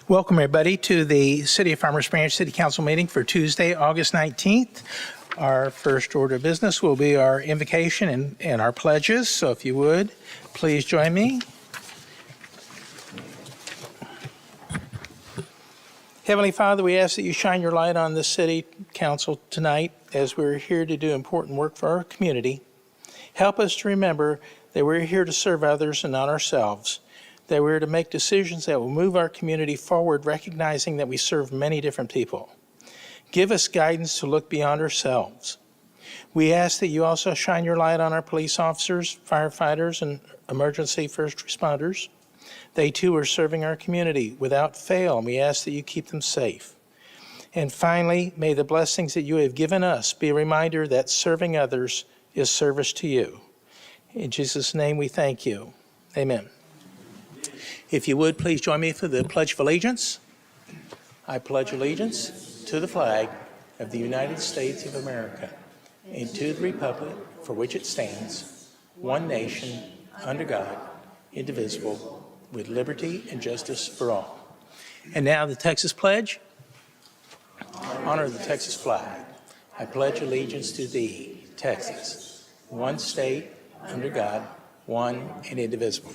Welcome, everybody, to the City of Farmers Branch City Council meeting for Tuesday, August 19th. Our first order of business will be our invocation and our pledges. So if you would, please join me. Heavenly Father, we ask that you shine your light on this city council tonight as we're here to do important work for our community. Help us to remember that we're here to serve others and not ourselves, that we're to make decisions that will move our community forward, recognizing that we serve many different people. Give us guidance to look beyond ourselves. We ask that you also shine your light on our police officers, firefighters, and emergency first responders. They too are serving our community without fail, and we ask that you keep them safe. And finally, may the blessings that you have given us be a reminder that serving others is service to you. In Jesus' name we thank you. Amen. If you would, please join me for the Pledge of Allegiance. I pledge allegiance to the flag of the United States of America and to the republic for which it stands, one nation, under God, indivisible, with liberty and justice for all. And now the Texas Pledge. Honor the Texas flag. I pledge allegiance to thee, Texas, one state, under God, one and indivisible.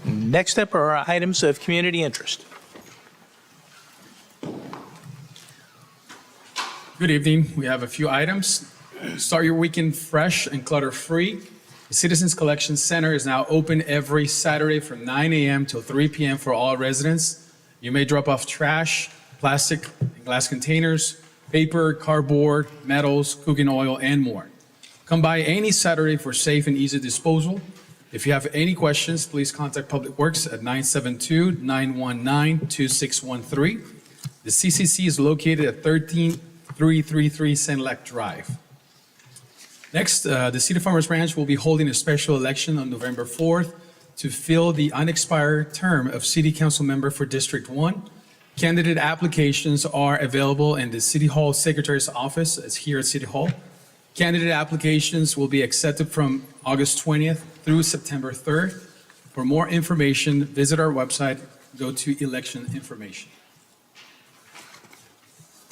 Next up are our items of community interest. Good evening. We have a few items. Start your weekend fresh and clutter-free. The Citizens Collection Center is now open every Saturday from 9 a.m. till 3 p.m. for all residents. You may drop off trash, plastic and glass containers, paper, cardboard, metals, cooking oil, and more. Come by any Saturday for safe and easy disposal. If you have any questions, please contact Public Works at 972-919-2613. The CCC is located at 13333 Senelec Drive. Next, the City of Farmers Branch will be holding a special election on November 4th to fill the unexpired term of City Council member for District 1. Candidate applications are available in the City Hall Secretary's office, as here at City Hall. Candidate applications will be accepted from August 20th through September 3rd. For more information, visit our website, go to election information.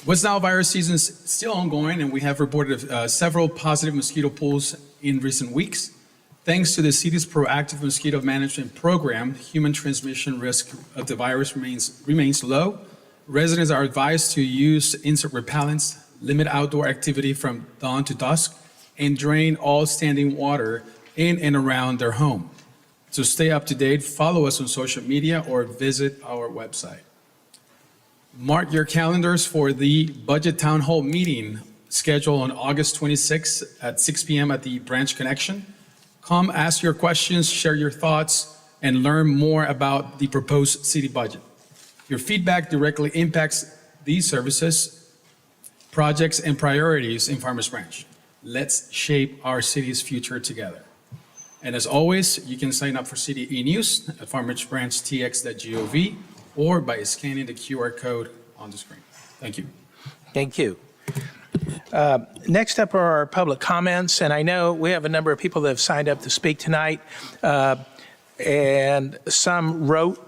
West Nile virus season is still ongoing, and we have reported several positive mosquito pulls in recent weeks. Thanks to the city's proactive mosquito management program, human transmission risk of the virus remains low. Residents are advised to use insect repellents, limit outdoor activity from dawn to dusk, and drain all standing water in and around their home. To stay up to date, follow us on social media or visit our website. Mark your calendars for the Budget Town Hall meeting scheduled on August 26th at 6 p.m. at the Branch Connection. Come ask your questions, share your thoughts, and learn more about the proposed city budget. Your feedback directly impacts these services, projects, and priorities in Farmers Branch. Let's shape our city's future together. And as always, you can sign up for City e-News at farmersbranchtx.gov or by scanning the QR code on the screen. Thank you. Thank you. Next up are our public comments, and I know we have a number of people that have signed up to speak tonight, and some wrote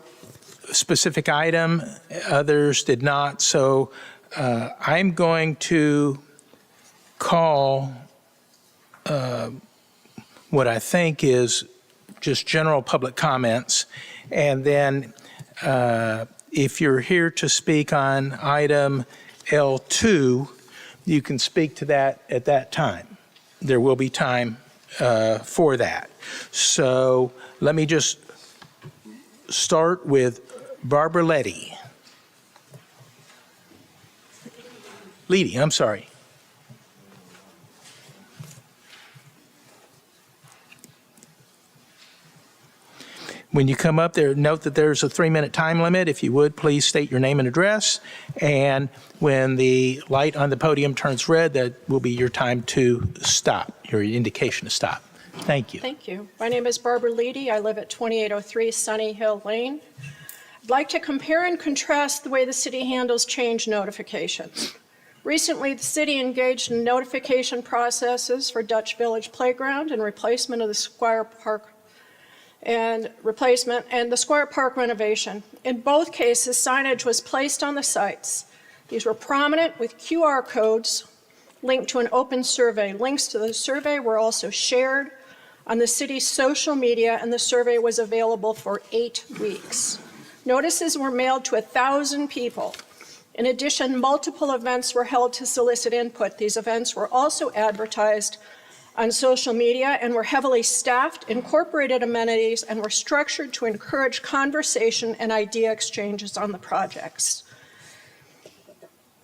a specific item, others did not. So I'm going to call what I think is just general public comments, and then if you're here to speak on item L2, you can speak to that at that time. There will be time for that. So let me just start with Barbara Leedy, I'm sorry. When you come up there, note that there's a 3-minute time limit. If you would, please state your name and address. And when the light on the podium turns red, that will be your time to stop, your indication to stop. Thank you. Thank you. My name is Barbara Leedy. I live at 2803 Sunny Hill Lane. I'd like to compare and contrast the way the city handles change notifications. Recently, the city engaged in notification processes for Dutch Village Playground and replacement of the Squire Park and the Squire Park renovation. In both cases, signage was placed on the sites. These were prominent with QR codes linked to an open survey. Links to the survey were also shared on the city's social media, and the survey was available for 8 weeks. Notices were mailed to 1,000 people. In addition, multiple events were held to solicit input. These events were also advertised on social media and were heavily staffed, incorporated amenities, and were structured to encourage conversation and idea exchanges on the projects.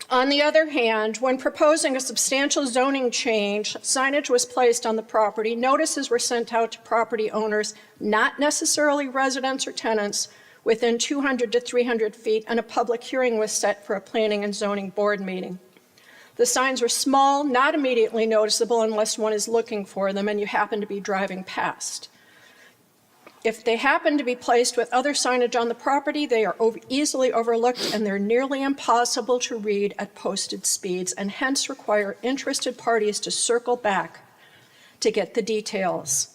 On the other hand, when proposing a substantial zoning change, signage was placed on the property. Notices were sent out to property owners, not necessarily residents or tenants, within 200 to 300 feet, and a public hearing was set for a planning and zoning board meeting. The signs were small, not immediately noticeable unless one is looking for them and you happen to be driving past. If they happen to be placed with other signage on the property, they are easily overlooked and they're nearly impossible to read at posted speeds and hence require interested parties to circle back to get the details.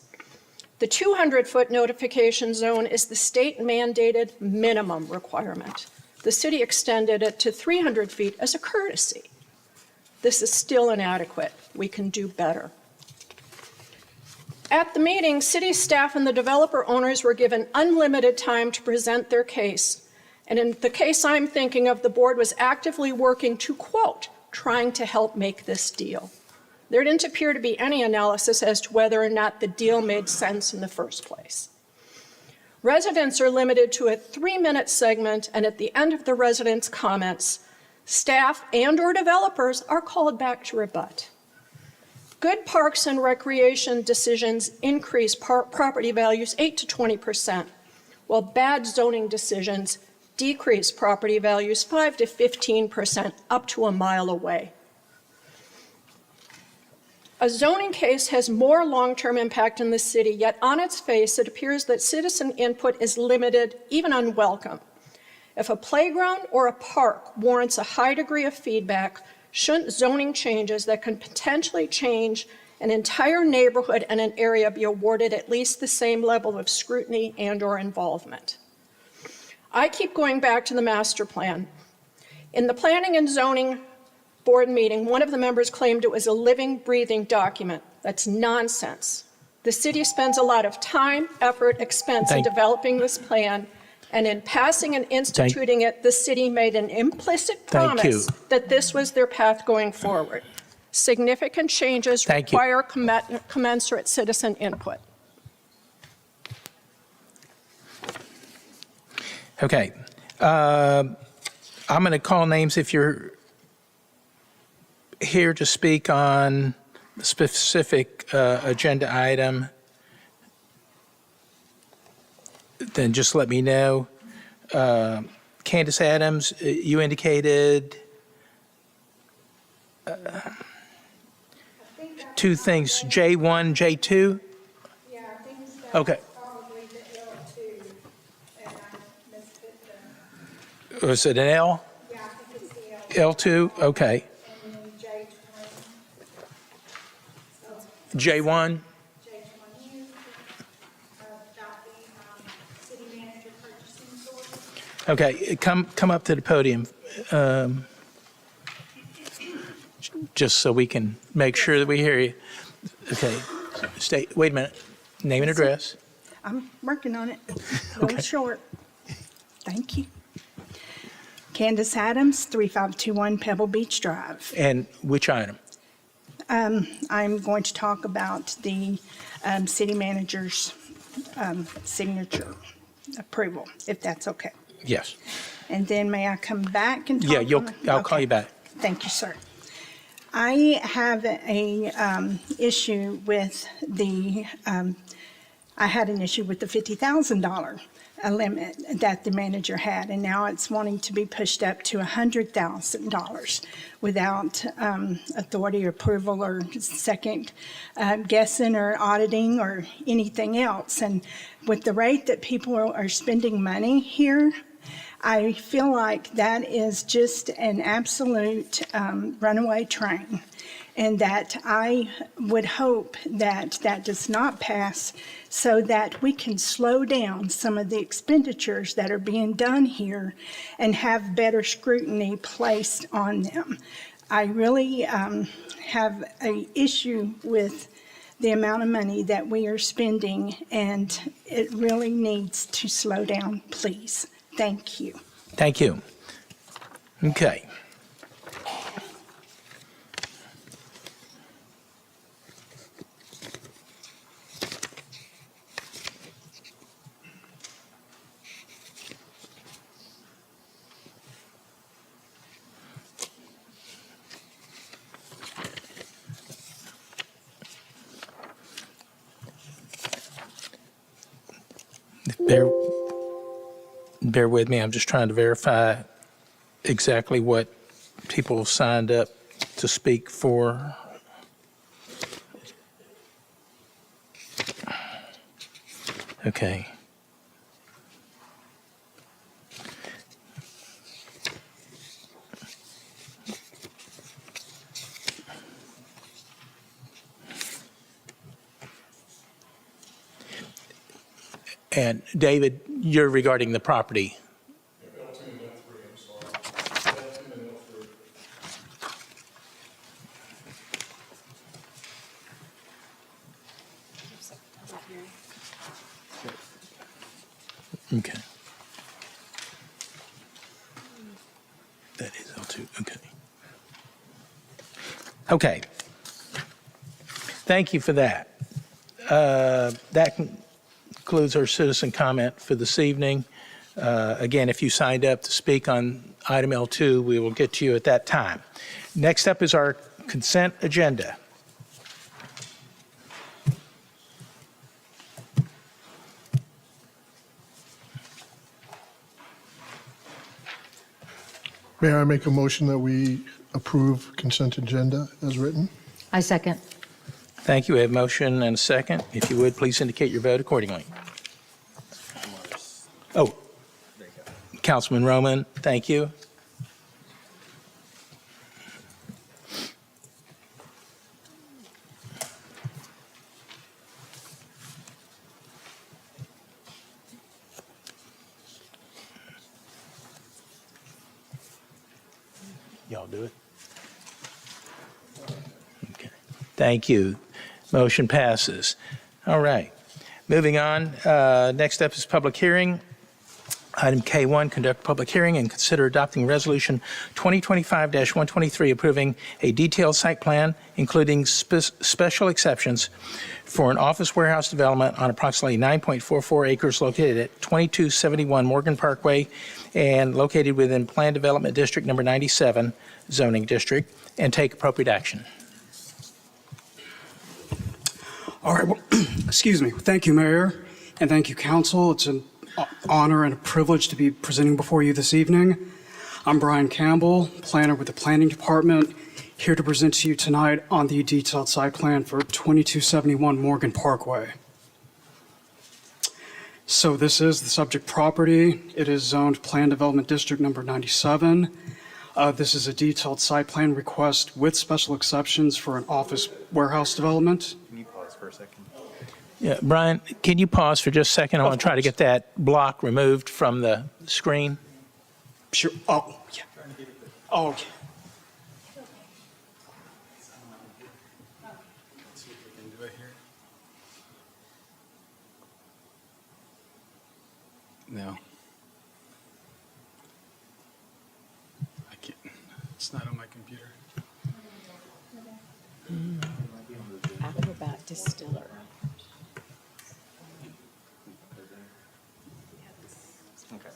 The 200-foot notification zone is the state-mandated minimum requirement. The city extended it to 300 feet as a courtesy. This is still inadequate. We can do better. At the meeting, city staff and the developer owners were given unlimited time to present their case. And in the case I'm thinking of, the board was actively working to, quote, trying to help make this deal. There didn't appear to be any analysis as to whether or not the deal made sense in the first place. Residents are limited to a 3-minute segment, and at the end of the residents' comments, staff and/or developers are called back to rebut. Good parks and recreation decisions increase property values 8 to 20%, while bad zoning decisions decrease property values 5 to 15% up to a mile away. A zoning case has more long-term impact in the city, yet on its face, it appears that citizen input is limited, even unwelcome. If a playground or a park warrants a high degree of feedback, shouldn't zoning changes that can potentially change an entire neighborhood and an area be awarded at least the same level of scrutiny and/or involvement? I keep going back to the master plan. In the Planning and Zoning Board meeting, one of the members claimed it was a living, breathing document. That's nonsense. The city spends a lot of time, effort, expense in developing this plan, and in passing and instituting it, the city made an implicit promise that this was their path going forward. Significant changes require commensurate citizen input. Okay. I'm going to call names if you're here to speak on a specific agenda item. Then just let me know. Candace Adams, you indicated two things, J1, J2? Yeah, I think that's Okay. probably the L2, and I missed it. Was it an L? Yeah, I think it's the L2. L2? Okay. And then J20. So J1? J20 about the city manager purchasing source. Okay, come up to the podium, just so we can make sure that we hear you. Okay, wait a minute. Name and address. I'm working on it. Going short. Thank you. Candace Adams, 3521 Pebble Beach Drive. And which item? I'm going to talk about the city manager's signature approval, if that's okay. Yes. And then may I come back and talk? Yeah, I'll call Okay. you back. Thank you, sir. I have a issue with I had an issue with the $50,000 limit that the manager had, and now it's wanting to be pushed up to $100,000 without authority or approval or second guessing or auditing or anything else. And with the rate that people are spending money here, I feel like that is just an absolute runaway train, and that I would hope that that does not pass so that we can slow down some of the expenditures that are being done here and have better scrutiny placed on them. I really have an issue with the amount of money that we are spending, and it really needs to slow down, please. Thank you. Thank you. Okay. Bear with me, I'm just trying to verify exactly what people signed up to speak for. Okay. And David, you're regarding the property. Okay. That is L2, okay. Okay. Thank you for that. That concludes our citizen comment for this evening. Again, if you signed up to speak on item L2, we will get to you at that time. Next up is our consent agenda. May I make a motion that we approve consent agenda as written? I second. Thank you. We have a motion and a second. If you would, please indicate your vote accordingly. Oh, Councilman Roman, thank you. Y'all do it? Okay. Thank you. Motion passes. All right. Moving on, next up is public hearing. Item K1, conduct public hearing and consider adopting Resolution 2025-123 approving a detailed site plan, including special exceptions for an office warehouse development on approximately 9.44 acres located at 2271 Morgan Parkway and located within Plan Development District Number 97 zoning district, and take appropriate action. All right, well, excuse me. Thank you, Mayor, and thank you, Council. It's an honor and a privilege to be presenting before you this evening. I'm Brian Campbell, planner with the Planning Department, here to present to you tonight on the detailed site plan for 2271 Morgan Parkway. So this is the subject property. It is zoned Plan Development District Number 97. This is a detailed site plan request with special exceptions for an office warehouse development. Can you pause for a second? Yeah, Brian, can you pause for just a second? I want to try to get that block removed from the screen. Sure. Oh, yeah. Oh, okay. Let's see if we can do it here. No. I can't. It's not on my computer. Acrobat Distiller. Okay.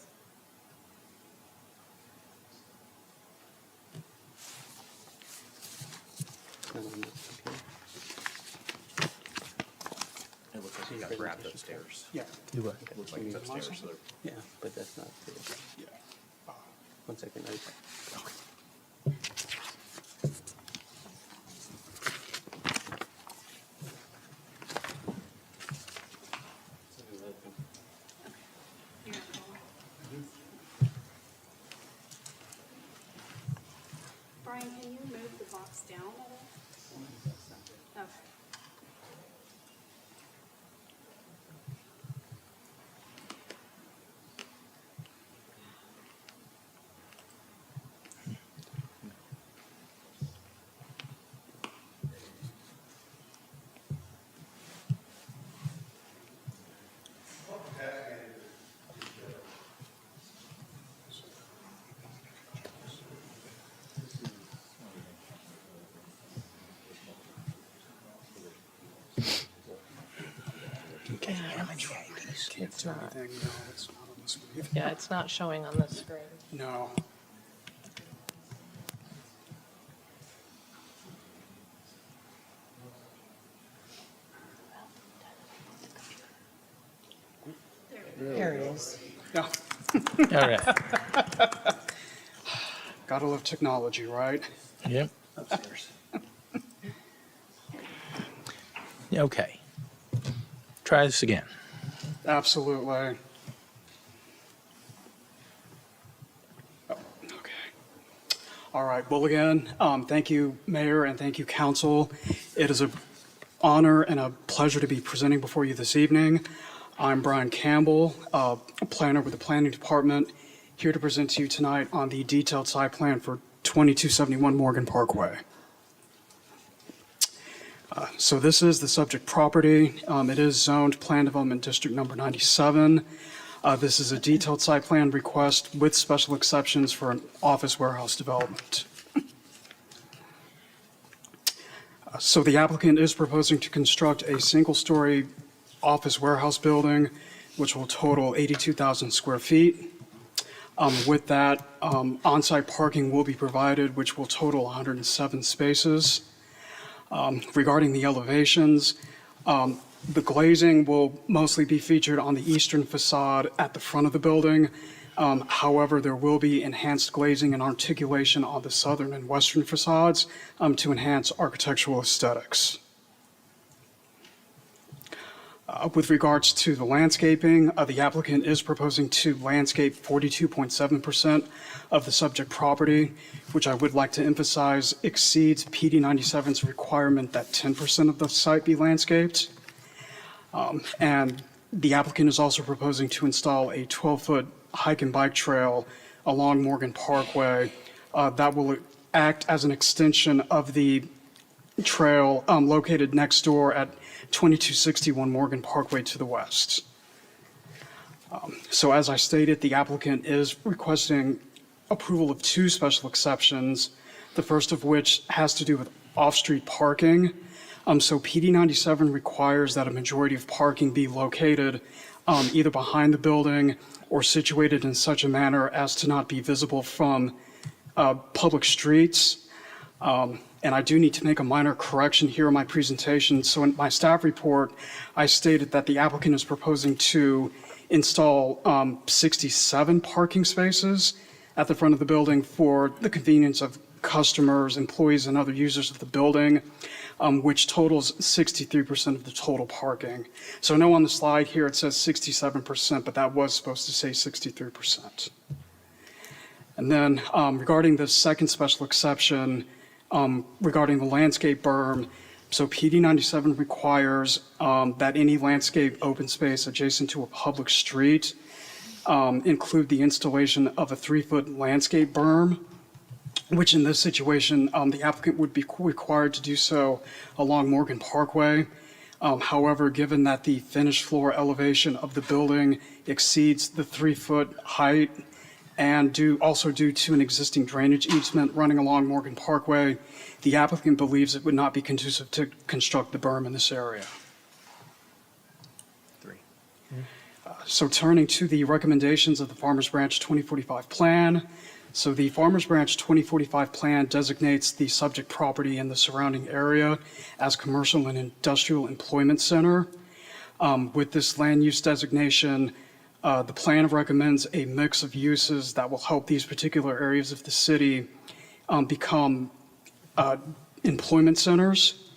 It looks like you got grabbed upstairs. Yeah. Do what? It looks like it's upstairs. So Yeah, but that's not true. Yeah. 1 second. down at all? Okay. Okay, how many IDs? It's not. No, it's not on this one either. Yeah, it's not showing on the screen. No. There it is. Yeah, All right. gotta love technology, right? Yep. Okay. Try this again. Absolutely. Oh, okay. All right. Well, again, thank you, Mayor, and thank you, Council. It is an honor and a pleasure to be presenting before you this evening. I'm Brian Campbell, a planner with the Planning Department, here to present to you tonight on the detailed site plan for 2271 Morgan Parkway. So this is the subject property. It is zoned Plan Development District Number 97. This is a detailed site plan request with special exceptions for an office warehouse development. So the applicant is proposing to construct a single-story office warehouse building, which will total 82,000 square feet. With that, on-site parking will be provided, which will total 107 spaces. Regarding the elevations, the glazing will mostly be featured on the eastern facade at the front of the building. However, there will be enhanced glazing and articulation on the southern and western facades to enhance architectural aesthetics. With regards to the landscaping, the applicant is proposing to landscape 42.7% of the subject property, which I would like to emphasize exceeds PD 97's requirement that 10% of the site be landscaped. And the applicant is also proposing to install a 12-foot hike and bike trail along Morgan Parkway that will act as an extension of the trail located next door at 2261 Morgan Parkway to the west. So as I stated, the applicant is requesting approval of two special exceptions, the first of which has to do with off-street parking. So PD 97 requires that a majority of parking be located either behind the building or situated in such a manner as to not be visible from public streets. And I do need to make a minor correction here in my presentation. So in my staff report, I stated that the applicant is proposing to install 67 parking spaces at the front of the building for the convenience of customers, employees, and other users of the building, which totals 63% of the total parking. So I know on the slide here it says 67%, but that was supposed to say 63%. And then regarding the second special exception, regarding the landscape berm, so PD 97 requires that any landscape open space adjacent to a public street include the installation of a 3-foot landscape berm, which in this situation, the applicant would be required to do so along Morgan Parkway. However, given that the finished floor elevation of the building exceeds the 3-foot height, and also due to an existing drainage easement running along Morgan Parkway, the applicant believes it would not be conducive to construct the berm in this area. So turning to the recommendations of the Farmers Branch 2045 plan. So the Farmers Branch 2045 plan designates the subject property and the surrounding area as commercial and industrial employment center. With this land use designation, the plan recommends a mix of uses that will help these particular areas of the city become employment centers.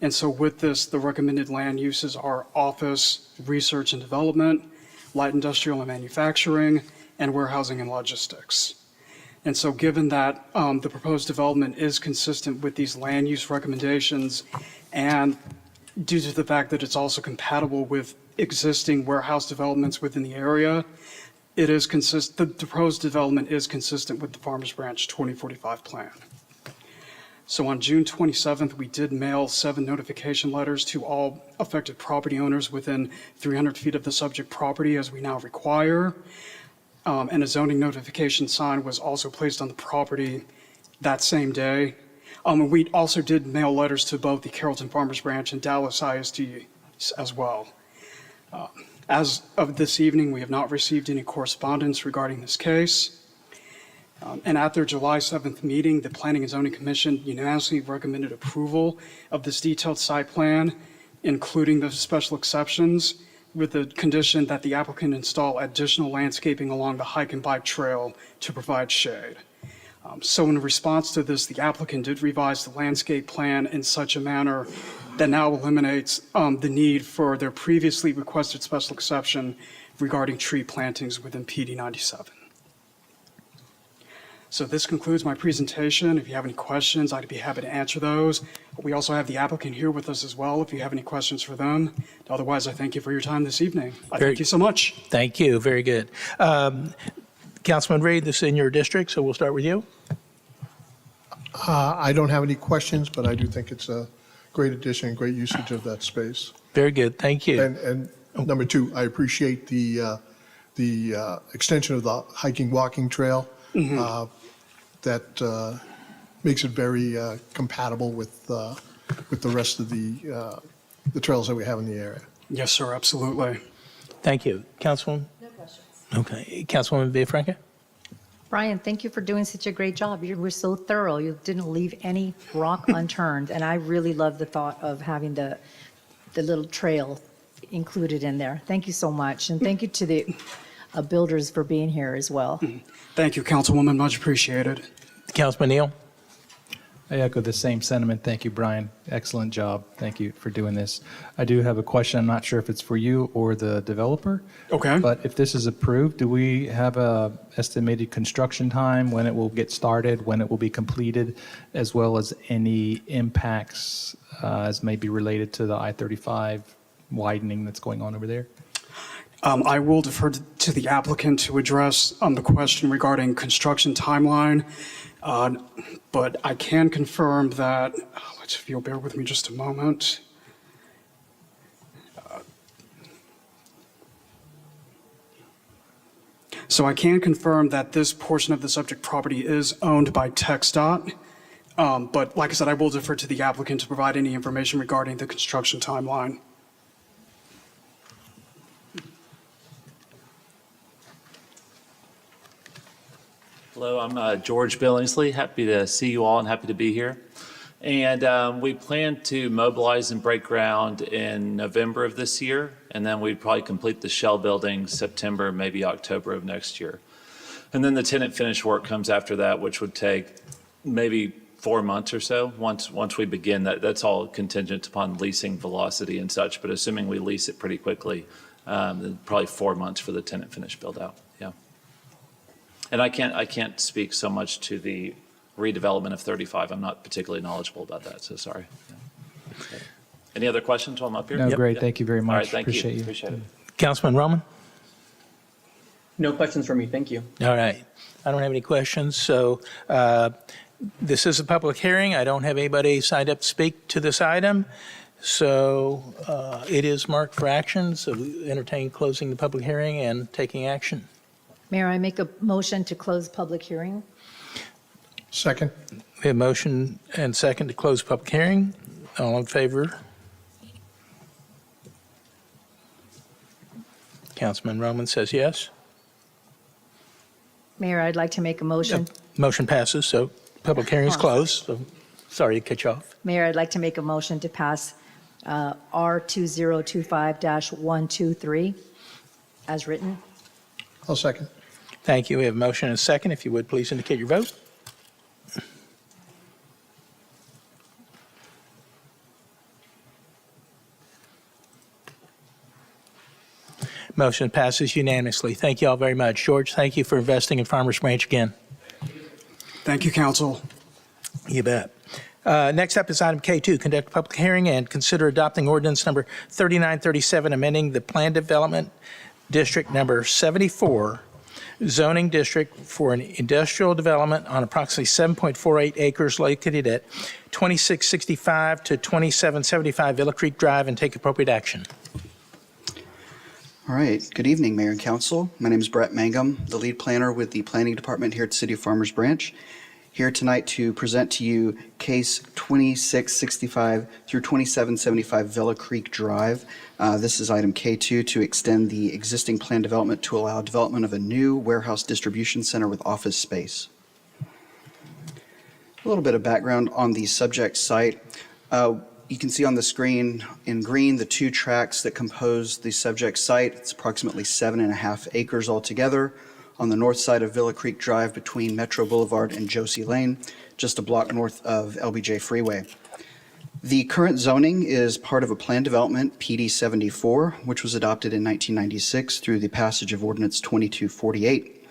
And so with this, the recommended land uses are office, research and development, light industrial and manufacturing, and warehousing and logistics. And so given that the proposed development is consistent with these land use recommendations, and due to the fact that it's also compatible with existing warehouse developments within the area, the proposed development is consistent with the Farmers Branch 2045 plan. So on June 27th, we did mail 7 notification letters to all affected property owners within 300 feet of the subject property, as we now require. And a zoning notification sign was also placed on the property that same day. And we also did mail letters to both the Carrollton Farmers Branch and Dallas ISD as well. As of this evening, we have not received any correspondence regarding this case. And at their July 7th meeting, the Planning and Zoning Commission unanimously recommended approval of this detailed site plan, including the special exceptions, with the condition that the applicant install additional landscaping along the hike and bike trail to provide shade. So in response to this, the applicant did revise the landscape plan in such a manner that now eliminates the need for their previously requested special exception regarding tree plantings within PD 97. So this concludes my presentation. If you have any questions, I'd be happy to answer those. We also have the applicant here with us as well, if you have any questions for them. Otherwise, I thank you for your time this evening. Thank you so much. Thank you. Very good. Councilman Reed, this is in your district, so we'll start with you. I don't have any questions, but I do think it's a great addition, great usage of that space. Very good. Thank you. And number 2, I appreciate the extension of the hiking, walking trail. That makes it very compatible with the rest of the trails that we have in the area. Yes, sir, absolutely. Thank you. Councilwoman? No questions. Okay. Councilwoman Villafranca? Brian, thank you for doing such a great job. You were so thorough. You didn't leave any rock unturned. And I really love the thought of having the little trail included in there. Thank you so much. And thank you to the builders for being here as well. Thank you, Councilwoman, much appreciated. Councilman Neal? I echo the same sentiment. Thank you, Brian. Excellent job. Thank you for doing this. I do have a question. I'm not sure if it's for you or the developer. Okay. But if this is approved, do we have a estimated construction time, when it will get started, when it will be completed, as well as any impacts as may be related to the I-35 widening that's going on over there? I will defer to the applicant to address the question regarding construction timeline, but I can confirm that, if you'll bear with me just a moment. So I can confirm that this portion of the subject property is owned by TxDOT, but like I said, I will defer to the applicant to provide any information regarding the construction timeline. Hello, I'm George Billingsley. Happy to see you all and happy to be here. And we plan to mobilize and break ground in November of this year, and then we'd probably complete the shell building September, maybe October of next year. And then the tenant finish work comes after that, which would take maybe 4 months or so. Once we begin, that's all contingent upon leasing velocity and such, but assuming we lease it pretty quickly, then probably 4 months for the tenant finish build out. Yeah. And I can't speak so much to the redevelopment of 35. I'm not particularly knowledgeable about that, so sorry. Yeah. Any other questions while I'm up here? No, great. Yeah. Thank you very much. All right, thank Appreciate you. you. Appreciate it. Councilman Roman? No questions for me. Thank you. All right. I don't have any questions, so this is a public hearing. I don't have anybody signed up to speak to this item, so it is marked for action, so we entertain closing the public hearing and taking action. Mayor, I make a motion to close public hearing. Second? We have motion and second to close public hearing. All in favor? Councilman Roman says yes. Mayor, I'd like to make a motion. Motion passes, so public hearing is closed. So sorry to cut you off. Mayor, I'd like to make a motion to pass R2025-123 as written. I'll second. Thank you. We have a motion and a second. If you would, please indicate your vote. Motion passes unanimously. Thank you all very much. George, thank you for investing in Farmers Branch again. Thank you, council. You bet. Next up is item K2, conduct a public hearing and consider adopting ordinance number 3937, amending the Plan Development District number 74 zoning district for an industrial development on approximately 7.48 acres located at 2665 to 2775 Villa Creek Drive, and take appropriate action. All right. Good evening, Mayor and Council. My name is Brett Mangum, the lead planner with the Planning Department here at City of Farmers Branch. Here tonight to present to you case 2665 through 2775 Villa Creek Drive. This is item K2 to extend the existing plan development to allow development of a new warehouse distribution center with office space. A little bit of background on the subject site. You can see on the screen in green the two tracts that compose the subject site. It's approximately 7.5 acres altogether on the north side of Villa Creek Drive between Metro Boulevard and Josie Lane, just a block north of LBJ Freeway. The current zoning is part of a plan development, PD 74, which was adopted in 1996 through the passage of Ordinance 2248.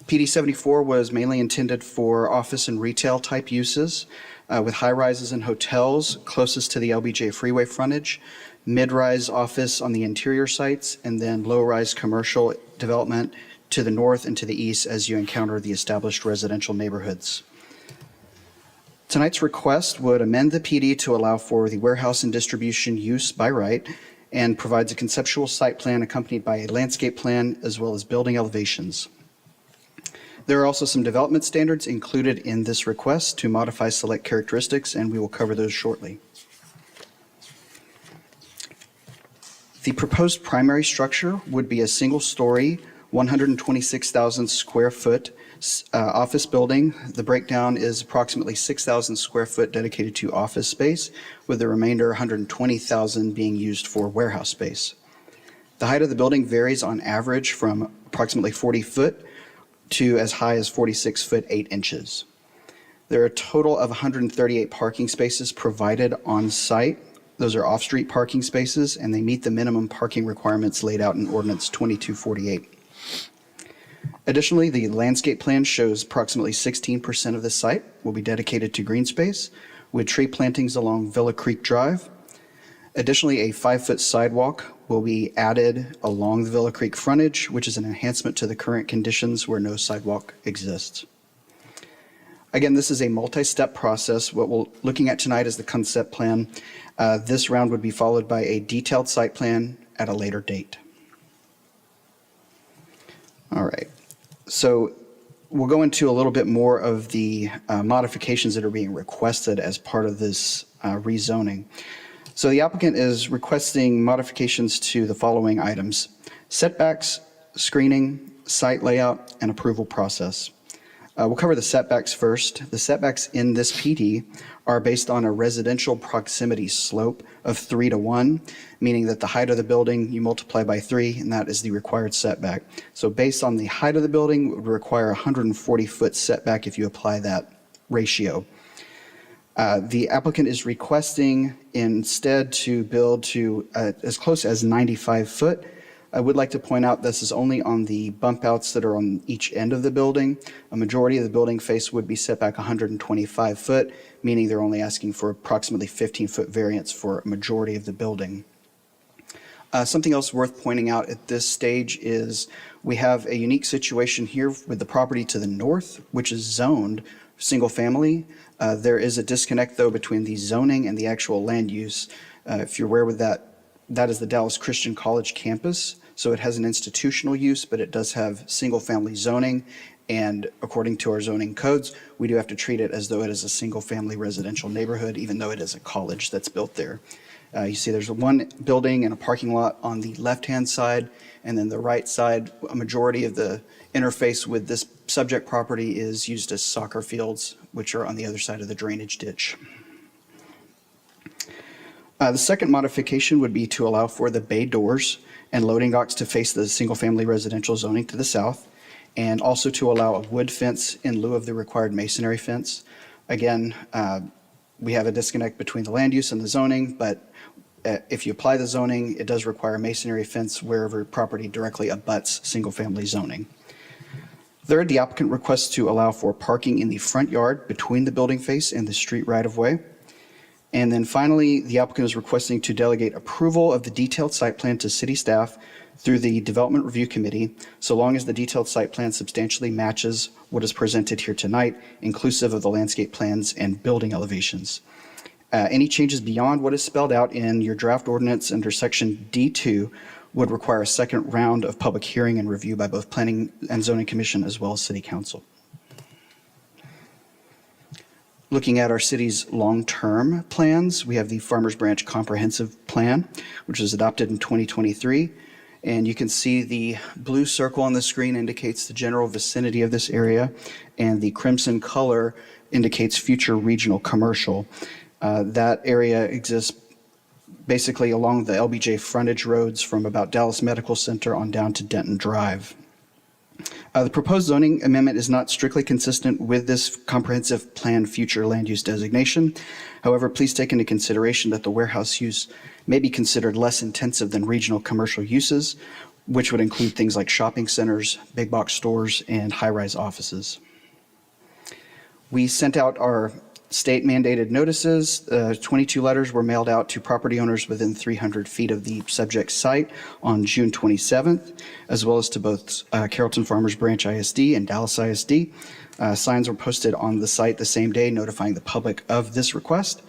PD 74 was mainly intended for office and retail type uses, with high rises and hotels closest to the LBJ Freeway frontage, mid-rise office on the interior sites, and then low-rise commercial development to the north and to the east as you encounter the established residential neighborhoods. Tonight's request would amend the PD to allow for the warehouse and distribution use by right, and provides a conceptual site plan accompanied by a landscape plan as well as building elevations. There are also some development standards included in this request to modify select characteristics, and we will cover those shortly. The proposed primary structure would be a single-story, 126,000 square foot office building. The breakdown is approximately 6,000 square foot dedicated to office space, with the remainder 120,000 being used for warehouse space. The height of the building varies on average from approximately 40 foot to as high as 46 foot 8 inches. There are a total of 138 parking spaces provided on site. Those are off-street parking spaces, and they meet the minimum parking requirements laid out in Ordinance 2248. Additionally, the landscape plan shows approximately 16% of the site will be dedicated to green space, with tree plantings along Villa Creek Drive. Additionally, a 5-foot sidewalk will be added along the Villa Creek frontage, which is an enhancement to the current conditions where no sidewalk exists. Again, this is a multi-step process. What we're looking at tonight is the concept plan. This round would be followed by a detailed site plan at a later date. All right. So we'll go into a little bit more of the modifications that are being requested as part of this rezoning. So the applicant is requesting modifications to the following items: setbacks, screening, site layout, and approval process. We'll cover the setbacks first. The setbacks in this PD are based on a residential proximity slope of 3:1, meaning that the height of the building you multiply by 3, and that is the required setback. So based on the height of the building, it would require a 140-foot setback if you apply that ratio. The applicant is requesting instead to build to as close as 95 foot. I would like to point out this is only on the bump outs that are on each end of the building. A majority of the building face would be set back 125 foot, meaning they're only asking for approximately 15-foot variance for a majority of the building. Something else worth pointing out at this stage is we have a unique situation here with the property to the north, which is zoned single family. There is a disconnect, though, between the zoning and the actual land use. If you're aware with that, that is the Dallas Christian College campus. So it has an institutional use, but it does have single-family zoning. And according to our zoning codes, we do have to treat it as though it is a single-family residential neighborhood, even though it is a college that's built there. You see there's one building and a parking lot on the left-hand side, and then the right side, a majority of the interface with this subject property is used as soccer fields, which are on the other side of the drainage ditch. The second modification would be to allow for the bay doors and loading docks to face the single-family residential zoning to the south, and also to allow a wood fence in lieu of the required masonry fence. Again, we have a disconnect between the land use and the zoning, but if you apply the zoning, it does require a masonry fence wherever property directly abuts single-family zoning. Third, the applicant requests to allow for parking in the front yard between the building face and the street right-of-way. And then finally, the applicant is requesting to delegate approval of the detailed site plan to city staff through the Development Review Committee, so long as the detailed site plan substantially matches what is presented here tonight, inclusive of the landscape plans and building elevations. Any changes beyond what is spelled out in your draft ordinance under section D2 would require a second round of public hearing and review by both Planning and Zoning Commission as well as City Council. Looking at our city's long-term plans, we have the Farmers Branch Comprehensive Plan, which was adopted in 2023. And you can see the blue circle on the screen indicates the general vicinity of this area, and the crimson color indicates future regional commercial. That area exists basically along the LBJ frontage roads from about Dallas Medical Center on down to Denton Drive. The proposed zoning amendment is not strictly consistent with this comprehensive plan future land use designation. However, please take into consideration that the warehouse use may be considered less intensive than regional commercial uses, which would include things like shopping centers, big box stores, and high-rise offices. We sent out our state mandated notices. 22 letters were mailed out to property owners within 300 feet of the subject site on June 27th, as well as to both Carrollton Farmers Branch ISD and Dallas ISD. Signs were posted on the site the same day notifying the public of this request.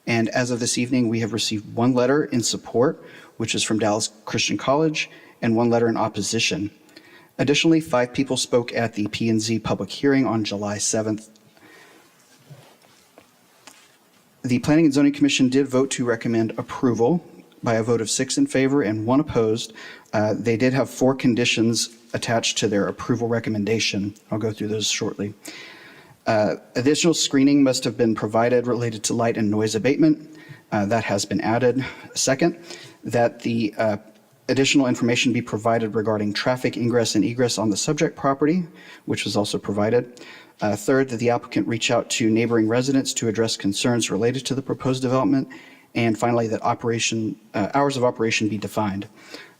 And as of this evening, we have received one letter in support, which is from Dallas Christian College, and one letter in opposition. Additionally, 5 people spoke at the P&Z public hearing on July 7th. The Planning and Zoning Commission did vote to recommend approval by a vote of 6 in favor and 1 opposed. They did have 4 conditions attached to their approval recommendation. I'll go through those shortly. Additional screening must have been provided related to light and noise abatement. That has been added. Second, that the additional information be provided regarding traffic ingress and egress on the subject property, which was also provided. Third, that the applicant reach out to neighboring residents to address concerns related to the proposed development. And finally, that hours of operation be defined.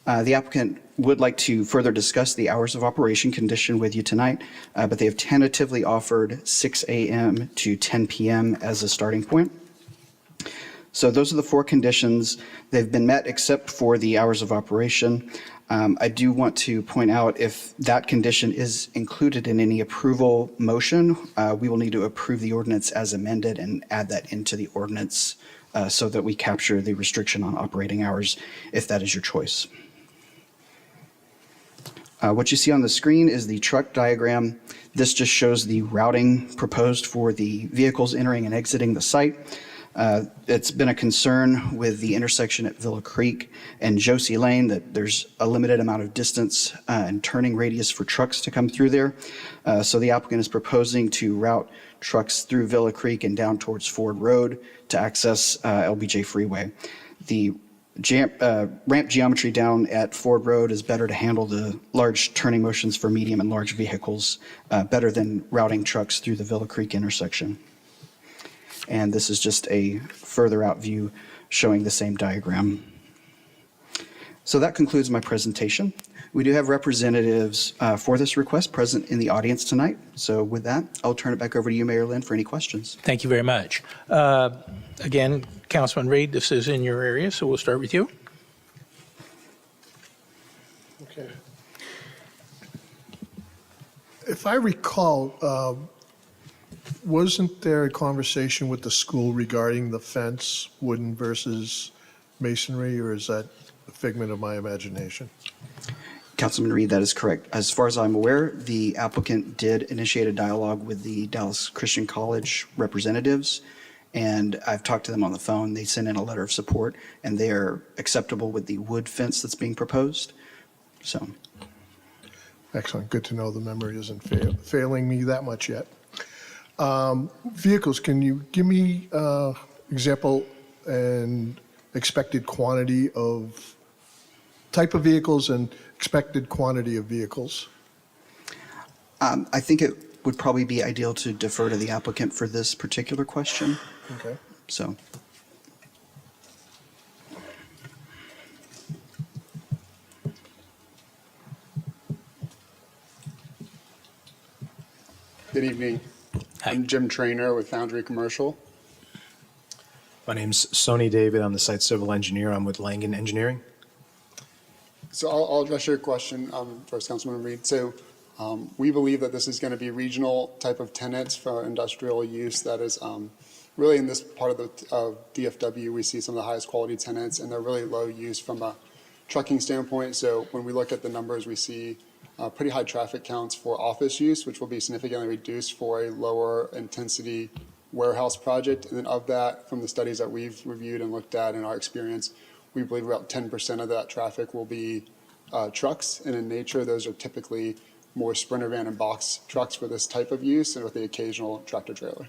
The applicant would like to further discuss the hours of operation condition with you tonight, but they have tentatively offered 6 a.m. to 10 p.m. as a starting point. So those are the 4 conditions. They've been met except for the hours of operation. I do want to point out if that condition is included in any approval motion, we will need to approve the ordinance as amended and add that into the ordinance so that we capture the restriction on operating hours if that is your choice. What you see on the screen is the truck diagram. This just shows the routing proposed for the vehicles entering and exiting the site. It's been a concern with the intersection at Villa Creek and Josie Lane that there's a limited amount of distance and turning radius for trucks to come through there. So the applicant is proposing to route trucks through Villa Creek and down towards Ford Road to access LBJ Freeway. The ramp geometry down at Ford Road is better to handle the large turning motions for medium and large vehicles, better than routing trucks through the Villa Creek intersection. And this is just a further out view showing the same diagram. So that concludes my presentation. We do have representatives for this request present in the audience tonight. So with that, I'll turn it back over to you, Mayor Lynn, for any questions. Thank you very much. Again, Councilman Reed, this is in your area, so we'll start with you. Okay. If I recall, wasn't there a conversation with the school regarding the fence, wooden versus masonry, or is that a figment of my imagination? Councilman Reed, that is correct. As far as I'm aware, the applicant did initiate a dialogue with the Dallas Christian College representatives, and I've talked to them on the phone. They sent in a letter of support, and they are acceptable with the wood fence that's being proposed. So, Excellent. Good to know the memory isn't failing me that much yet. Vehicles, can you give me example and expected quantity of type of vehicles and expected quantity of vehicles? I think it would probably be ideal to defer to the applicant for this particular question. Okay. So, Good evening. I'm Jim Trainer with Foundry Commercial. My name's Sonny David. I'm the site civil engineer. I'm with Langen Engineering. So I'll address your question first, Councilman Reed. So we believe that this is going to be regional type of tenants for industrial use. That is really in this part of the DFW, we see some of the highest quality tenants, and they're really low use from a trucking standpoint. So when we look at the numbers, we see pretty high traffic counts for office use, which will be significantly reduced for a lower intensity warehouse project. And then of that, from the studies that we've reviewed and looked at in our experience, we believe about 10% of that traffic will be trucks. And in nature, those are typically more Sprinter van and box trucks for this type of use, and with the occasional tractor trailer.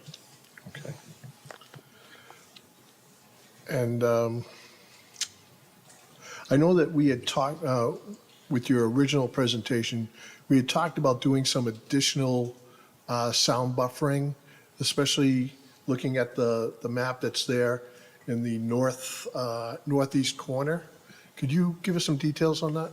Okay. And I know that we had talked, with your original presentation, we had talked about doing some additional sound buffering, especially looking at the map that's there in the northeast corner. Could you give us some details on that?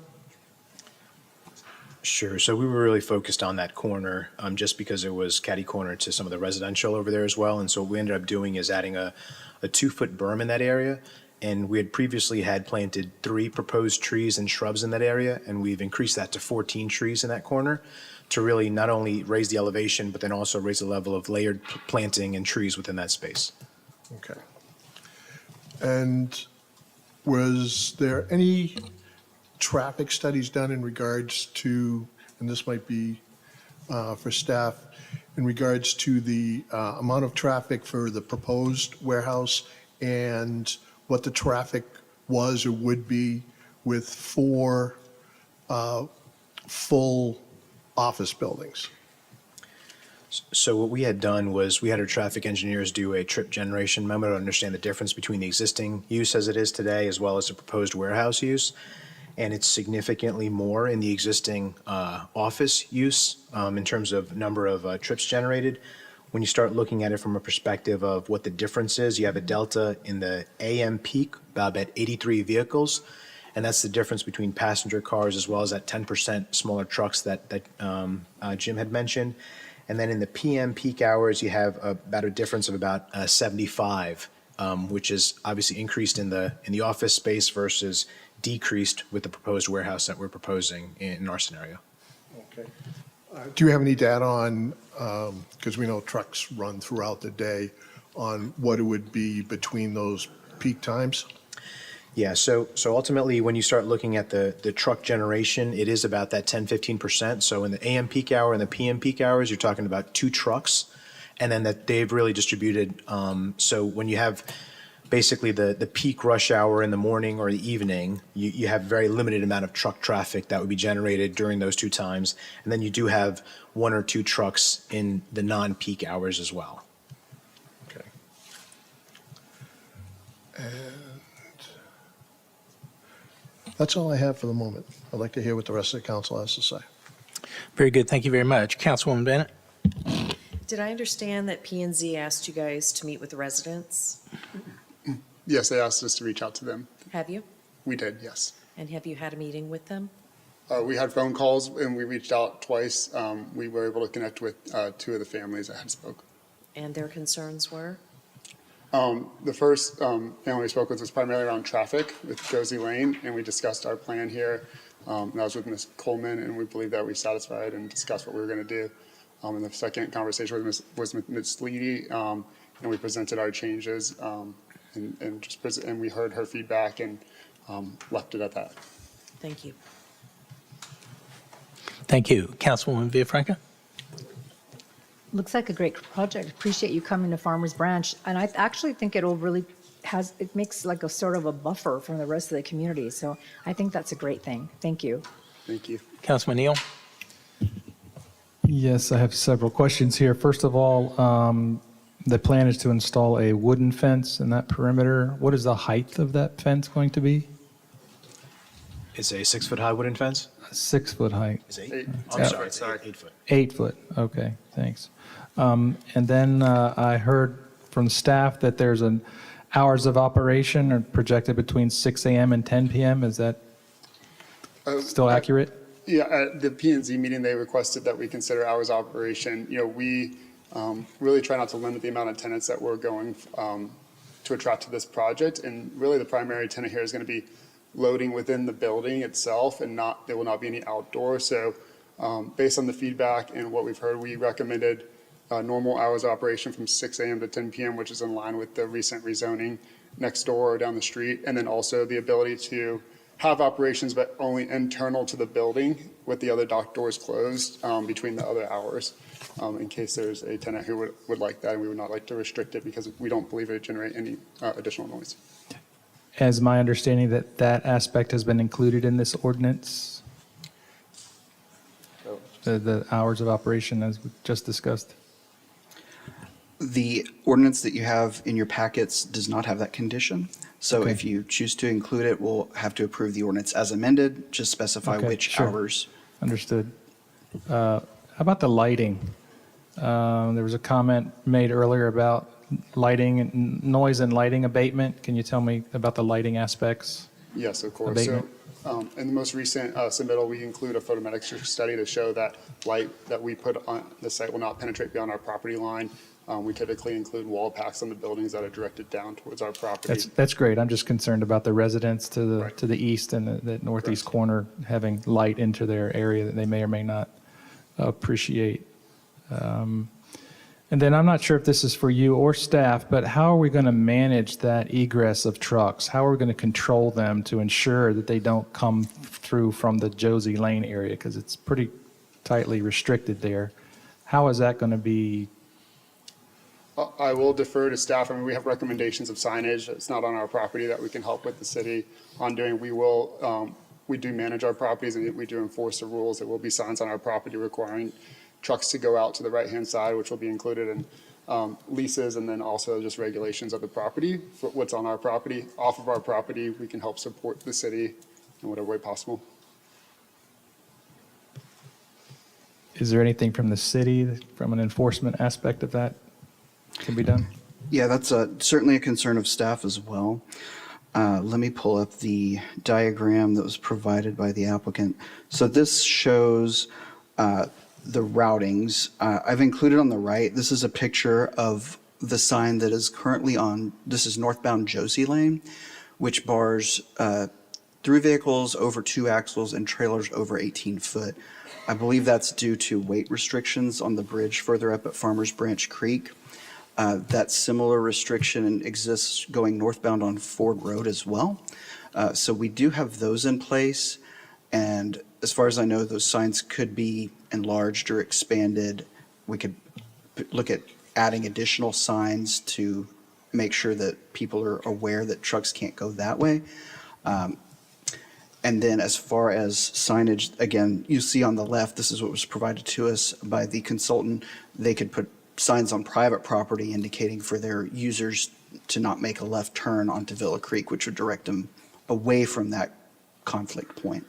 Sure. So we were really focused on that corner just because it was catty corner to some of the residential over there as well. And so what we ended up doing is adding a 2-foot berm in that area. And we had previously had planted 3 proposed trees and shrubs in that area, and we've increased that to 14 trees in that corner to really not only raise the elevation, but then also raise the level of layered planting and trees within that space. Okay. And was there any traffic studies done in regards to, and this might be for staff, in regards to the amount of traffic for the proposed warehouse and what the traffic was or would be with 4 full office buildings? So what we had done was we had our traffic engineers do a trip generation memo to understand the difference between the existing use as it is today as well as the proposed warehouse use. And it's significantly more in the existing office use in terms of number of trips generated. When you start looking at it from a perspective of what the difference is, you have a delta in the AM peak, about 83 vehicles, and that's the difference between passenger cars as well as that 10% smaller trucks that Jim had mentioned. And then in the PM peak hours, you have about a difference of about 75, which is obviously increased in the office space versus decreased with the proposed warehouse that we're proposing in our scenario. Okay. Do you have any data on, because we know trucks run throughout the day, on what it would be between those peak times? Yeah, so ultimately, when you start looking at the truck generation, it is about that 10-15%. So in the AM peak hour and the PM peak hours, you're talking about 2 trucks, and then that they've really distributed. So when you have basically the peak rush hour in the morning or the evening, you have very limited amount of truck traffic that would be generated during those 2 times. And then you do have 1 or 2 trucks in the non-peak hours as well. Okay. And that's all I have for the moment. I'd like to hear what the rest of the council has to say. Very good. Thank you very much. Councilwoman Bennett? Did I understand that P&Z asked you guys to meet with the residents? Yes, they asked us to reach out to them. Have you? We did, yes. And have you had a meeting with them? We had phone calls and we reached out twice. We were able to connect with 2 of the families that had spoke. And their concerns were? The first family we spoke with was primarily around traffic with Josie Lane, and we discussed our plan here. And I was with Ms. Coleman, and we believe that we satisfied and discussed what we were going to do. And the second conversation was with Ms. Leedy, and we presented our changes and we heard her feedback and left it at that. Thank you. Thank you. Councilwoman Villafranca? Looks like a great project. Appreciate you coming to Farmers Branch. And I actually think it'll really it makes like a sort of a buffer from the rest of the community. So I think that's a great thing. Thank you. Thank you. Councilman Neal? Yes, I have several questions here. First of all, the plan is to install a wooden fence in that perimeter. What is the height of that fence going to be? It's a 6-foot high wooden fence? 6-foot height. It's 8? Eight. I'm sorry, 8 foot. 8 foot, okay, thanks. And then I heard from staff that there's an hours of operation are projected between 6 a.m. and 10 p.m. Is that still accurate? Yeah, at the P and Z meeting, they requested that we consider hours of operation. We really try not to limit the amount of tenants that we're going to attract to this project. And really the primary tenant here is going to be loading within the building itself, and there will not be any outdoor. So based on the feedback and what we've heard, we recommended normal hours of operation from 6 a.m. to 10 p.m., which is in line with the recent rezoning next door or down the street. And then also the ability to have operations, but only internal to the building with the other dock doors closed between the other hours, in case there's a tenant who would like that, and we would not like to restrict it because we don't believe it would generate any additional noise. As my understanding that that aspect has been included in this ordinance, the hours of operation as we just discussed. The ordinance that you have in your packets does not have that condition. So Okay. if you choose to include it, we'll have to approve the ordinance as amended, just specify Okay, which sure. hours. Understood. How about the lighting? There was a comment made earlier about lighting, noise and lighting abatement. Can you tell me about the lighting aspects? Yes, of course. Abatement. So in the most recent submittal, we include a photometric study to show that light that we put on the site will not penetrate beyond our property line. We typically include wall packs on the buildings that are directed down towards our property. That's great. I'm just concerned about the residents to the Right. to the east and the northeast corner having light into their area that they may or may not appreciate. And then I'm not sure if this is for you or staff, but how are we going to manage that egress of trucks? How are we going to control them to ensure that they don't come through from the Josie Lane area? Because it's pretty tightly restricted there. How is that going to be? I will defer to staff. I mean, we have recommendations of signage. It's not on our property that we can help with the city on doing. We do manage our properties, and we do enforce the rules. There will be signs on our property requiring trucks to go out to the right-hand side, which will be included in leases, and then also just regulations of the property, for what's on our property. Off of our property, we can help support the city in whatever way possible. Is there anything from the city, from an enforcement aspect of that, can be done? Yeah, that's certainly a concern of staff as well. Let me pull up the diagram that was provided by the applicant. So this shows the routings. I've included on the right, this is a picture of the sign that is currently on, this is northbound Josie Lane, which bars through vehicles over 2 axles and trailers over 18 foot. I believe that's due to weight restrictions on the bridge further up at Farmers Branch Creek. That similar restriction exists going northbound on Ford Road as well. So we do have those in place. And as far as I know, those signs could be enlarged or expanded. We could look at adding additional signs to make sure that people are aware that trucks can't go that way. And then as far as signage, again, you see on the left, this is what was provided to us by the consultant. They could put signs on private property indicating for their users to not make a left turn onto Villa Creek, which would direct them away from that conflict point.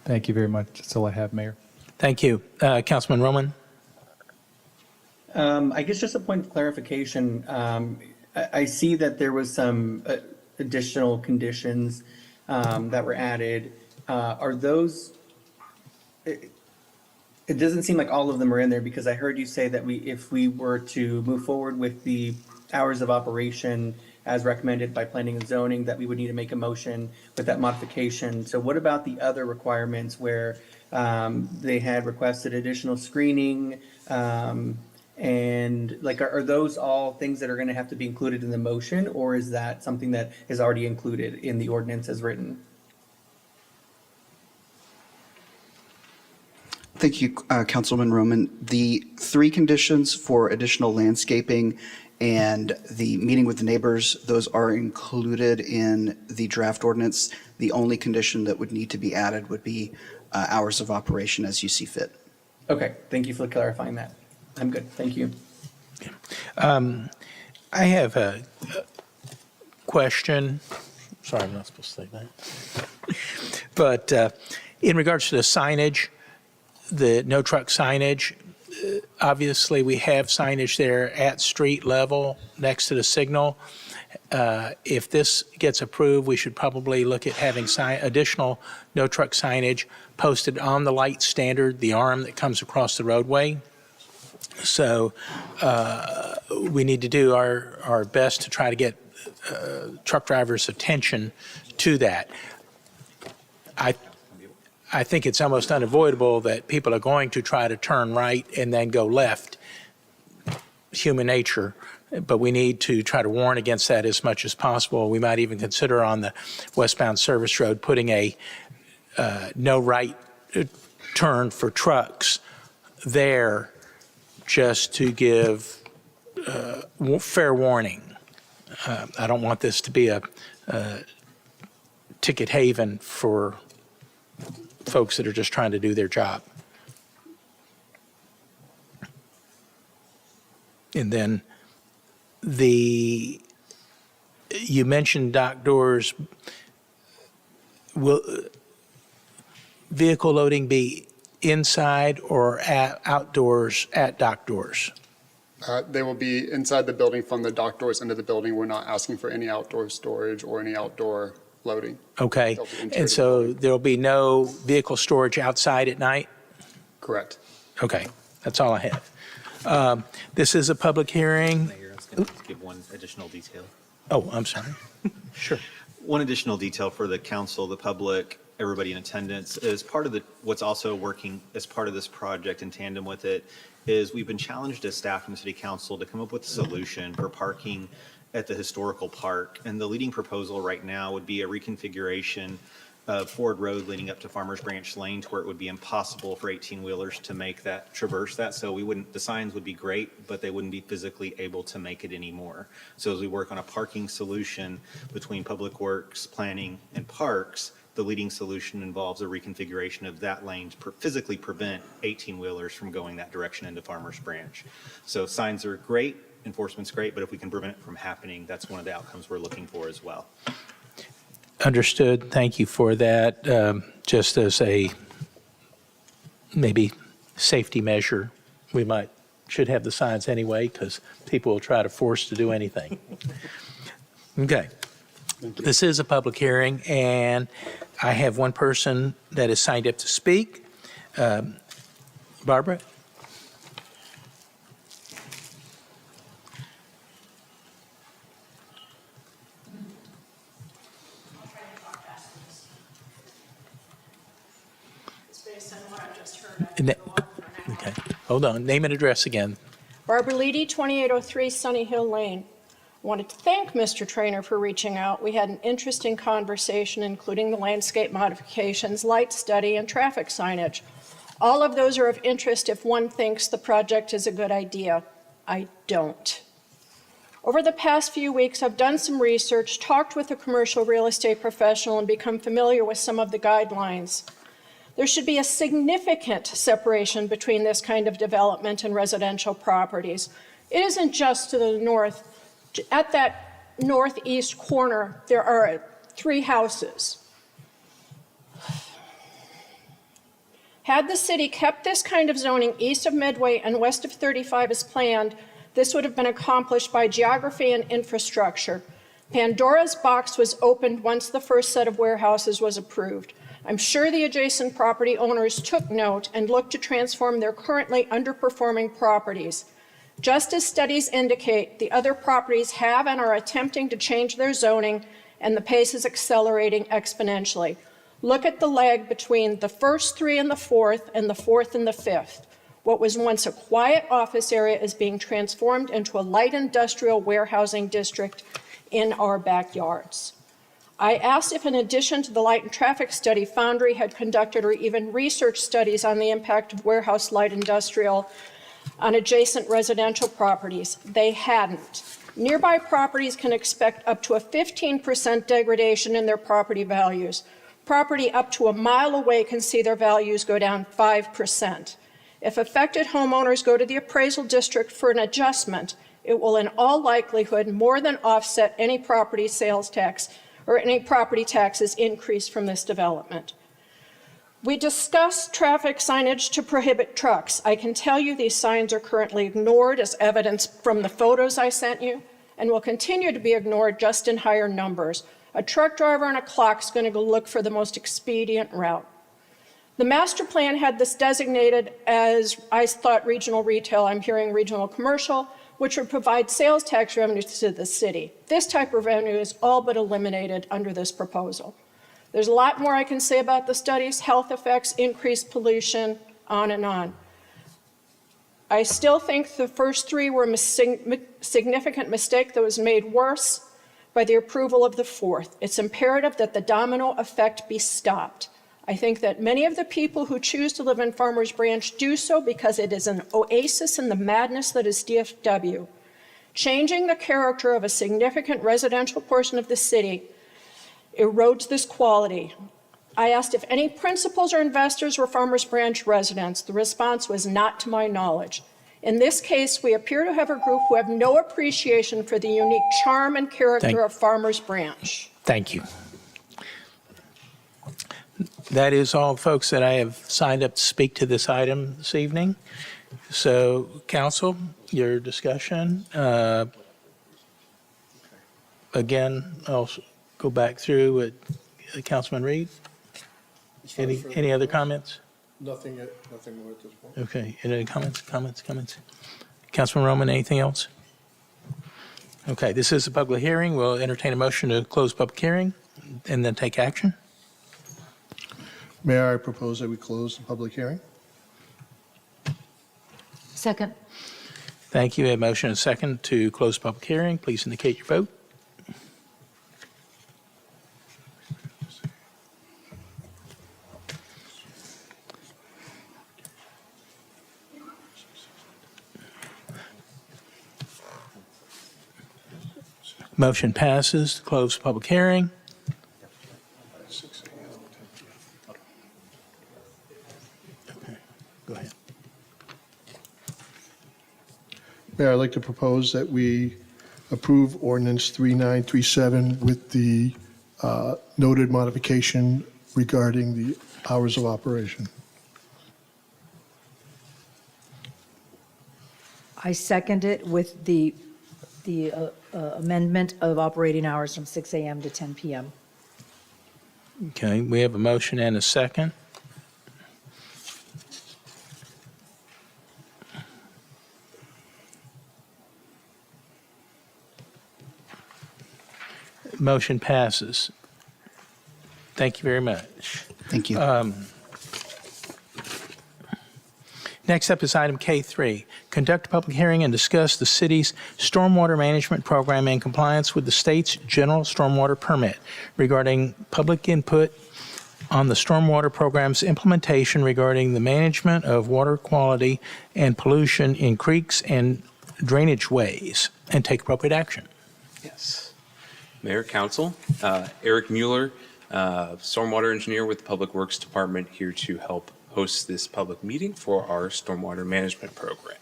Thank you very much. That's all I have, Mayor. Thank you. Councilman Roman? I guess just a point of clarification. I see that there was some additional conditions that were added. Are those, it doesn't seem like all of them are in there, because I heard you say that if we were to move forward with the hours of operation as recommended by planning and zoning, that we would need to make a motion with that modification. So what about the other requirements where they had requested additional screening? And like, are those all things that are going to have to be included in the motion, or is that something that is already included in the ordinance as written? Thank you, Councilman Roman. The 3 conditions for additional landscaping and the meeting with the neighbors, those are included in the draft ordinance. The only condition that would need to be added would be hours of operation as you see fit. Okay, thank you for clarifying that. I'm good, thank you. I have a question. Sorry, I'm not supposed to say that. But in regards to the signage, the no truck signage, obviously we have signage there at street level next to the signal. If this gets approved, we should probably look at having additional no truck signage posted on the light standard, the arm that comes across the roadway. So we need to do our best to try to get truck drivers' attention to that. I think it's almost unavoidable that people are going to try to turn right and then go left. Human nature. But we need to try to warn against that as much as possible. We might even consider on the westbound service road putting a no right turn for trucks there just to give fair warning. I don't want this to be a ticket haven for folks that are just trying to do their job. And then you mentioned dock doors. Will vehicle loading be inside or outdoors at dock doors? They will be inside the building from the dock doors into the building. We're not asking for any outdoor storage or any outdoor loading. Okay. They'll be interior And to the so building. there'll be no vehicle storage outside at night? Correct. Okay, that's all I have. This is a public hearing. Mayor, I was going to give one additional detail. Oh, I'm sorry. Sure. One additional detail for the council, the public, everybody in attendance, is part of what's also working as part of this project in tandem with it is we've been challenged as staff and city council to come up with a solution for parking at the historical park. And the leading proposal right now would be a reconfiguration of Ford Road leading up to Farmers Branch Lane to where it would be impossible for 18-wheelers to make that, traverse that. So the signs would be great, but they wouldn't be physically able to make it anymore. So as we work on a parking solution between Public Works, Planning, and Parks, the leading solution involves a reconfiguration of that lane to physically prevent 18-wheelers from going that direction into Farmers Branch. So signs are great, enforcement's great, but if we can prevent it from happening, that's one of the outcomes we're looking for as well. Understood. Thank you for that. Just as a maybe safety measure, we should have the signs anyway because people will try to force to do anything. Okay. This is a public hearing, and I have one person that is signed up to speak. Barbara? Okay, hold on. Name and address again. Barbara Leedy, 2803 Sunny Hill Lane. Wanted to thank Mr. Trainer for reaching out. We had an interesting conversation, including the landscape modifications, light study, and traffic signage. All of those are of interest if one thinks the project is a good idea. I don't. Over the past few weeks, I've done some research, talked with a commercial real estate professional, and become familiar with some of the guidelines. There should be a significant separation between this kind of development and residential properties. It isn't just to the north. At that northeast corner, there are 3 houses. Had the city kept this kind of zoning east of Midway and west of 35 as planned, this would have been accomplished by geography and infrastructure. Pandora's box was opened once the first set of warehouses was approved. I'm sure the adjacent property owners took note and looked to transform their currently underperforming properties. Just as studies indicate, the other properties have and are attempting to change their zoning, and the pace is accelerating exponentially. Look at the lag between the first 3 and the 4th, and the 4th and the 5th. What was once a quiet office area is being transformed into a light industrial warehousing district in our backyards. I asked if, in addition to the light and traffic study, Foundry had conducted or even research studies on the impact of warehouse light industrial on adjacent residential properties. They hadn't. Nearby properties can expect up to a 15% degradation in their property values. Property up to a mile away can see their values go down 5%. If affected homeowners go to the appraisal district for an adjustment, it will in all likelihood more than offset any property sales tax or any property taxes increased from this development. We discussed traffic signage to prohibit trucks. I can tell you these signs are currently ignored as evidenced from the photos I sent you and will continue to be ignored just in higher numbers. A truck driver on a clock is going to go look for the most expedient route. The master plan had this designated as, I thought, regional retail. I'm hearing regional commercial, which would provide sales tax revenues to the city. This type of revenue is all but eliminated under this proposal. There's a lot more I can say about the studies, health effects, increased pollution, on and on. I still think the first three were a significant mistake that was made worse by the approval of the fourth. It's imperative that the domino effect be stopped. I think that many of the people who choose to live in Farmers Branch do so because it is an oasis in the madness that is DFW. Changing the character of a significant residential portion of the city erodes this quality. I asked if any principals or investors were Farmers Branch residents. The response was not to my knowledge. In this case, we appear to have a group who have no appreciation for the unique charm and character of Farmers Branch. Thank you. That is all, folks, that I have signed up to speak to this item this evening. So, council, your discussion. Again, I'll go back through with Councilman Reed. Any other comments? Nothing more at this point. Okay, any comments? Councilman Roman, anything else? Okay, this is a public hearing. We'll entertain a motion to close public hearing and then take action. Mayor, I propose that we close the public hearing. Second. Thank you. A motion and a second to close public hearing. Please indicate your vote. Motion passes to close public hearing. Okay, go ahead. Mayor, I'd like to propose that we approve ordinance 3937 with the noted modification regarding the hours of operation. I second it with the amendment of operating hours from 6 a.m. to 10 p.m. Okay, we have a motion and a second. Motion passes. Thank you very much. Thank you. Next up is item K3, conduct a public hearing and discuss the city's stormwater management program in compliance with the state's general stormwater permit regarding public input on the stormwater program's implementation regarding the management of water quality and pollution in creeks and drainage ways, and take appropriate action. Yes. Mayor, Council, Eric Mueller, Stormwater Engineer with the Public Works Department, here to help host this public meeting for our stormwater management program.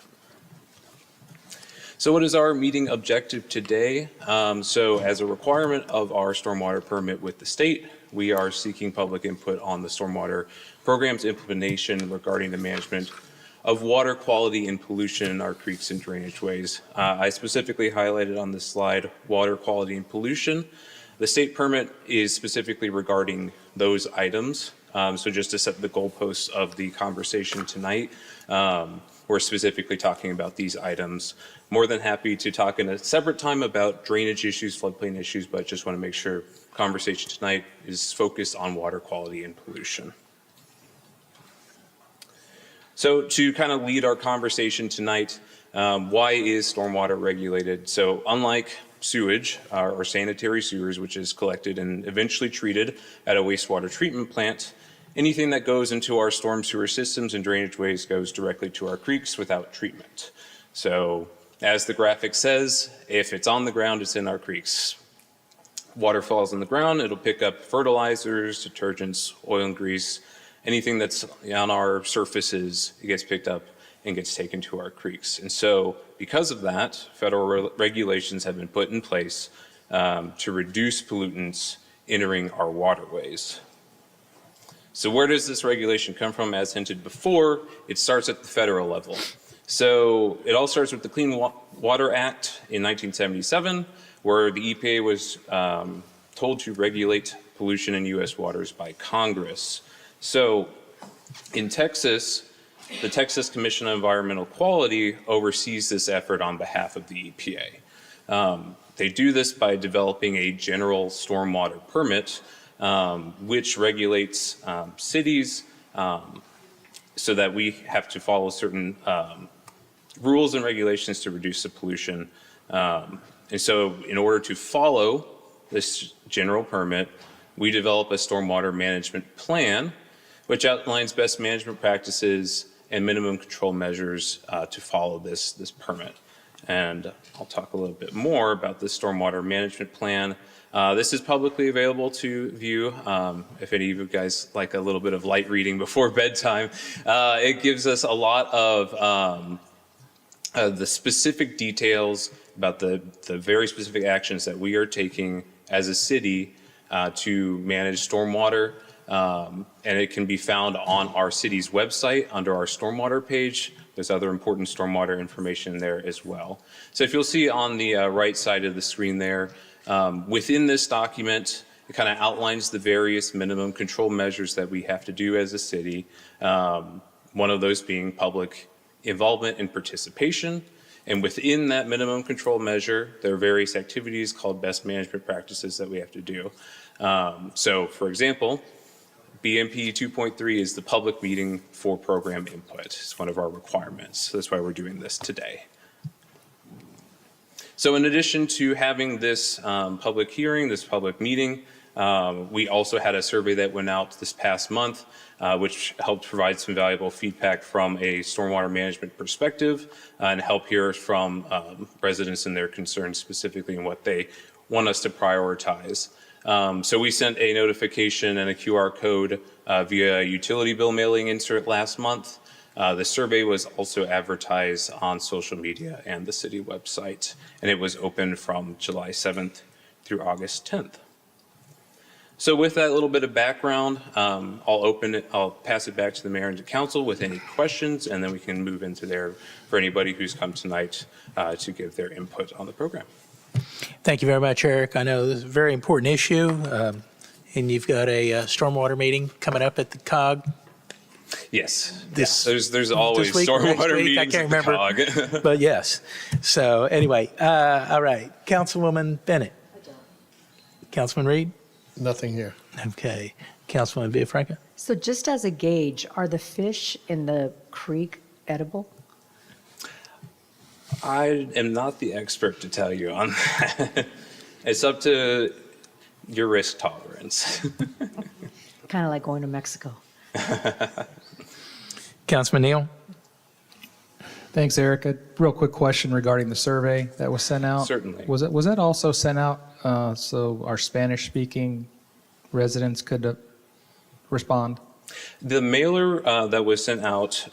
So what is our meeting objective today? So as a requirement of our stormwater permit with the state, we are seeking public input on the stormwater program's implementation regarding the management of water quality and pollution in our creeks and drainage ways. I specifically highlighted on this slide water quality and pollution. The state permit is specifically regarding those items. So just to set the goalposts of the conversation tonight, we're specifically talking about these items. More than happy to talk in a separate time about drainage issues, floodplain issues, but just want to make sure conversation tonight is focused on water quality and pollution. So to kind of lead our conversation tonight, why is stormwater regulated? So unlike sewage or sanitary sewers, which is collected and eventually treated at a wastewater treatment plant, anything that goes into our storm sewer systems and drainage ways goes directly to our creeks without treatment. So as the graphic says, if it's on the ground, it's in our creeks. Water falls on the ground, it'll pick up fertilizers, detergents, oil and grease, anything that's on our surfaces, it gets picked up and gets taken to our creeks. And so because of that, federal regulations have been put in place to reduce pollutants entering our waterways. So where does this regulation come from? As hinted before, it starts at the federal level. So it all starts with the Clean Water Act in 1977, where the EPA was told to regulate pollution in U.S. waters by Congress. So in Texas, the Texas Commission on Environmental Quality oversees this effort on behalf of the EPA. They do this by developing a general stormwater permit, which regulates cities so that we have to follow certain rules and regulations to reduce the pollution. And so in order to follow this general permit, we develop a stormwater management plan, which outlines best management practices and minimum control measures to follow this permit. And I'll talk a little bit more about the stormwater management plan. This is publicly available to view. If any of you guys like a little bit of light reading before bedtime, it gives us a lot of the specific details about the very specific actions that we are taking as a city to manage stormwater. And it can be found on our city's website under our stormwater page. There's other important stormwater information there as well. So if you'll see on the right side of the screen there, within this document, it kind of outlines the various minimum control measures that we have to do as a city. One of those being public involvement and participation. And within that minimum control measure, there are various activities called best management practices that we have to do. So for example, BMP 2.3 is the public meeting for program input. It's one of our requirements. So that's why we're doing this today. So in addition to having this public hearing, this public meeting, we also had a survey that went out this past month, which helped provide some valuable feedback from a stormwater management perspective and help hear from residents and their concerns specifically and what they want us to prioritize. So we sent a notification and a QR code via a utility bill mailing insert last month. The survey was also advertised on social media and the city website, and it was open from July 7th through August 10th. So with that little bit of background, I'll pass it back to the mayor and to council with any questions, and then we can move into there for anybody who's come tonight to give their input on the program. Thank you very much, Eric. I know this is a very important issue, and you've got a stormwater meeting coming up at the COG. Yes, There's always week, stormwater week, meetings I can't at the remember, COG. but yes. So anyway, all right, Councilwoman Bennett. Councilman Reed? Nothing here. Okay. Councilman Villafranca? So just as a gauge, are the fish in the creek edible? I am not the expert to tell you on that. It's up to your risk tolerance. Kind of like going to Mexico. Councilman Neal? Thanks, Eric. A real quick question regarding the survey that was sent out. Certainly. Was that also sent out so our Spanish-speaking residents could respond? The mailer that was sent out,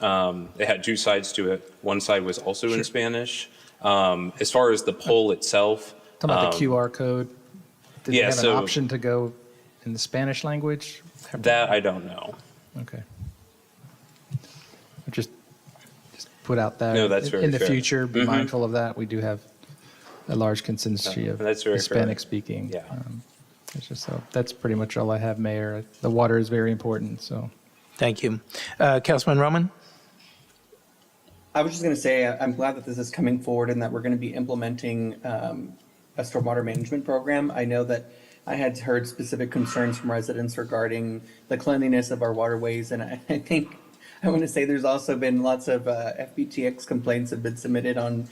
it had two sides to it. One side was also in Spanish. As far as the poll itself. Talking about the QR code, did yeah, they have so an option to go in the Spanish language? That I don't know. Okay. Just put out that. No, that's very in the fair. future, be Mhm. mindful of that. We do have a large contingency of That's very fair. Hispanic speaking. Yeah. It's just so that's pretty much all I have, Mayor. The water is very important. So. Thank you. Councilman Roman? I was just going to say, I'm glad that this is coming forward and that we're going to be implementing a stormwater management program. I know that I had heard specific concerns from residents regarding the cleanliness of our waterways, and I think I want to say there's also been lots of FBTX complaints have been submitted on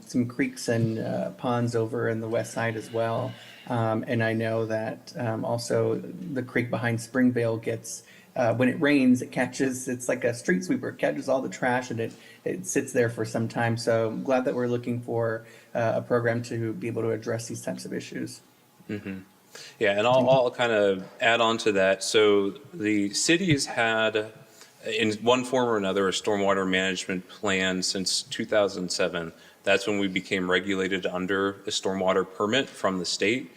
some creeks and ponds over in the west side as well. And I know that also the creek behind Springvale gets, when it rains, it catches, it's like a street sweeper, it catches all the trash and it sits there for some time. So I'm glad that we're looking for a program to be able to address these types of issues. Mm-hmm. Yeah, and I'll kind of add on to that. So the city has had, in one form or another, a stormwater management plan since 2007. That's when we became regulated under a stormwater permit from the state.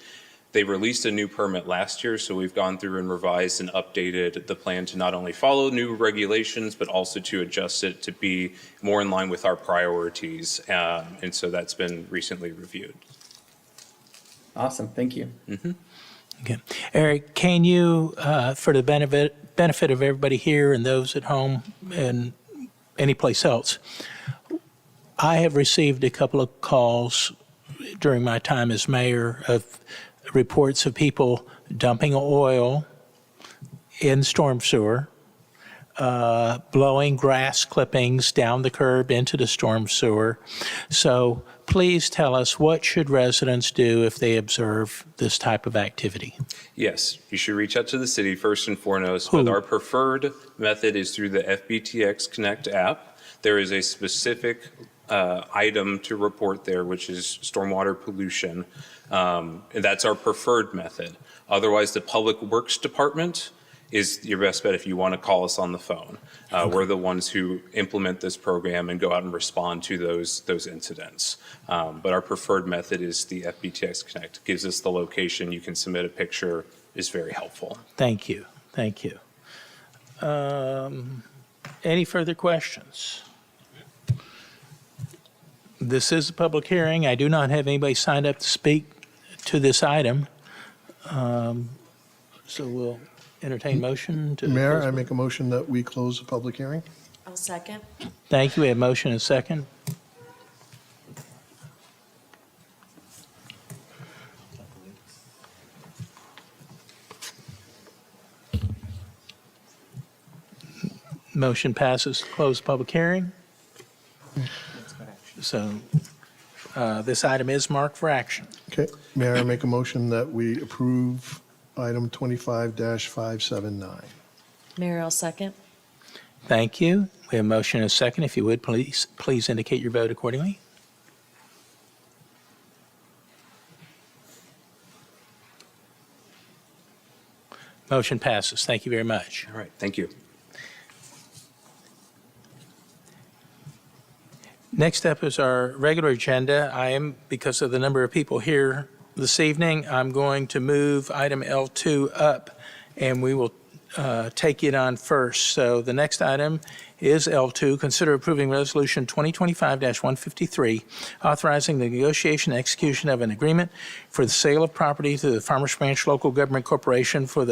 They released a new permit last year, so we've gone through and revised and updated the plan to not only follow new regulations, but also to adjust it to be more in line with our priorities. And so that's been recently reviewed. Awesome, thank you. Okay. Eric, can you, for the benefit of everybody here and those at home and anyplace else, I have received a couple of calls during my time as mayor of reports of people dumping oil in storm sewer, blowing grass clippings down the curb into the storm sewer. So please tell us, what should residents do if they observe this type of activity? Yes, you should reach out to the city first and foremost, Who? but our preferred method is through the FBTX Connect app. There is a specific item to report there, which is stormwater pollution. And that's our preferred method. Otherwise, the Public Works Department is your best bet if you want to call us on the phone. We're the ones who implement this program and go out and respond to those incidents. But our preferred method is the FBTX Connect. It gives us the location. You can submit a picture. Is very helpful. Thank you. Thank you. Any further questions? This is a public hearing. I do not have anybody signed up to speak to this item. So we'll entertain motion to. Mayor, close. I make a motion that we close the public hearing. I'll second. Thank you. We have motion and second. Motion passes to close public hearing. So this item is marked for action. Okay, Mayor, I make a motion that we approve item 25-579. Mayor, I'll second. Thank you. We have motion and second. If you would, please indicate your vote accordingly. Motion passes. Thank you very much. All right, thank you. Next up is our regular agenda. Because of the number of people here this evening, I'm going to move item L2 up, and we will take it on first. So the next item is L2, consider approving Resolution 2025-153, authorizing the negotiation and execution of an agreement for the sale of property to the Farmers Branch Local Government Corporation for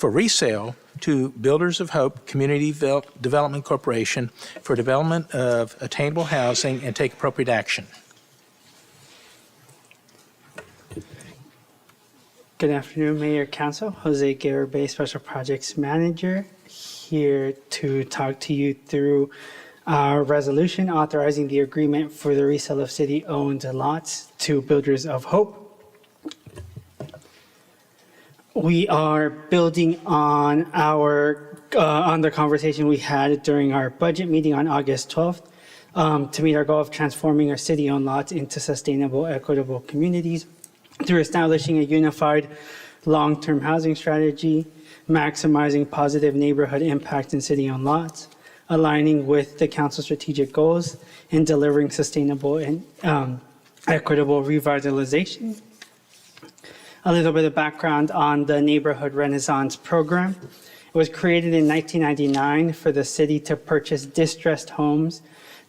resale to Builders of Hope Community Development Corporation for development of attainable housing and take appropriate action. Good afternoon, Mayor, Council. Jose Garibay, Special Projects Manager, here to talk to you through our resolution authorizing the agreement for the resale of city-owned lots to Builders of Hope. We are building on on the conversation we had during our budget meeting on August 12th to meet our goal of transforming our city-owned lots into sustainable, equitable communities through establishing a unified long-term housing strategy, maximizing positive neighborhood impact in city-owned lots, aligning with the council's strategic goals, and delivering sustainable and equitable revitalization. A little bit of background on the Neighborhood Renaissance program. It was created in 1999 for the city to purchase distressed homes,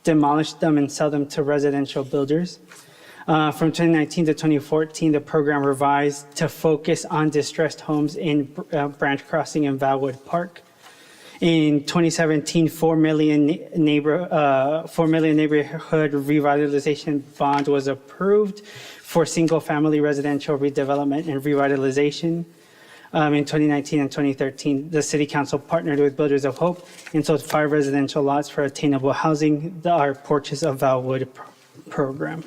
demolish them, and sell them to residential builders. From 2019 to 2014, the program revised to focus on distressed homes in Branch Crossing and Valwood Park. In 2017, $4 million neighborhood revitalization bond was approved for single-family residential redevelopment and revitalization. In 2019 and 2013, the City Council partnered with Builders of Hope and sold 5 residential lots for attainable housing, our Porches of Valwood program.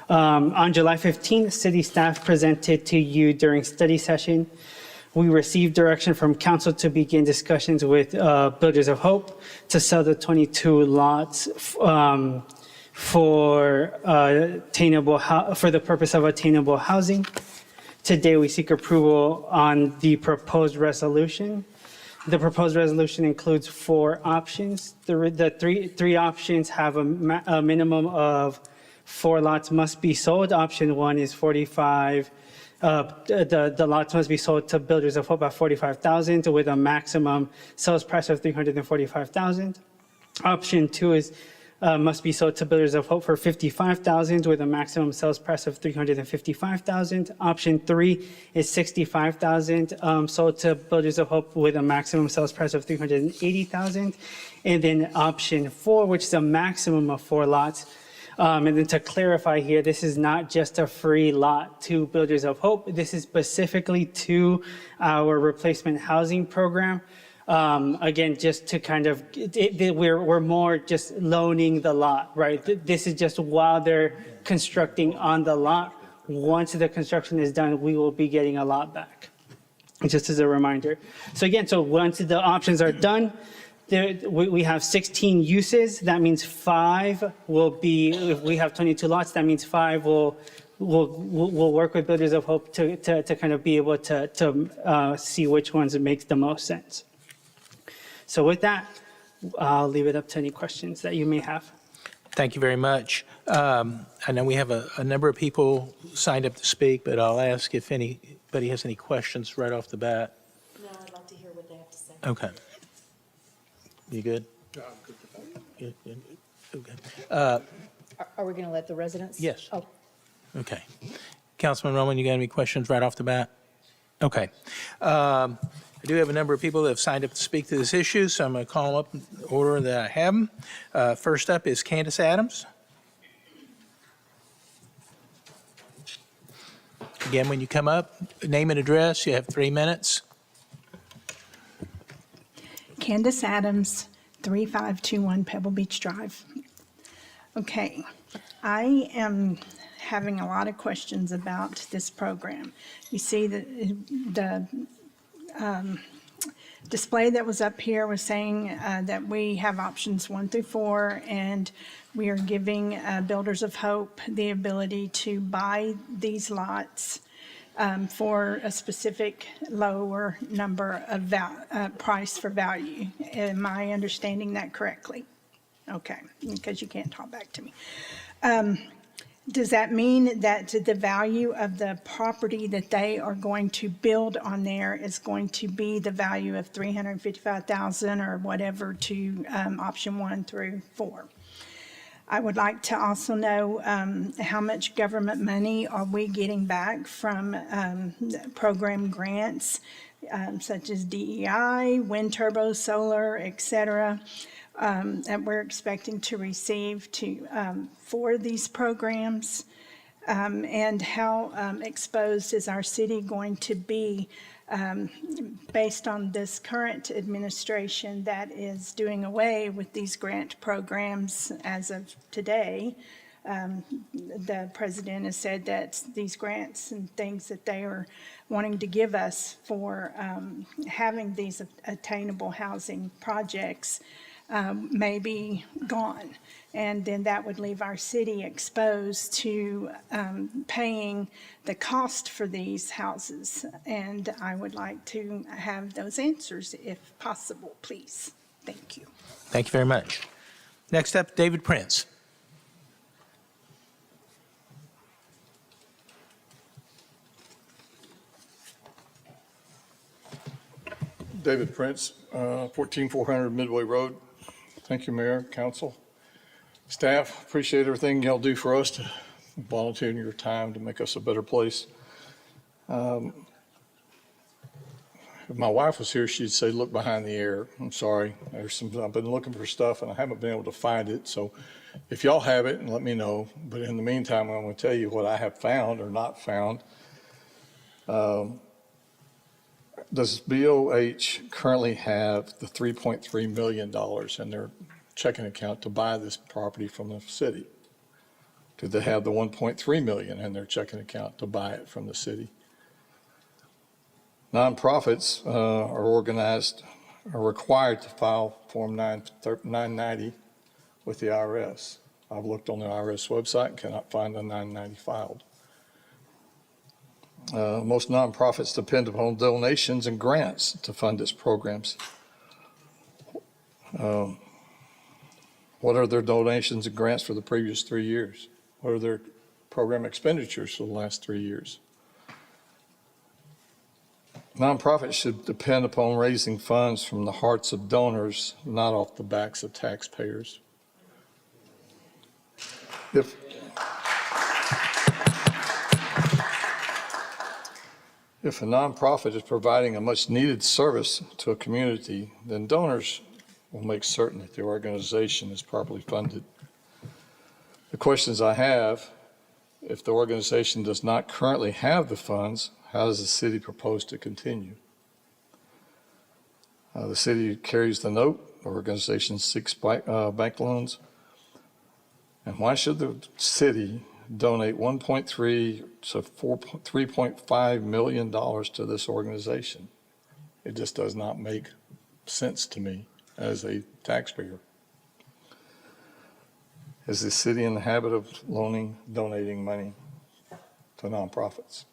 On July 15th, city staff presented to you during study session. We received direction from council to begin discussions with Builders of Hope to sell the 22 lots for the purpose of attainable housing. Today, we seek approval on the proposed resolution. The proposed resolution includes 4 options. The three options have a minimum of 4 lots must be sold. Option 1 is 45. The lots must be sold to Builders of Hope at $45,000 with a maximum sales price of $345,000. Option 2 is must be sold to Builders of Hope for $55,000 with a maximum sales price of $355,000. Option 3 is $65,000 sold to Builders of Hope with a maximum sales price of $380,000. And then option 4, which is a maximum of 4 lots. And then to clarify here, this is not just a free lot to Builders of Hope. This is specifically to our replacement housing program. Again, just to kind of, we're more just loaning the lot, right? This is just while they're constructing on the lot. Once the construction is done, we will be getting a lot back, just as a reminder. So again, so once the options are done, we have 16 uses. That means 5 will be, if we have 22 lots, that means 5 will work with Builders of Hope to kind of be able to see which ones it makes the most sense. So with that, I'll leave it up to any questions that you may have. Thank you very much. I know we have a number of people signed up to speak, but I'll ask if anybody has any questions right off the bat. No, I'd love to hear what they have to say. Okay. You good? Yeah, I'm good with that. Good. Okay. Are we going to let the residents? Yes. Oh, Okay. Councilman Roman, you got any questions right off the bat? Okay. I do have a number of people that have signed up to speak to this issue, so I'm going to call them up in the order that I have them. First up is Candace Adams. Again, when you come up, name and address, you have 3 minutes. Candace Adams, 3521 Pebble Beach Drive. Okay, I am having a lot of questions about this program. You see the display that was up here was saying that we have options 1 through 4, and we are giving Builders of Hope the ability to buy these lots for a specific lower number of price for value. Am I understanding that correctly? Okay, because you can't talk back to me. Does that mean that the value of the property that they are going to build on there is going to be the value of $355,000 or whatever to option 1 through 4? I would like to also know how much government money are we getting back from program grants such as DEI, wind turbo, solar, et cetera, that we're expecting to receive for these programs, and how exposed is our city going to be based on this current administration that is doing away with these grant programs as of today. The president has said that these grants and things that they are wanting to give us for having these attainable housing projects may be gone. And then that would leave our city exposed to paying the cost for these houses. And I would like to have those answers if possible, please. Thank you. Thank you very much. Next up, David Prince. David Prince, 14400 Midway Road. Thank you, Mayor, Council, staff. Appreciate everything y'all do for us, to volunteering your time to make us a better place. If my wife was here, she'd say, look behind the air. I'm sorry. I've been looking for stuff and I haven't been able to find it. So if y'all have it, let me know. But in the meantime, I'm going to tell you what I have found or not found. Does BOH currently have the $3.3 million in their checking account to buy this property from the city? Do they have the $1.3 million in their checking account to buy it from the city? Nonprofits are required to file Form 990 with the IRS. I've looked on the IRS website and cannot find the 990 filed. Most nonprofits depend upon donations and grants to fund its programs. What are their donations and grants for the previous 3 years? What are their program expenditures for the last 3 years? Nonprofits should depend upon raising funds from the hearts of donors, not off the backs of taxpayers. If a nonprofit is providing a much-needed service to a community, then donors will make certain that the organization is properly funded. The questions I have, if the organization does not currently have the funds, how does the city propose to continue? The city carries the note, the organization seeks bank loans. And why should the city donate $1.3 to $3.5 million to this organization? It just does not make sense to me as a taxpayer. Is the city in the habit of donating money to nonprofits?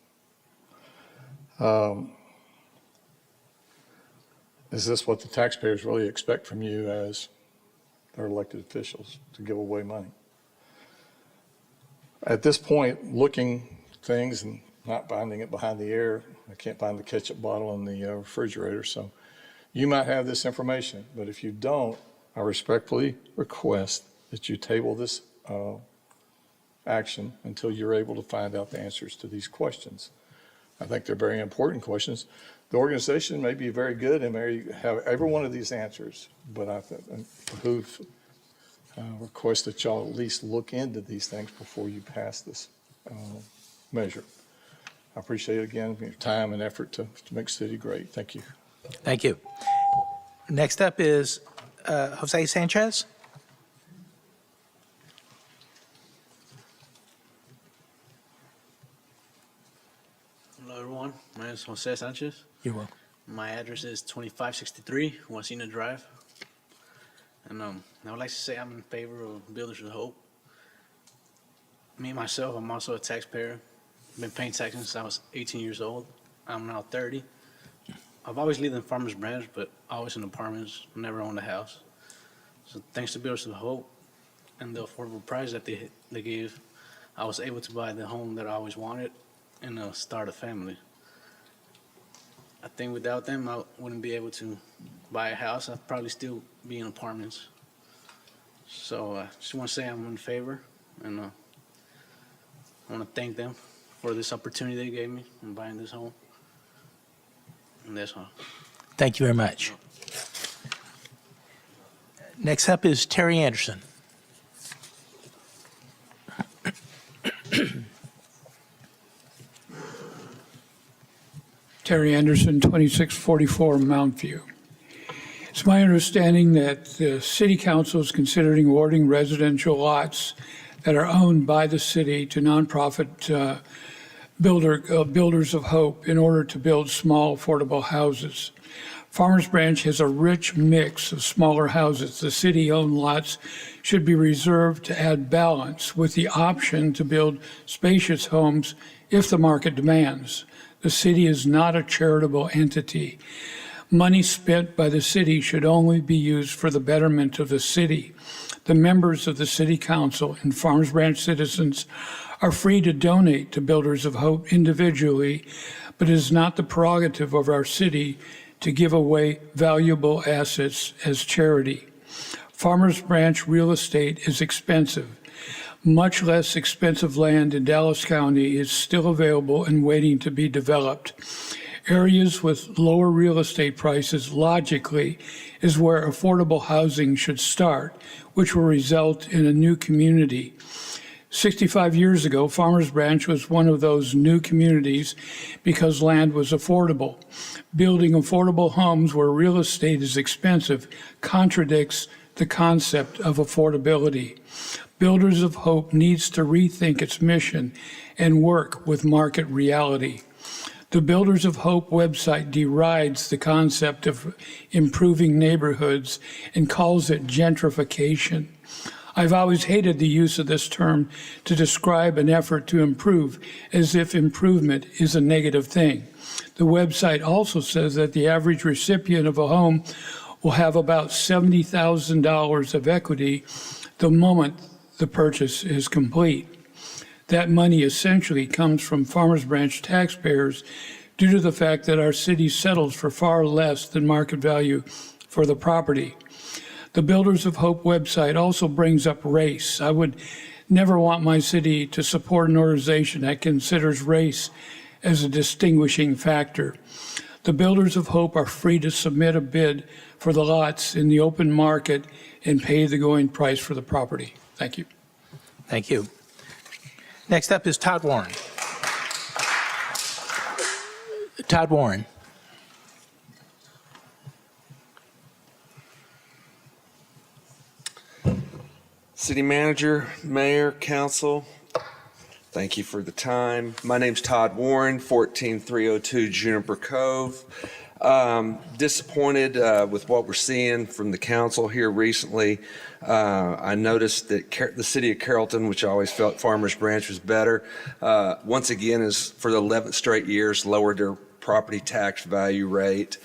Is this what the taxpayers really expect from you as their elected officials, to give away money? At this point, looking things and not finding it behind the ear, I can't find the ketchup bottle in the refrigerator, so you might have this information, but if you don't, I respectfully request that you table this action until you're able to find out the answers to these questions. I think they're very important questions. The organization may be very good and may have every one of these answers, but I behoove request that y'all at least look into these things before you pass this measure. I appreciate again your time and effort to make the city great. Thank you. Thank you. Next up is Jose Sanchez. Hello, everyone. My name is Jose Sanchez. You're welcome. My address is 2563 Wasina Drive. And I would like to say I'm in favor of Builders with Hope. Me, myself, I'm also a taxpayer. I've been paying taxes since I was 18 years old. I'm now 30. I've always lived in Farmers Branch, but always in apartments, never owned a house. So thanks to Builders with Hope and the affordable price that they gave, I was able to buy the home that I always wanted and start a family. I think without them, I wouldn't be able to buy a house. I'd probably still be in apartments. So I just want to say I'm in favor, and I want to thank them for this opportunity they gave me in buying this home. And that's all. Thank you very much. Next up is Terry Anderson. Terry Anderson, 2644 Mount View. It's my understanding that the City Council is considering awarding residential lots that are owned by the city to nonprofit Builders of Hope in order to build small, affordable houses. Farmers Branch has a rich mix of smaller houses. The city-owned lots should be reserved to add balance with the option to build spacious homes if the market demands. The city is not a charitable entity. Money spent by the city should only be used for the betterment of the city. The members of the City Council and Farmers Branch citizens are free to donate to Builders of Hope individually, but it is not the prerogative of our city to give away valuable assets as charity. Farmers Branch real estate is expensive. Much less expensive land in Dallas County is still available and waiting to be developed. Areas with lower real estate prices, logically, is where affordable housing should start, which will result in a new community. 65 years ago, Farmers Branch was one of those new communities because land was affordable. Building affordable homes where real estate is expensive contradicts the concept of affordability. Builders of Hope needs to rethink its mission and work with market reality. The Builders of Hope website derides the concept of improving neighborhoods and calls it gentrification. I've always hated the use of this term to describe an effort to improve, as if improvement is a negative thing. The website also says that the average recipient of a home will have about $70,000 of equity the moment the purchase is complete. That money essentially comes from Farmers Branch taxpayers due to the fact that our city settles for far less than market value for the property. The Builders of Hope website also brings up race. I would never want my city to support an organization that considers race as a distinguishing factor. The Builders of Hope are free to submit a bid for the lots in the open market and pay the going price for the property. Thank you. Thank you. Next up is Todd Warren. Todd Warren. City Manager, Mayor, Council, thank you for the time. My name's Todd Warren, 14302 Juniper Cove. Disappointed with what we're seeing from the council here recently. I noticed that the city of Carrollton, which I always felt Farmers Branch was better, once again is for the 11th straight years lowered their property tax value rate.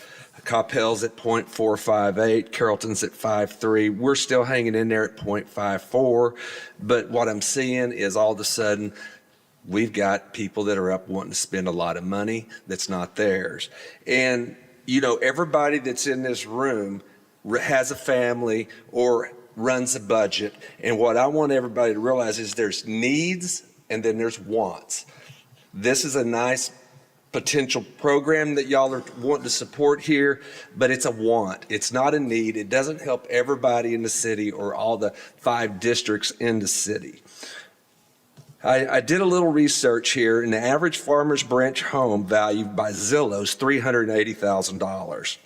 Coppell's at 0.458, Carrollton's at 5.3. We're still hanging in there at 0.54, but what I'm seeing is all of a sudden we've got people that are up wanting to spend a lot of money that's not theirs. And, you know, everybody that's in this room has a family or runs a budget. And what I want everybody to realize is there's needs and then there's wants. This is a nice potential program that y'all are wanting to support here, but it's a want. It's not a need. It doesn't help everybody in the city or all the 5 districts in the city. I did a little research here, and the average Farmers Branch home valued by Zillow is $380,000.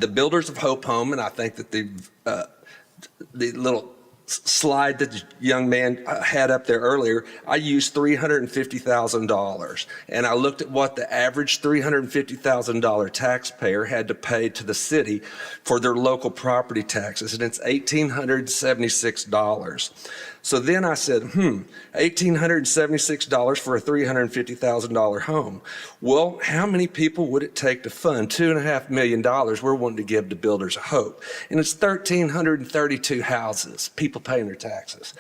The Builders of Hope home, and I think that the little slide that the young man had up there earlier, I used $350,000. And I looked at what the average $350,000 taxpayer had to pay to the city for their local property taxes, and it's $1,876. So then I said, $1,876 for a $350,000 home. Well, how many people would it take to fund $2.5 million we're wanting to give to Builders of Hope? And it's 1,332 houses, people paying their taxes.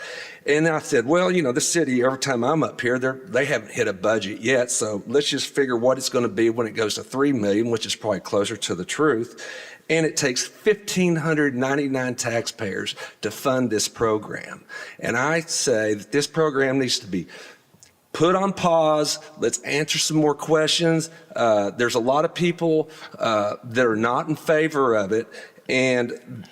And I said, well, you know, the city, every time I'm up here, they haven't hit a budget yet, so let's just figure what it's going to be when it goes to $3 million, which is probably closer to the truth. And it takes 1,599 taxpayers to fund this program. And I say that this program needs to be put on pause. Let's answer some more questions. There's a lot of people that are not in favor of it. And,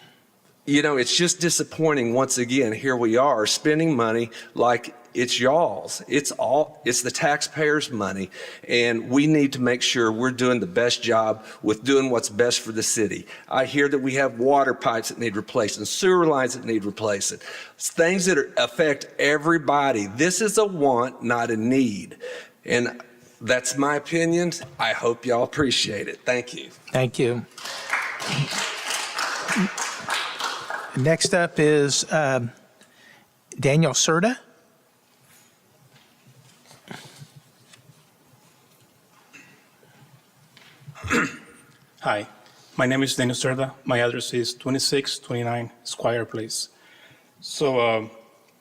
you know, it's just disappointing. Once again, here we are spending money like it's y'all's. It's the taxpayers' money, and we need to make sure we're doing the best job with doing what's best for the city. I hear that we have water pipes that need replacing, sewer lines that need replacing, things that affect everybody. This is a want, not a need. And that's my opinion. I hope y'all appreciate it. Thank you. Thank you. Next up is Daniel Serta. Hi, my name is Daniel Serta. My address is 2629 Squire Place. So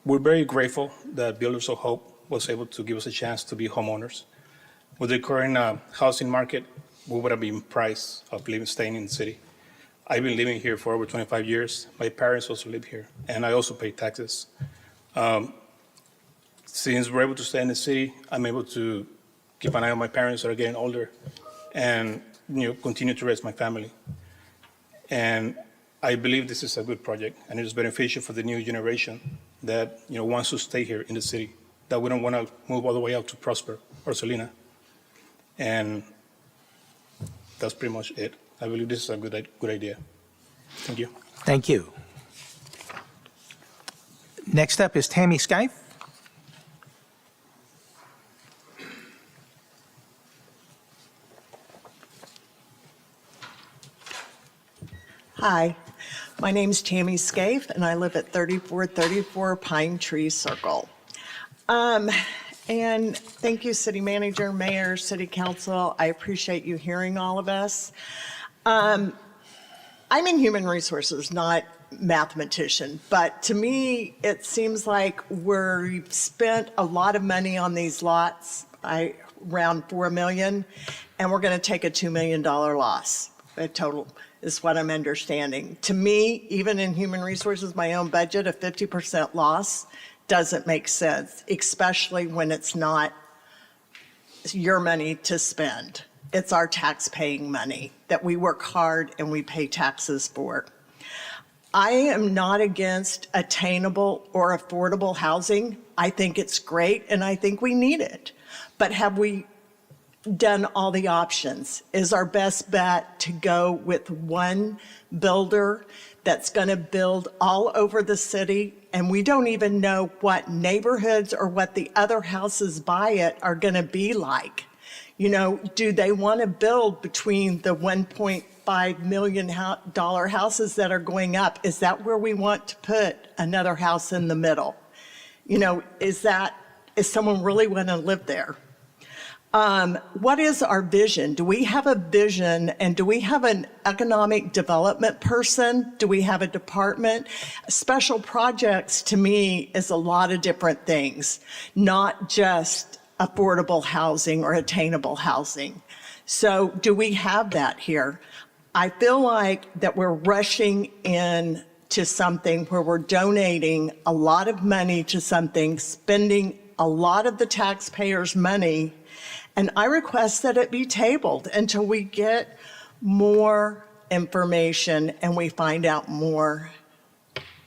we're very grateful that Builders of Hope was able to give us a chance to be homeowners. With the current housing market, we would have been priced of staying in the city. I've been living here for over 25 years. My parents also live here, and I also pay taxes. Since we're able to stay in the city, I'm able to keep an eye on my parents that are getting older and continue to raise my family. And I believe this is a good project, and it is beneficial for the new generation that wants to stay here in the city, that we don't want to move all the way out to Prosper or Salina. And that's pretty much it. I believe this is a good idea. Thank you. Thank you. Next up is Tammy Skype. Hi, my name's Tammy Scaife, and I live at 3434 Pine Tree Circle. And thank you, City Manager, Mayor, City Council. I appreciate you hearing all of us. I'm in human resources, not mathematician, but to me, it seems like we've spent a lot of money on these lots, around $4 million, and we're going to take a $2 million loss. A total is what I'm understanding. To me, even in human resources, my own budget, a 50% loss doesn't make sense, especially when it's not your money to spend. It's our tax-paying money that we work hard and we pay taxes for. I am not against attainable or affordable housing. I think it's great and I think we need it. But have we done all the options? Is our best bet to go with one builder that's going to build all over the city, and we don't even know what neighborhoods or what the other houses by it are going to be like? You know, do they want to build between the $1.5 million houses that are going up? Is that where we want to put another house in the middle? You know, is someone really want to live there? What is our vision? Do we have a vision, and do we have an economic development person? Do we have a department? Special projects to me is a lot of different things, not just affordable housing or attainable housing. So do we have that here? I feel like that we're rushing in to something where we're donating a lot of money to something, spending a lot of the taxpayers' money, and I request that it be tabled until we get more information and we find out more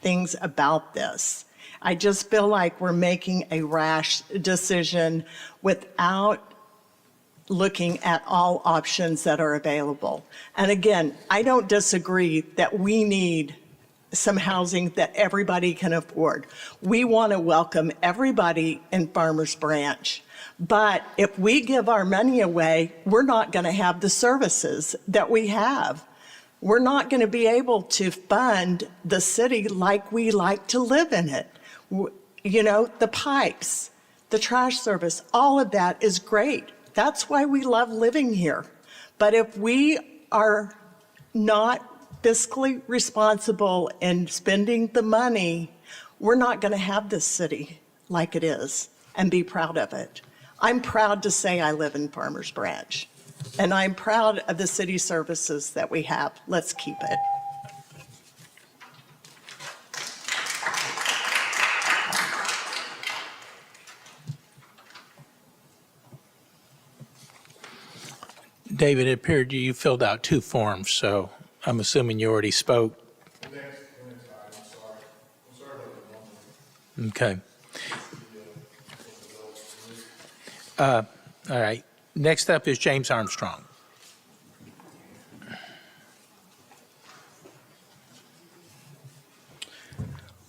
things about this. I just feel like we're making a rash decision without looking at all options that are available. And again, I don't disagree that we need some housing that everybody can afford. We want to welcome everybody in Farmers Branch. But if we give our money away, we're not going to have the services that we have. We're not going to be able to fund the city like we like to live in it. You know, the pipes, the trash service, all of that is great. That's why we love living here. But if we are not fiscally responsible in spending the money, we're not going to have this city like it is and be proud of it. I'm proud to say I live in Farmers Branch, and I'm proud of the city services that we have. Let's keep it. David, it appeared you filled out 2 forms, so I'm assuming you already spoke. Okay. All right. Next up is James Armstrong.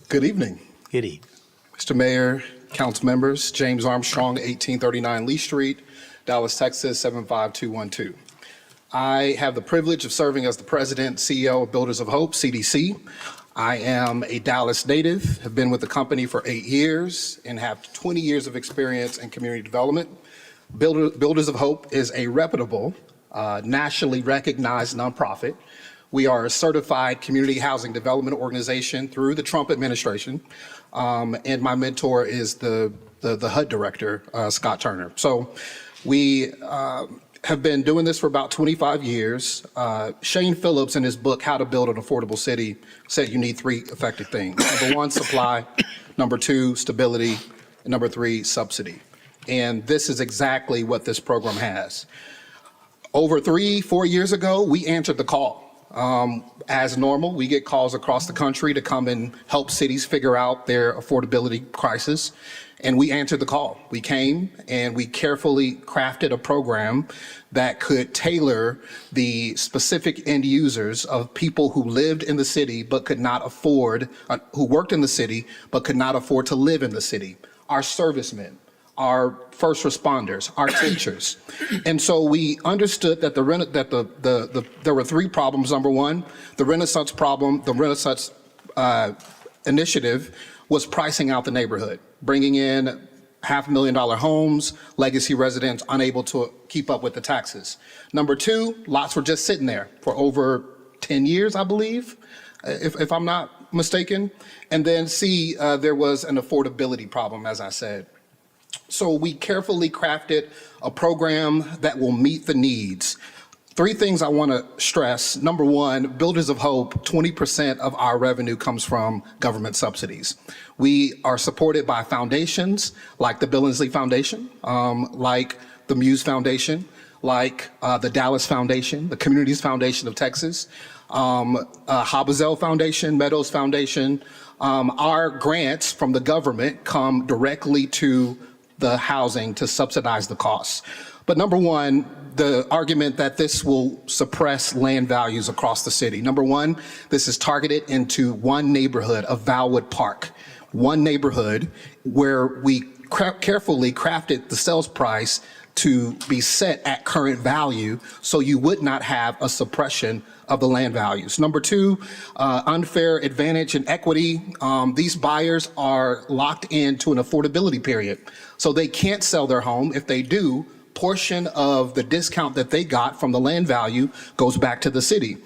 Good evening. Good evening. Mr. Mayor, council members, James Armstrong, 1839 Lee Street, Dallas, Texas, 75212. I have the privilege of serving as the president, CEO of Builders of Hope, CDC. I am a Dallas native, have been with the company for 8 years, and have 20 years of experience in community development. Builders of Hope is a reputable, nationally recognized nonprofit. We are a certified community housing development organization through the Trump administration, and my mentor is the HUD director, Scott Turner. So we have been doing this for about 25 years. Shane Phillips, in his book, How to Build an Affordable City, said you need 3 effective things. Number 1, supply. Number 2, stability. And number 3, subsidy. And this is exactly what this program has. Over 3-4 years ago, we answered the call. As normal, we get calls across the country to come and help cities figure out their affordability crisis. And we answered the call. We came and we carefully crafted a program that could tailor the specific end users of people who lived in the city but could not afford, who worked in the city but could not afford to live in the city. Our servicemen, our first responders, our teachers. And so we understood that there were 3 problems. Number 1, the Renaissance problem, the Renaissance initiative was pricing out the neighborhood, bringing in $500,000 homes, legacy residents unable to keep up with the taxes. Number 2, lots were just sitting there for over 10 years, I believe, if I'm not mistaken. And then C, there was an affordability problem, as I said. So we carefully crafted a program that will meet the needs. 3 things I want to stress. Number one, Builders of Hope, 20% of our revenue comes from government subsidies. We are supported by foundations like the Billingsley Foundation, like the Muse Foundation, like the Dallas Foundation, the Communities Foundation of Texas, Habazel Foundation, Meadows Foundation. Our grants from the government come directly to the housing to subsidize the costs. But number one, the argument that this will suppress land values across the city. Number one, this is targeted into one neighborhood of Valwood Park, one neighborhood where we carefully crafted the sales price to be set at current value so you would not have a suppression of the land values. Number two, unfair advantage and equity. These buyers are locked into an affordability period. So they can't sell their home. If they do, portion of the discount that they got from the land value goes back to the city.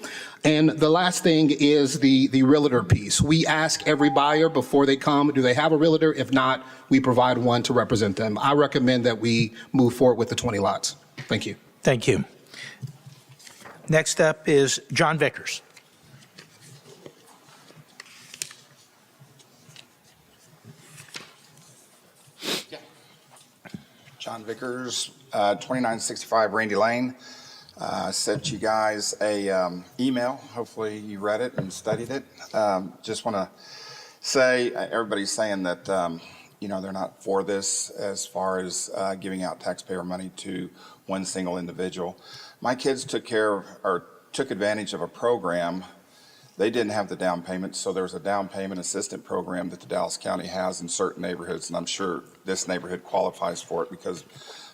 And the last thing is the realtor piece. We ask every buyer before they come, do they have a realtor? If not, we provide one to represent them. I recommend that we move forward with the 20 lots. Thank you. Thank you. Next up is John Vickers. John Vickers, 2965 Randy Lane. Sent you guys a email. Hopefully you read it and studied it. Just want to say, everybody's saying that, they're not for this as far as giving out taxpayer money to one single individual. My kids took advantage of a program. They didn't have the down payment, so there's a down payment assistance program that the Dallas County has in certain neighborhoods, and I'm sure this neighborhood qualifies for it because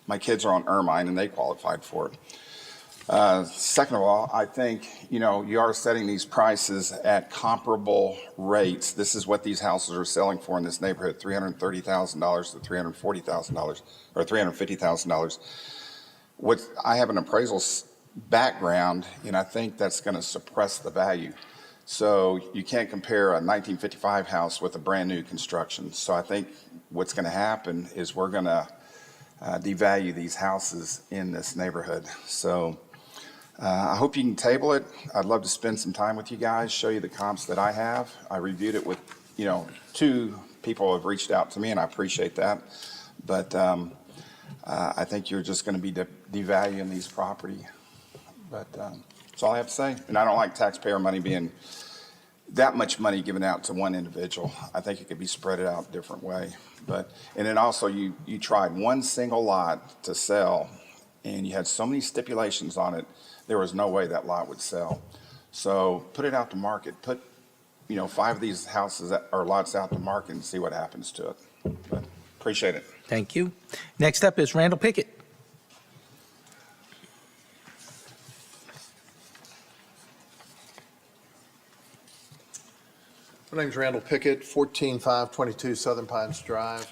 my kids are on Ermine and they qualified for it. Second of all, I think, you are setting these prices at comparable rates. This is what these houses are selling for in this neighborhood, $330,000 to $340,000 or $350,000. I have an appraisal background, and I think that's going to suppress the value. So you can't compare a 1955 house with a brand new construction. So I think what's going to happen is we're going to devalue these houses in this neighborhood. So I hope you can table it. I'd love to spend some time with you guys, show you the comps that I have. I reviewed it with, 2 people have reached out to me, and I appreciate that. But I think you're just going to be devaluing these property. But that's all I have to say. And I don't like taxpayer money being that much money given out to one individual. I think it could be spread out a different way. And then also you tried one single lot to sell, and you had so many stipulations on it, there was no way that lot would sell. So put it out to market. Put 5 of these houses or lots out to market and see what happens to it. But appreciate it. Thank you. Next up is Randall Pickett. My name's Randall Pickett, 14522 Southern Pines Drive.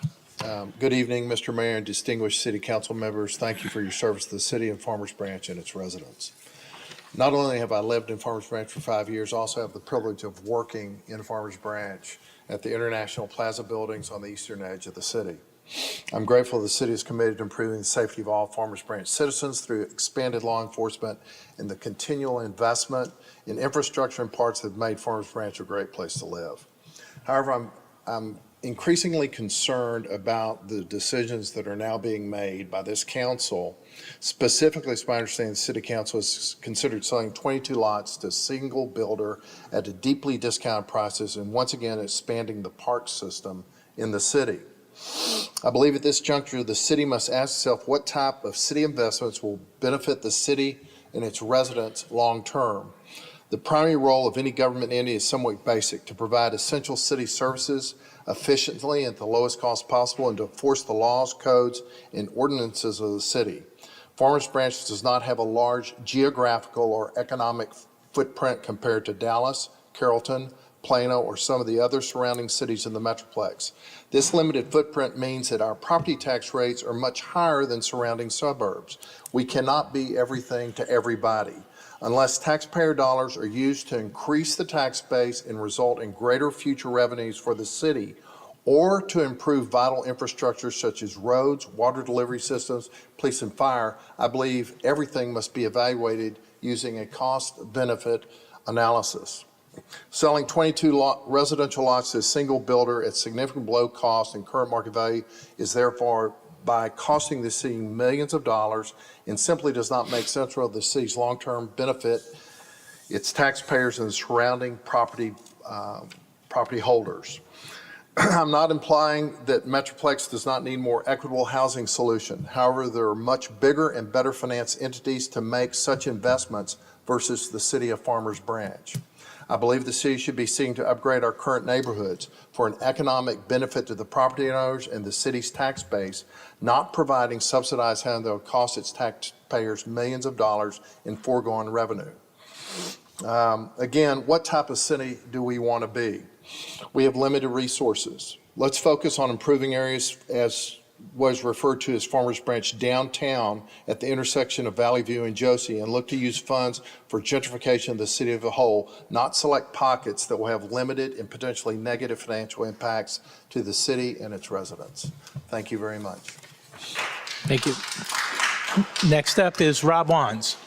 Good evening, Mr. Mayor and distinguished city council members. Thank you for your service to the city and Farmers Branch and its residents. Not only have I lived in Farmers Branch for 5 years, I also have the privilege of working in Farmers Branch at the International Plaza buildings on the eastern edge of the city. I'm grateful the city is committed to improving the safety of all Farmers Branch citizens through expanded law enforcement and the continual investment in infrastructure and parts that have made Farmers Branch a great place to live. However, I'm increasingly concerned about the decisions that are now being made by this council. Specifically, as I understand, the city council has considered selling 22 lots to a single builder at a deeply discounted prices and once again expanding the park system in the city. I believe at this juncture, the city must ask itself what type of city investments will benefit the city and its residents long-term. The primary role of any government entity is somewhat basic: to provide essential city services efficiently and at the lowest cost possible and to enforce the laws, codes, and ordinances of the city. Farmers Branch does not have a large geographical or economic footprint compared to Dallas, Carrollton, Plano, or some of the other surrounding cities in the Metroplex. This limited footprint means that our property tax rates are much higher than surrounding suburbs. We cannot be everything to everybody. unless taxpayer dollars are used to increase the tax base and result in greater future revenues for the city, or to improve vital infrastructure such as roads, water delivery systems, police and fire, I believe everything must be evaluated using a cost-benefit analysis. Selling 22 residential lots to a single builder at significantly below cost and current market value is therefore by costing the city millions of dollars and simply does not make sense for the city's long-term benefit, its taxpayers and the surrounding property holders. I'm not implying that Metroplex does not need more equitable housing solution. However, there are much bigger and better financed entities to make such investments versus the city of Farmers Branch. I believe the city should be seeking to upgrade our current neighborhoods for an economic benefit to the property owners and the city's tax base, not providing subsidized housing that will cost its taxpayers millions of dollars in foregone revenue. Again, what type of city do we want to be? We have limited resources. Let's focus on improving areas as was referred to as Farmers Branch downtown at the intersection of Valley View and Josie, and look to use funds for gentrification of the city as a whole, not select pockets that will have limited and potentially negative financial impacts to the city and its residents. Thank you very much. Thank you. Next up is Rob Wands.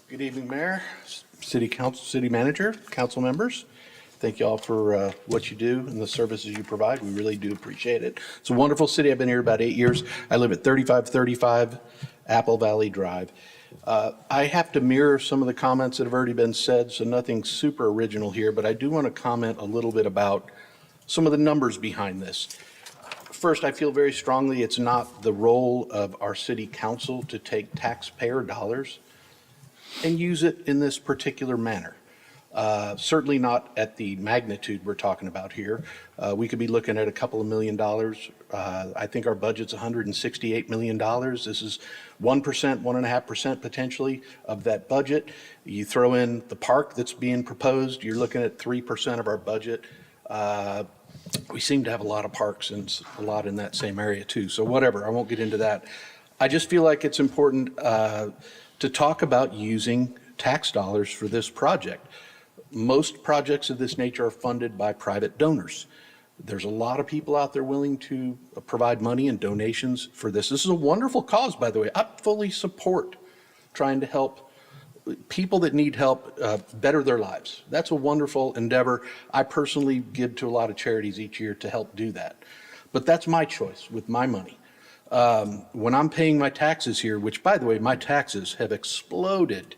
Good evening, Mayor, City Council, City Manager, council members. Thank you all for what you do and the services you provide. We really do appreciate it. It's a wonderful city. I've been here about 8 years. I live at 3535 Apple Valley Drive. I have to mirror some of the comments that have already been said, so nothing super original here, but I do want to comment a little bit about some of the numbers behind this. First, I feel very strongly it's not the role of our city council to take taxpayer dollars and use it in this particular manner. Certainly not at the magnitude we're talking about here. We could be looking at a couple of $1 million. I think our budget's $168 million. This is 1%, 1.5% potentially of that budget. You throw in the park that's being proposed, you're looking at 3% of our budget. We seem to have a lot of parks and a lot in that same area too. So whatever, I won't get into that. I just feel like it's important to talk about using tax dollars for this project. Most projects of this nature are funded by private donors. There's a lot of people out there willing to provide money and donations for this. This is a wonderful cause, by the way. I fully support trying to help people that need help better their lives. That's a wonderful endeavor. I personally give to a lot of charities each year to help do that. But that's my choice with my money. When I'm paying my taxes here, which by the way, my taxes have exploded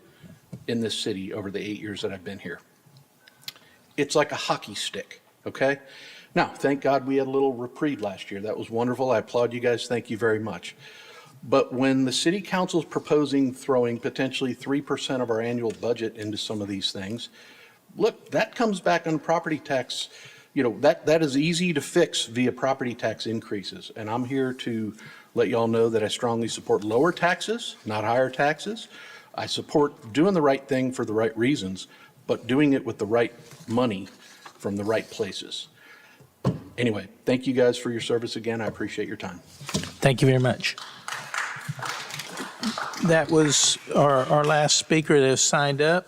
in this city over the 8 years that I've been here. It's like a hockey stick, okay? Now, thank God we had a little reprieve last year. That was wonderful. I applaud you guys. Thank you very much. But when the city council is proposing throwing potentially 3% of our annual budget into some of these things, look, that comes back on property tax. You know, that is easy to fix via property tax increases. And I'm here to let y'all know that I strongly support lower taxes, not higher taxes. I support doing the right thing for the right reasons, but doing it with the right money from the right places. Anyway, thank you guys for your service again. I appreciate your time. Thank you very much. That was our last speaker that has signed up.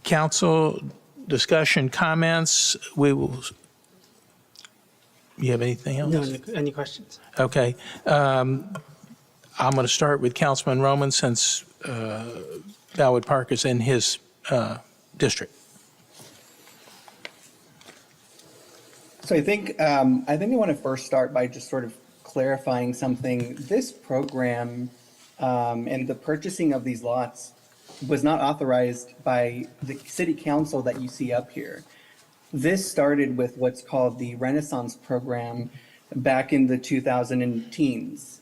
Council discussion, comments, we will, you have anything else? No, any questions? Okay. I'm going to start with Councilman Roman since Bellwood Park is in his district. So I think I want to first start by just sort of clarifying something. This program and the purchasing of these lots was not authorized by the city council that you see up here. This started with what's called the Renaissance program back in the 2010s.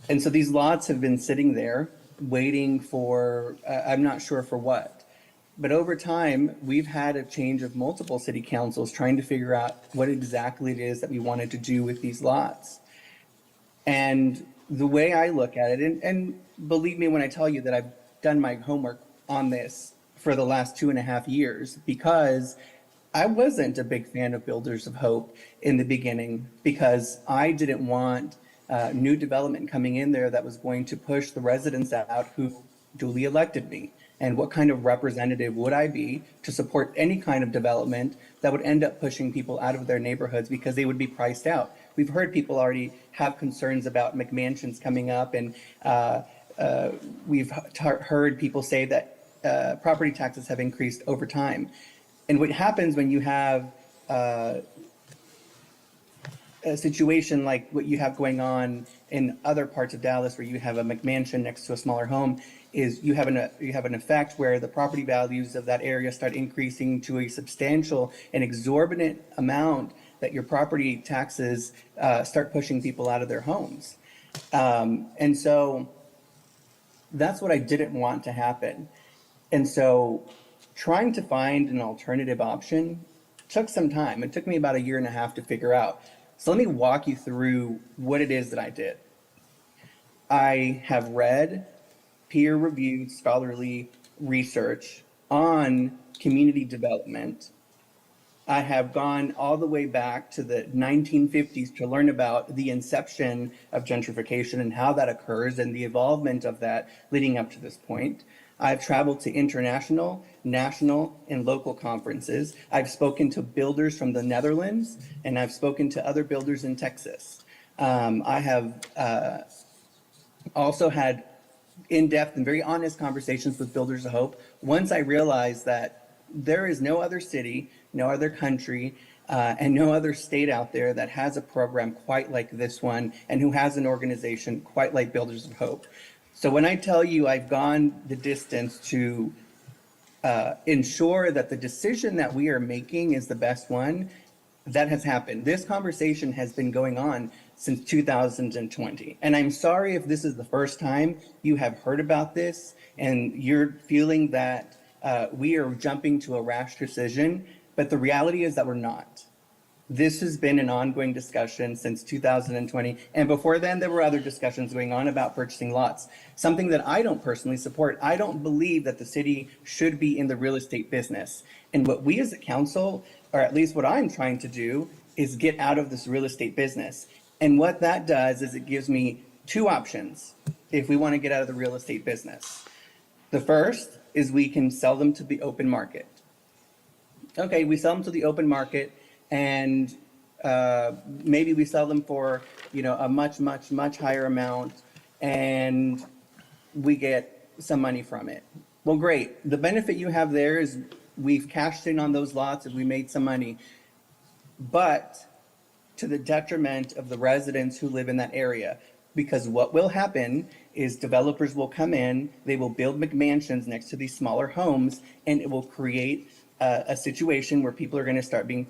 And so these lots have been sitting there waiting for, I'm not sure for what. But over time, we've had a change of multiple city councils trying to figure out what exactly it is that we wanted to do with these lots. And the way I look at it, and believe me when I tell you that I've done my homework on this for the last 2.5 years, because I wasn't a big fan of Builders of Hope in the beginning because I didn't want new development coming in there that was going to push the residents out who duly elected me. And what kind of representative would I be to support any kind of development that would end up pushing people out of their neighborhoods because they would be priced out? We've heard people already have concerns about McMansions coming up, and we've heard people say that property taxes have increased over time. And what happens when you have a situation like what you have going on in other parts of Dallas, where you have a McMansion next to a smaller home, is you have an effect where the property values of that area start increasing to a substantial and exorbitant amount that your property taxes start pushing people out of their homes. And so that's what I didn't want to happen. And so trying to find an alternative option took some time. It took me about 1.5 years to figure out. So let me walk you through what it is that I did. I have read peer-reviewed scholarly research on community development. I have gone all the way back to the 1950s to learn about the inception of gentrification and how that occurs and the evolvement of that leading up to this point. I've traveled to international, national, and local conferences. I've spoken to builders from the Netherlands, and I've spoken to other builders in Texas. I have also had in-depth and very honest conversations with Builders of Hope. Once I realized that there is no other city, no other country, and no other state out there that has a program quite like this one and who has an organization quite like Builders of Hope. So when I tell you I've gone the distance to ensure that the decision that we are making is the best one, that has happened. This conversation has been going on since 2020. And I'm sorry if this is the first time you have heard about this and you're feeling that we are jumping to a rash decision, but the reality is that we're not. This has been an ongoing discussion since 2020. And before then, there were other discussions going on about purchasing lots, something that I don't personally support. I don't believe that the city should be in the real estate business. And what we as a council, or at least what I'm trying to do, is get out of this real estate business. And what that does is it gives me two options if we want to get out of the real estate business. The first is we can sell them to the open market. Okay, we sell them to the open market, and maybe we sell them for, a much, much, much higher amount, and we get some money from it. Well, great. The benefit you have there is we've cashed in on those lots and we made some money, but to the detriment of the residents who live in that area. Because what will happen is developers will come in, they will build McMansions next to these smaller homes, and it will create a situation where people are going to start being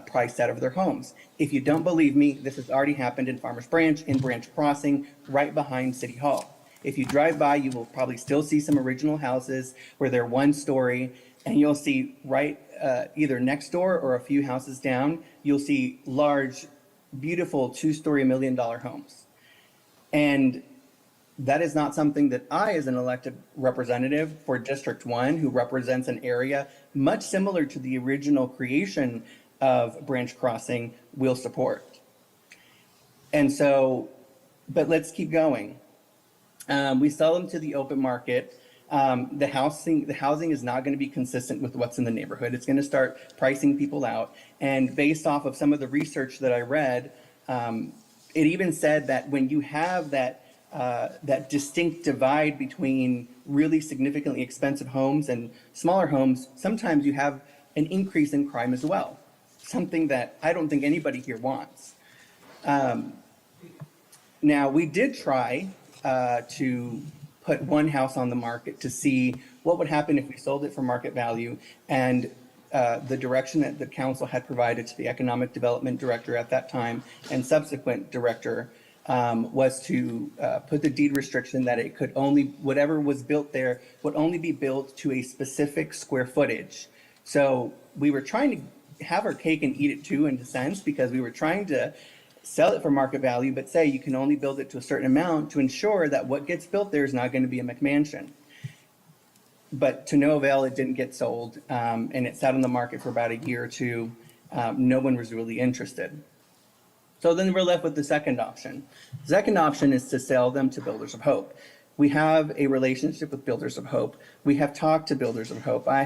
priced out of their homes. If you don't believe me, this has already happened in Farmers Branch, in Branch Crossing, right behind City Hall. If you drive by, you will probably still see some original houses where they're one story, and you'll see right either next door or a few houses down, you'll see large, beautiful 2-story $1 million homes. And that is not something that I, as an elected representative for District 1, who represents an area much similar to the original creation of Branch Crossing, will support. And so, but let's keep going. We sell them to the open market. The housing is not going to be consistent with what's in the neighborhood. It's going to start pricing people out. And based off of some of the research that I read, it even said that when you have that distinct divide between really significantly expensive homes and smaller homes, sometimes you have an increase in crime as well, something that I don't think anybody here wants. Now, we did try to put one house on the market to see what would happen if we sold it for market value, and the direction that the council had provided to the economic development director at that time and subsequent director was to put the deed restriction that it could only, whatever was built there would only be built to a specific square footage. So we were trying to have our cake and eat it too, in a sense, because we were trying to sell it for market value, but say you can only build it to a certain amount to ensure that what gets built there is not going to be a McMansion. but to no avail, it didn't get sold, and it sat on the market for about a year or two. No one was really interested. So then we're left with the second option. The second option is to sell them to Builders of Hope. We have a relationship with Builders of Hope. We have talked to Builders of Hope. I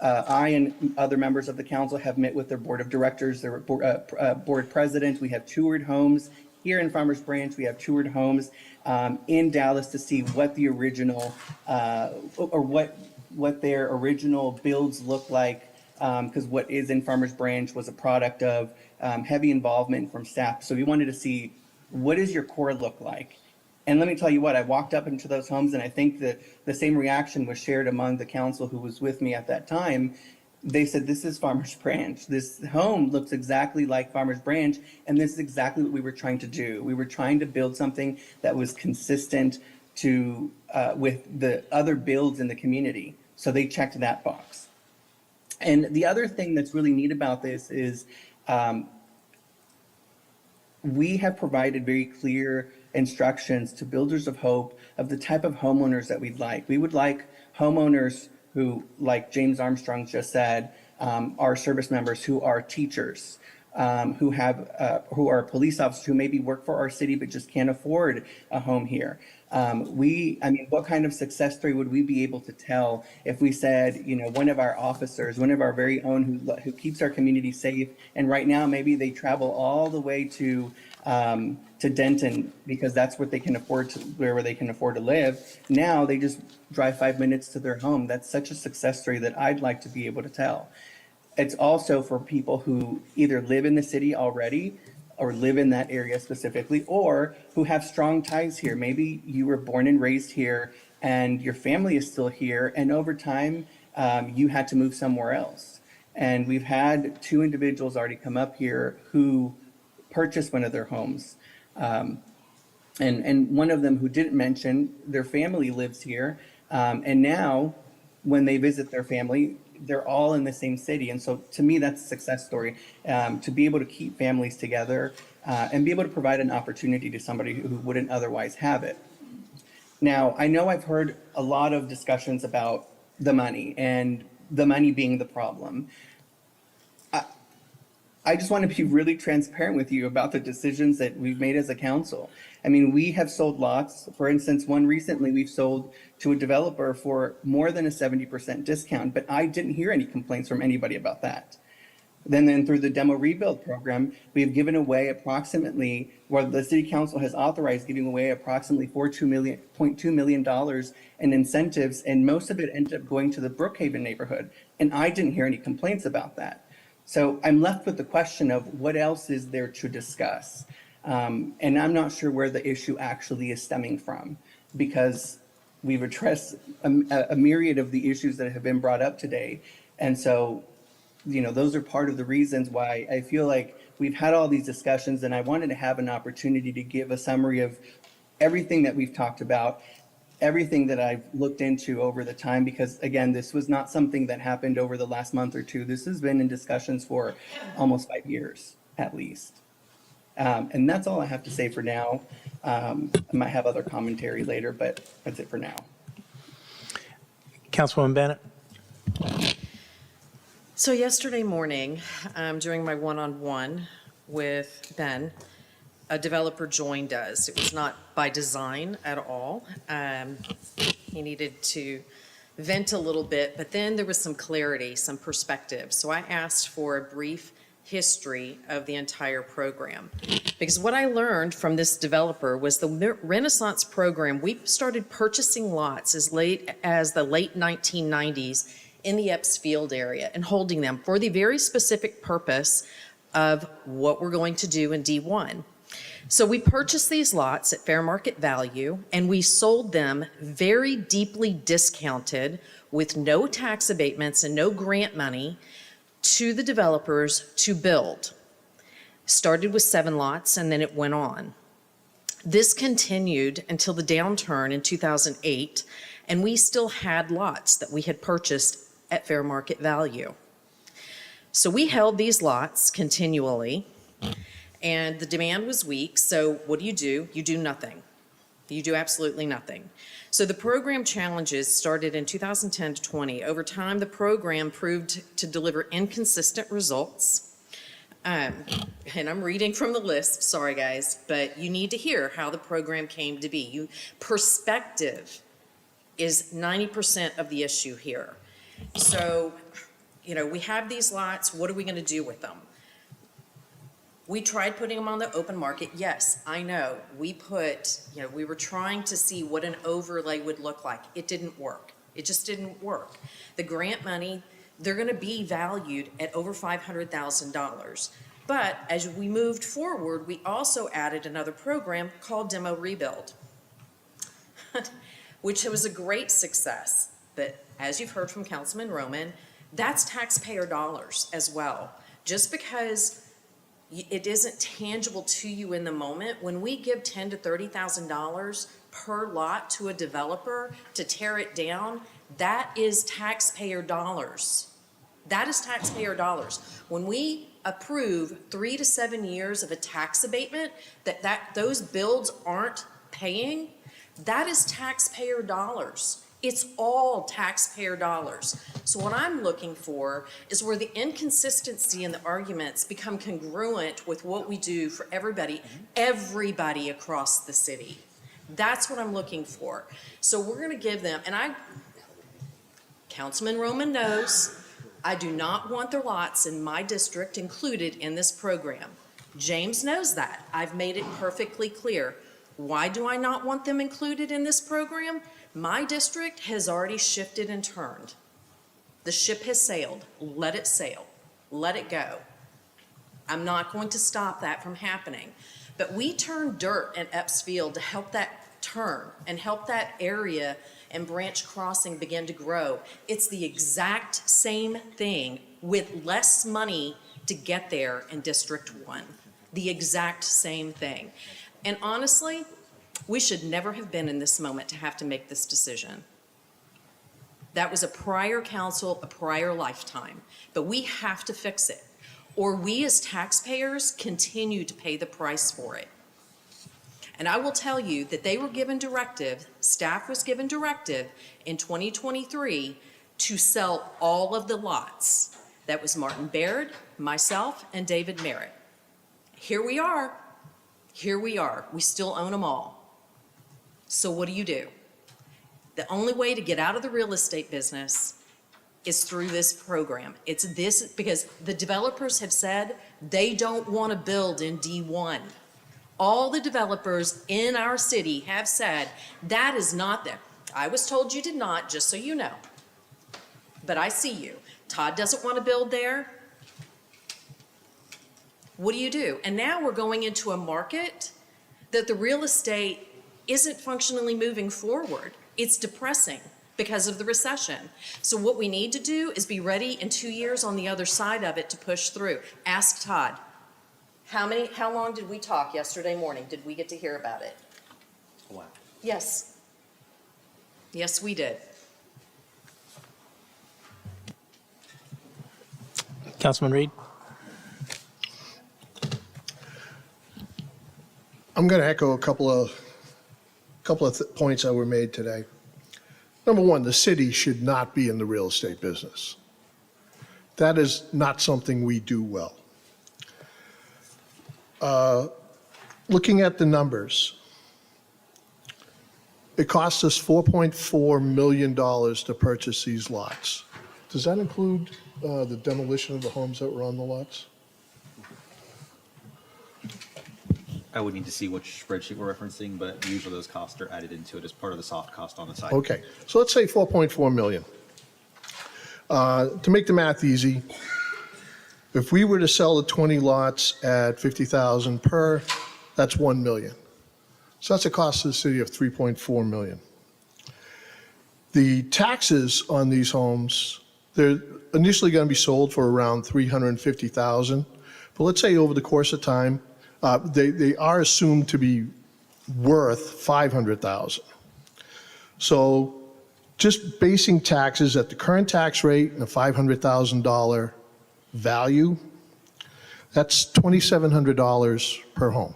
and other members of the council have met with their board of directors, their board president. We have toured homes here in Farmers Branch. We have toured homes in Dallas to see what the original or what their original builds look like. Because what is in Farmers Branch was a product of heavy involvement from staff. So we wanted to see, what does your core look like? And let me tell you what, I walked up into those homes, and I think that the same reaction was shared among the council who was with me at that time. They said, this is Farmers Branch. This home looks exactly like Farmers Branch, and this is exactly what we were trying to do. We were trying to build something that was consistent to with the other builds in the community. So they checked that box. And the other thing that's really neat about this is we have provided very clear instructions to Builders of Hope of the type of homeowners that we'd like. We would like homeowners who, like James Armstrong just said, are service members, who are teachers, who are police officers, who maybe work for our city but just can't afford a home here. What kind of success story would we be able to tell if we said, one of our officers, one of our very own who keeps our community safe, and right now maybe they travel all the way to Denton because that's what they can afford to, wherever they can afford to live. Now they just drive 5 minutes to their home. That's such a success story that I'd like to be able to tell. It's also for people who either live in the city already or live in that area specifically, or who have strong ties here. Maybe you were born and raised here and your family is still here, and over time you had to move somewhere else. And we've had 2 individuals already come up here who purchased one of their homes. And one of them who didn't mention, their family lives here. And now when they visit their family, they're all in the same city. And so to me, that's a success story, to be able to keep families together and be able to provide an opportunity to somebody who wouldn't otherwise have it. Now, I know I've heard a lot of discussions about the money and the money being the problem. I just want to be really transparent with you about the decisions that we've made as a council. I mean, we have sold lots. For instance, one recently we've sold to a developer for more than a 70% discount, but I didn't hear any complaints from anybody about that. Then through the demo rebuild program, we have given away approximately, well, the city council has authorized giving away approximately $0.2 million in incentives, and most of it ended up going to the Brookhaven neighborhood. And I didn't hear any complaints about that. So I'm left with the question of what else is there to discuss? And I'm not sure where the issue actually is stemming from, because we've addressed a myriad of the issues that have been brought up today. And so, those are part of the reasons why I feel like we've had all these discussions, and I wanted to have an opportunity to give a summary of everything that we've talked about, everything that I've looked into over the time, because again, this was not something that happened over the last month or two. This has been in discussions for almost 5 years, at least. And that's all I have to say for now. I might have other commentary later, but that's it for now. Councilwoman Bennett. So yesterday morning, during my one-on-one with Ben, a developer joined us. It was not by design at all. He needed to vent a little bit, but then there was some clarity, some perspective. So I asked for a brief history of the entire program. Because what I learned from this developer was the Renaissance program, we started purchasing lots as late as the late 1990s in the Epps Field area and holding them for the very specific purpose of what we're going to do in D1. So we purchased these lots at fair market value, and we sold them very deeply discounted with no tax abatements and no grant money to the developers to build. Started with 7 lots, and then it went on. This continued until the downturn in 2008, and we still had lots that we had purchased at fair market value. So we held these lots continually, and the demand was weak, so what do? You do nothing. You do absolutely nothing. So the program challenges started in 2010 to 20. Over time, the program proved to deliver inconsistent results. And I'm reading from the list, sorry guys, but you need to hear how the program came to be. Perspective is 90% of the issue here. So, we have these lots, what are we gonna do with them? We tried putting them on the open market. Yes, I know. We were trying to see what an overlay would look like. It didn't work. It just didn't work. The grant money, they're going to be valued at over $500,000. But as we moved forward, we also added another program called Demo Rebuild, which was a great success. But as you've heard from Councilman Roman, that's taxpayer dollars as well. Just because it isn't tangible to you in the moment, when we give $10,000 to $30,000 per lot to a developer to tear it down, that is taxpayer dollars. That is taxpayer dollars. When we approve 3 to 7 years of a tax abatement that those builds aren't paying, that is taxpayer dollars. It's all taxpayer dollars. So what I'm looking for is where the inconsistency in the arguments become congruent with what we do for everybody across the city. That's what I'm looking for. So we're gonna give them, Councilman Roman knows, I do not want their lots in my district included in this program. James knows that. I've made it perfectly clear. Why do I not want them included in this program? My district has already shifted and turned. The ship has sailed. Let it sail. Let it go. I'm not going to stop that from happening. But we turned dirt in Epps Field to help that turn and help that area and Branch Crossing begin to grow. It's the exact same thing with less money to get there in District 1. The exact same thing. And honestly, we should never have been in this moment to have to make this decision. That was a prior council, a prior lifetime, but we have to fix it, or we as taxpayers continue to pay the price for it. And I will tell you that they were given directive, staff was given directive in 2023 to sell all of the lots. That was Martin Baird, myself, and David Merritt. Here we are. Here we are. We still own them all. So what do? The only way to get out of the real estate business is through this program. It's this, because the developers have said they don't want to build in D1. All the developers in our city have said that is not them. I was told you did not, just so you know. But I see you. Todd doesn't want to build there. What do? And now we're going into a market that the real estate isn't functionally moving forward. It's depressing because of the recession. So what we need to do is be ready in 2 years on the other side of it to push through. Ask Todd. How long did we talk yesterday morning? Did we get to hear about it? Wow. Yes. Yes, we did. Councilman Reed? I'm going to echo a couple of points that were made today. Number one, the city should not be in the real estate business. That is not something we do well. Looking at the numbers, it cost us $4.4 million to purchase these lots. Does that include the demolition of the homes that were on the lots? I would need to see which spreadsheet we're referencing, but usually those costs are added into it as part of the soft cost on the side. Okay, so let's say 4.4 million. To make the math easy, if we were to sell the 20 lots at 50,000 per, that's 1 million. So that's a cost to the city of 3.4 million. The taxes on these homes, they're initially going to be sold for around 350,000, but let's say over the course of time, they are assumed to be worth 500,000. So just basing taxes at the current tax rate and a $500,000 value, that's $2,700 per home.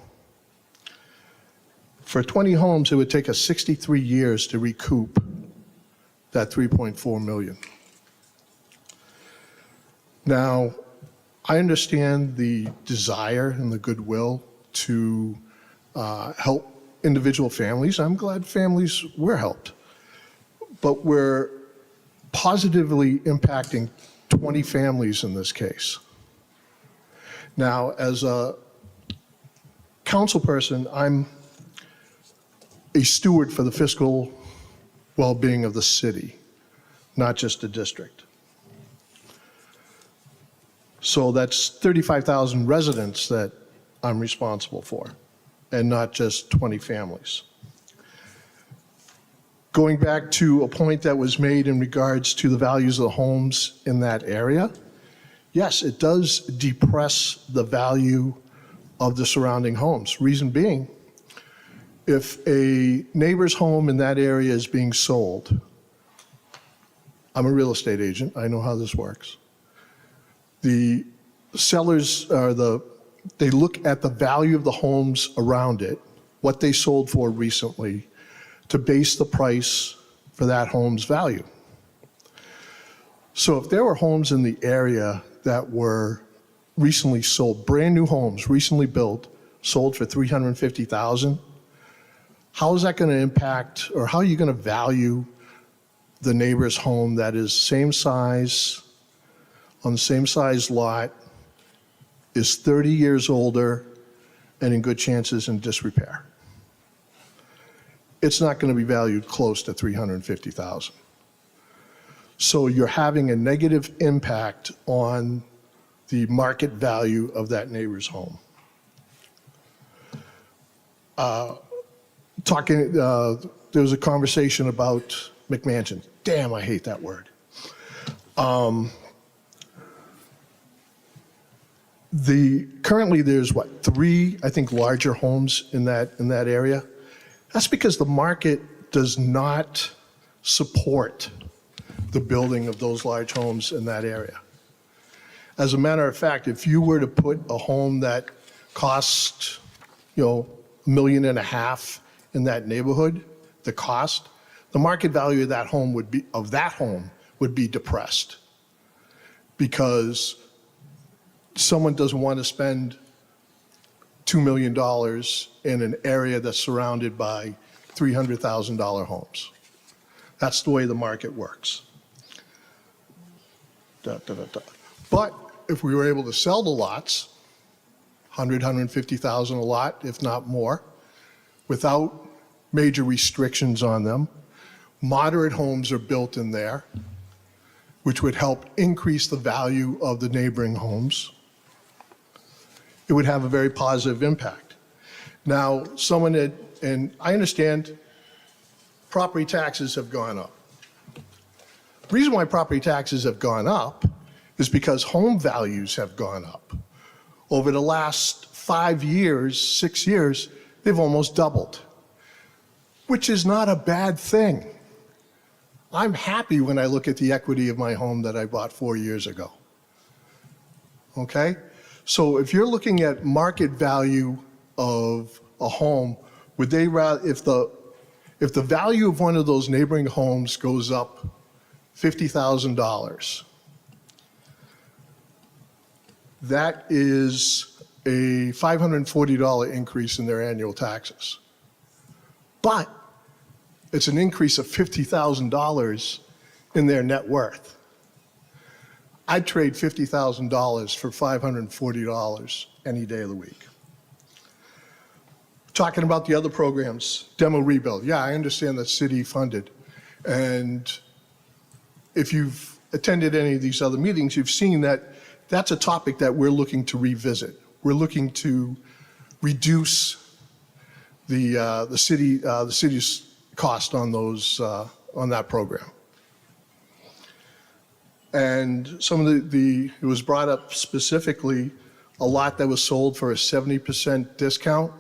For 20 homes, it would take us 63 years to recoup that 3.4 million. Now, I understand the desire and the goodwill to help individual families. I'm glad families were helped. But we're positively impacting 20 families in this case. Now, as a council person, I'm a steward for the fiscal well-being of the city, not just the district. So that's 35,000 residents that I'm responsible for, and not just 20 families. Going back to a point that was made in regards to the values of the homes in that area, yes, it does depress the value of the surrounding homes. Reason being, if a neighbor's home in that area is being sold, I'm a real estate agent, I know how this works. The sellers they look at the value of the homes around it, what they sold for recently, to base the price for that home's value. So if there were homes in the area that were recently sold, brand new homes, recently built, sold for $350,000, how is that going to impact, or how are you going to value the neighbor's home that is same size, on the same size lot, is 30 years older, and in good chances in disrepair? It's not going to be valued close to $350,000. So you're having a negative impact on the market value of that neighbor's home. There was a conversation about McMansion. Damn, I hate that word. Currently there's what, 3, I think, larger homes in that area. That's because the market does not support the building of those large homes in that area. As a matter of fact, if you were to put a home that cost, $1.5 million in that neighborhood, the market value of that home would be depressed, because someone doesn't want to spend $2 million in an area that's surrounded by $300,000 homes. That's the way the market works. But if we were able to sell the lots, $150,000 a lot, if not more, without major restrictions on them, moderate homes are built in there, which would help increase the value of the neighboring homes. It would have a very positive impact. Now, and I understand property taxes have gone up. The reason why property taxes have gone up is because home values have gone up. Over the last 5 years, 6 years, they've almost doubled, which is not a bad thing. I'm happy when I look at the equity of my home that I bought 4 years ago. Okay? So if you're looking at market value of a home, would they rather, if the value of one of those neighboring homes goes up $50,000, that is a $540 increase in their annual taxes. But it's an increase of $50,000 in their net worth. I'd trade $50,000 for $540 any day of the week. Talking about the other programs, demo rebuild. Yeah, I understand that's city funded. And if you've attended any of these other meetings, you've seen that that's a topic that we're looking to revisit. We're looking to reduce the city's cost on on that program. And some of it was brought up specifically, a lot that was sold for a 70% discount.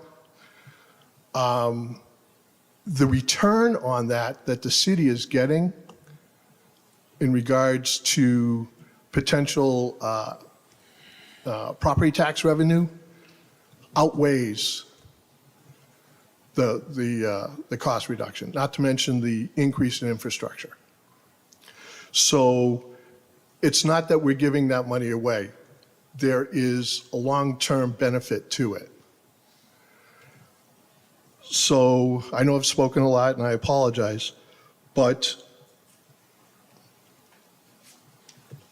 The return on that the city is getting in regards to potential property tax revenue outweighs the cost reduction, not to mention the increase in infrastructure. So it's not that we're giving that money away. There is a long-term benefit to it. So I know I've spoken a lot and I apologize, but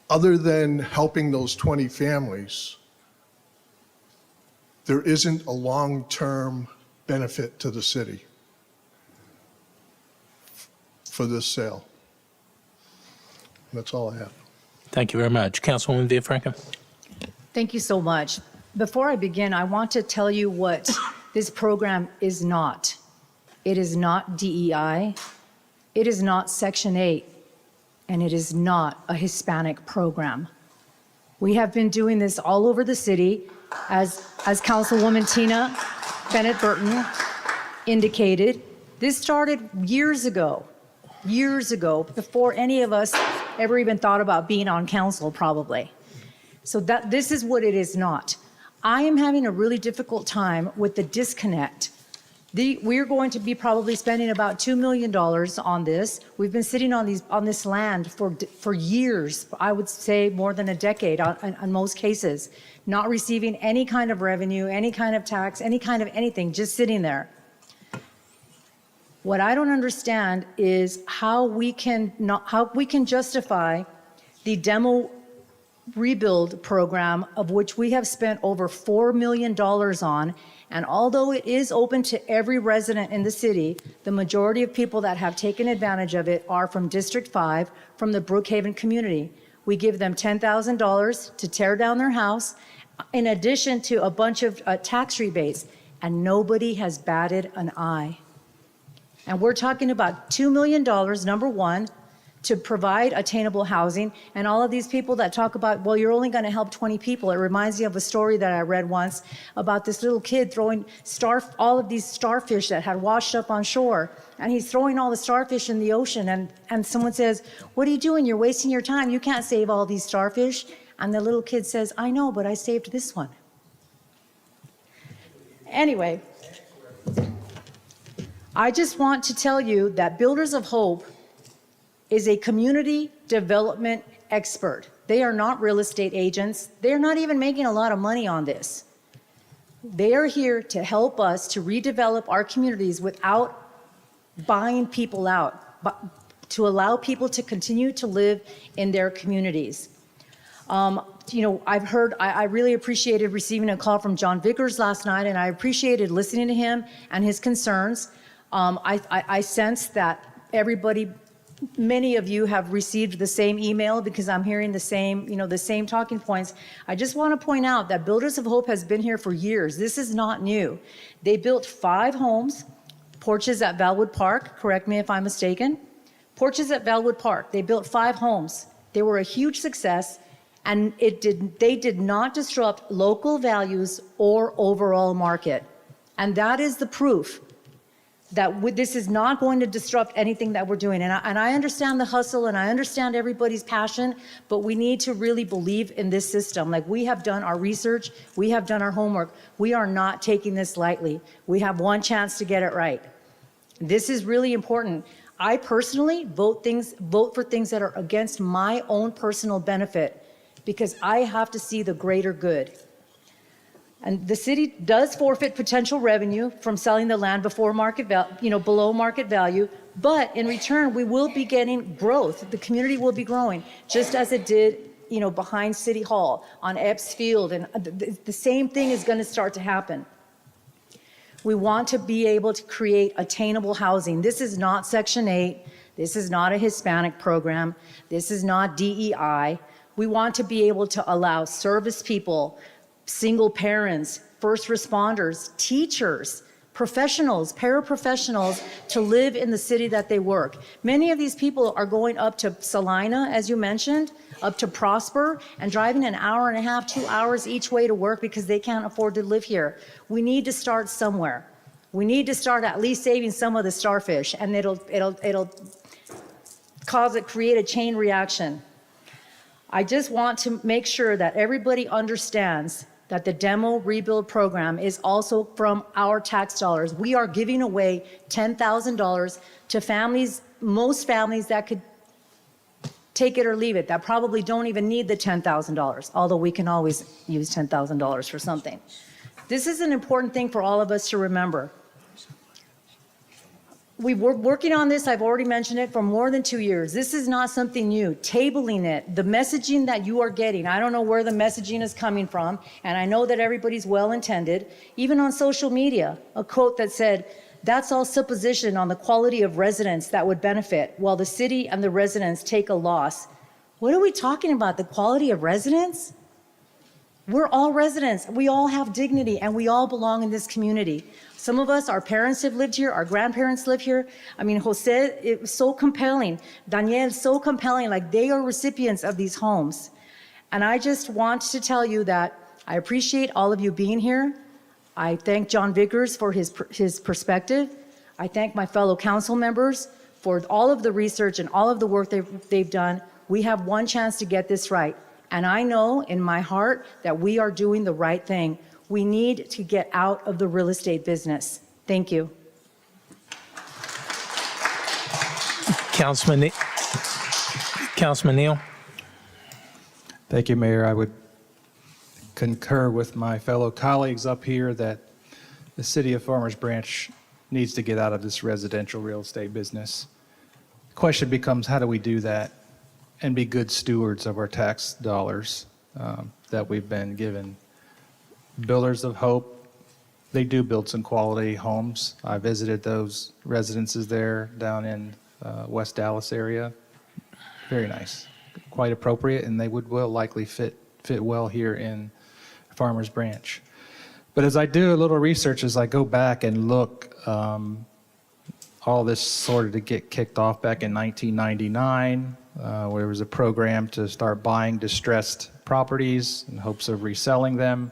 other than helping those 20 families, there isn't a long-term benefit to the city for this sale. That's all I have. Thank you very much. Councilwoman Villafranca. Thank you so much. Before I begin, I want to tell you what this program is not. It is not DEI. It is not Section 8. And it is not a Hispanic program. We have been doing this all over the city, as Councilwoman Tina Bennett Burton indicated. This started years ago, before any of us ever even thought about being on council, probably. So this is what it is not. I am having a really difficult time with the disconnect. We're going to be probably spending about $2 million on this. We've been sitting on this land for years, I would say more than a decade in most cases, not receiving any kind of revenue, any kind of tax, any kind of anything, just sitting there. What I don't understand is how we can justify the demo rebuild program, of which we have spent over $4 million on. And although it is open to every resident in the city, the majority of people that have taken advantage of it are from District 5, from the Brookhaven community. We give them $10,000 to tear down their house, in addition to a bunch of tax rebates, and nobody has batted an eye. And we're talking about $2 million, number one, to provide attainable housing. And all of these people that talk about, well, you're only going to help 20 people. It reminds me of a story that I read once about this little kid throwing all of these starfish that had washed up on shore. And he's throwing all the starfish in the ocean. And someone says, what are you doing? You're wasting your time. You can't save all these starfish. And the little kid says, I know, but I saved this one. Anyway, I just want to tell you that Builders of Hope is a community development expert. They are not real estate agents. They're not even making a lot of money on this. They are here to help us to redevelop our communities without buying people out, but to allow people to continue to live in their communities. I really appreciated receiving a call from John Vickers last night, and I appreciated listening to him and his concerns. I sense that many of you have received the same email, because I'm hearing the same talking points. I just want to point out that Builders of Hope has been here for years. This is not new. They built 5 homes, Porches at Valwood Park, correct me if I'm mistaken. Porches at Valwood Park, they built 5 homes. They were a huge success, and they did not disrupt local values or overall market. And that is the proof that this is not going to disrupt anything that we're doing. And I understand the hustle, and I understand everybody's passion, but we need to really believe in this system. Like, we have done our research, we have done our homework. We are not taking this lightly. We have one chance to get it right. This is really important. I personally vote for things that are against my own personal benefit, because I have to see the greater good. And the city does forfeit potential revenue from selling the land below market value, but in return, we will be getting growth. The community will be growing, just as it did, behind City Hall, on Epps Field, and the same thing is going to start to happen. We want to be able to create attainable housing. This is not Section 8. This is not a Hispanic program. This is not DEI. We want to be able to allow service people, single parents, first responders, teachers, professionals, paraprofessionals to live in the city that they work. Many of these people are going up to Salina, as you mentioned, up to Prosper, and driving an hour and a half, 2 hours each way to work because they can't afford to live here. We need to start somewhere. We need to start at least saving some of the starfish, and it'll create a chain reaction. I just want to make sure that everybody understands that the demo rebuild program is also from our tax dollars. We are giving away $10,000 to families, most families that could take it or leave it, that probably don't even need the $10,000, although we can always use $10,000 for something. This is an important thing for all of us to remember. We were working on this, I've already mentioned it, for more than 2 years. This is not something new. Tabling it, the messaging that you are getting, I don't know where the messaging is coming from, and I know that everybody's well-intended. Even on social media, a quote that said, "That's all supposition on the quality of residents that would benefit, while the city and the residents take a loss." What are we talking about? The quality of residents? We're all residents. We all have dignity, and we all belong in this community. Some of us, our parents have lived here, our grandparents live here. I mean, Jose, it was so compelling. Daniel, so compelling, like they are recipients of these homes. And I just want to tell you that I appreciate all of you being here. I thank John Vickers for his perspective. I thank my fellow council members for all of the research and all of the work they've done. We have one chance to get this right. And I know in my heart that we are doing the right thing. We need to get out of the real estate business. Thank you. Councilman Neal. Thank you, Mayor. I would concur with my fellow colleagues up here that the city of Farmers Branch needs to get out of this residential real estate business. The question becomes, how do we do that and be good stewards of our tax dollars that we've been given? Builders of Hope, they do build some quality homes. I visited those residences there down in West Dallas area. Very nice, quite appropriate, and they would will likely fit well here in Farmers Branch. But as I do a little research, as I go back and look, all this sort of to get kicked off back in 1999, where there was a program to start buying distressed properties in hopes of reselling them.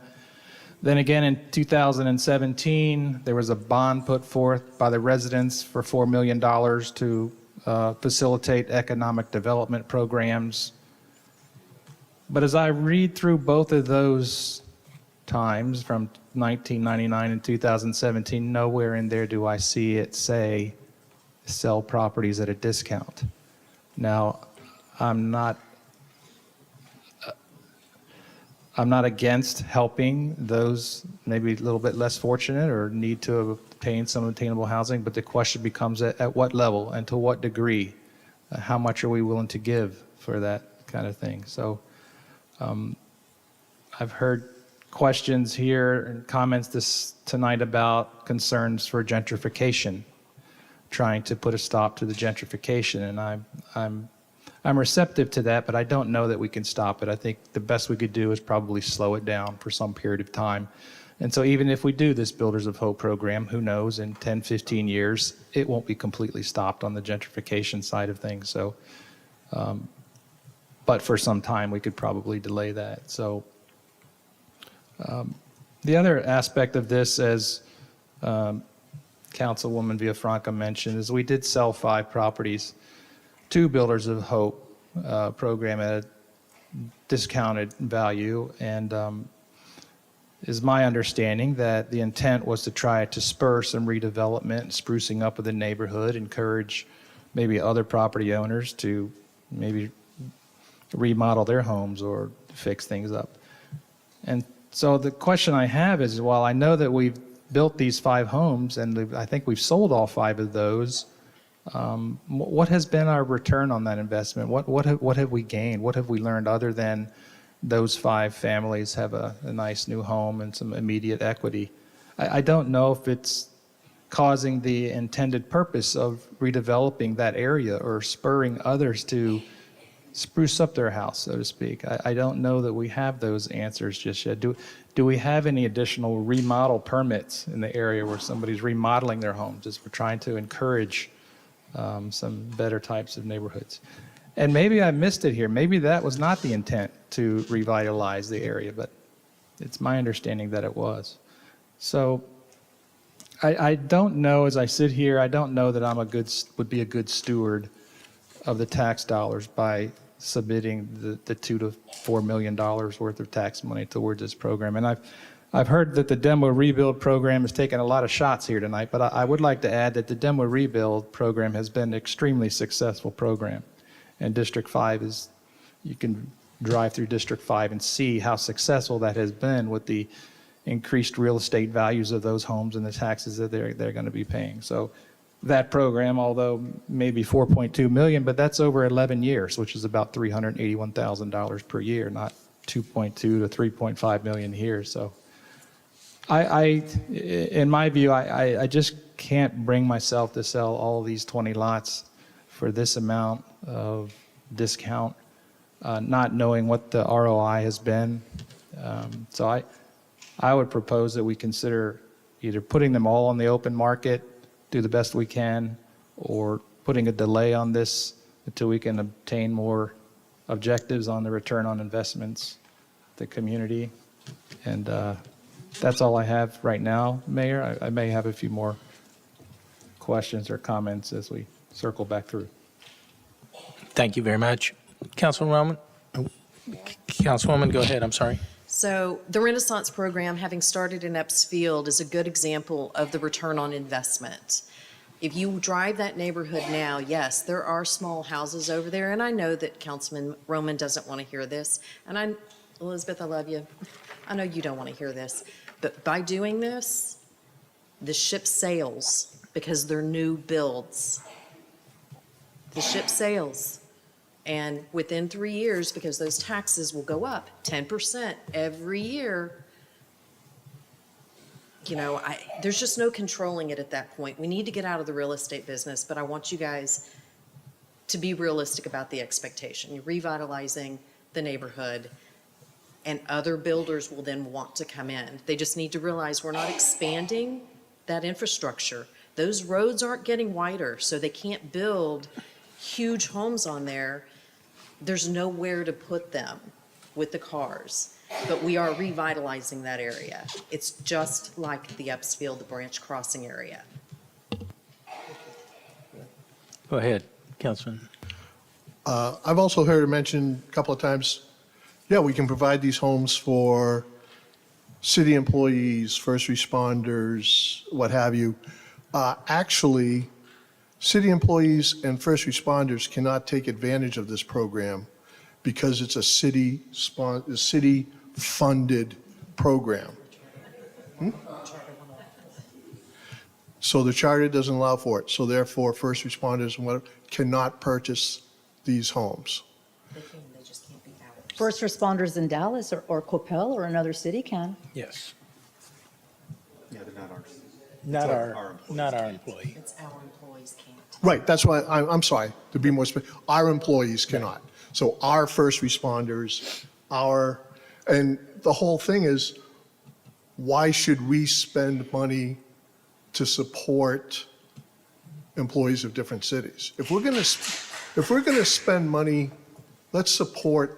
Then again in 2017, there was a bond put forth by the residents for $4 million to facilitate economic development programs. But as I read through both of those times from 1999 and 2017, nowhere in there do I see it say sell properties at a discount. Now, I'm not against helping those maybe a little bit less fortunate or need to obtain some attainable housing, but the question becomes at what level and to what degree? How much are we willing to give for that kind of thing? So I've heard questions here and comments tonight about concerns for gentrification, trying to put a stop to the gentrification, and I'm receptive to that, but I don't know that we can stop it. I think the best we could do is probably slow it down for some period of time. And so even if we do this Builders of Hope program, who knows, in 10, 15 years, it won't be completely stopped on the gentrification side of things. So, but for some time, we could probably delay that. So the other aspect of this, as Councilwoman Villafranca mentioned, is we did sell 5 properties to Builders of Hope program at a discounted value, and is my understanding that the intent was to try to spur some redevelopment, sprucing up of the neighborhood, encourage maybe other property owners to maybe remodel their homes or fix things up. And so the question I have is, while I know that we've built these 5 homes and I think we've sold all 5 of those, what has been our return on that investment? What have we gained? What have we learned other than those 5 families have a nice new home and some immediate equity? I don't know if it's causing the intended purpose of redeveloping that area or spurring others to spruce up their house, so to speak. I don't know that we have those answers just yet. Do we have any additional remodel permits in the area where somebody's remodeling their homes as we're trying to encourage some better types of neighborhoods? And maybe I missed it here. Maybe that was not the intent to revitalize the area, but it's my understanding that it was. So I don't know, as I sit here, I don't know that would be a good steward of the tax dollars by submitting the $2 to $4 million worth of tax money towards this program. And I've heard that the demo rebuild program has taken a lot of shots here tonight, but I would like to add that the demo rebuild program has been an extremely successful program. And District 5 is, you can drive through District 5 and see how successful that has been with the increased real estate values of those homes and the taxes that they're going to be paying. So that program, although maybe 4.2 million, but that's over 11 years, which is about $381,000 per year, not 2.2 to 3.5 million here. So in my view, I just can't bring myself to sell all these 20 lots for this amount of discount, not knowing what the ROI has been. So I would propose that we consider either putting them all on the open market, do the best we can, or putting a delay on this until we can obtain more objectives on the return on investments, the community. And that's all I have right now, Mayor. I may have a few more questions or comments as we circle back through. Thank you very much. Councilwoman, go ahead, I'm sorry. So the Renaissance program, having started in Epps Field, is a good example of the return on investment. If you drive that neighborhood now, yes, there are small houses over there, and I know that Councilman Roman doesn't want to hear this, and Elizabeth, I love you. I know you don't want to hear this, but by doing this, the ship sails because they're new builds. The ship sails. And within 3 years, because those taxes will go up 10% every year, there's just no controlling it at that point. We need to get out of the real estate business, but I want you guys to be realistic about the expectation. You're revitalizing the neighborhood, and other builders will then want to come in. They just need to realize we're not expanding that infrastructure. Those roads aren't getting wider, so they can't build huge homes on there. There's nowhere to put them with the cars, but we are revitalizing that area. It's just like the Epps Field, the Branch Crossing area. Go ahead, Councilman. I've also heard it mentioned a couple of times, yeah, we can provide these homes for city employees, first responders, what have you. Actually, city employees and first responders cannot take advantage of this program because it's a city-funded program. So the charter doesn't allow for it. So therefore, first responders and whatever cannot purchase these homes. They just can't be ours. First responders in Dallas or Coppell or another city can. Yes. Yeah, they're not ours. Not our employee. It's our employees can't. Right, that's why, I'm sorry, to be more specific, our employees cannot. So our first responders, and the whole thing is, why should we spend money to support employees of different cities? If we're going to spend money, let's support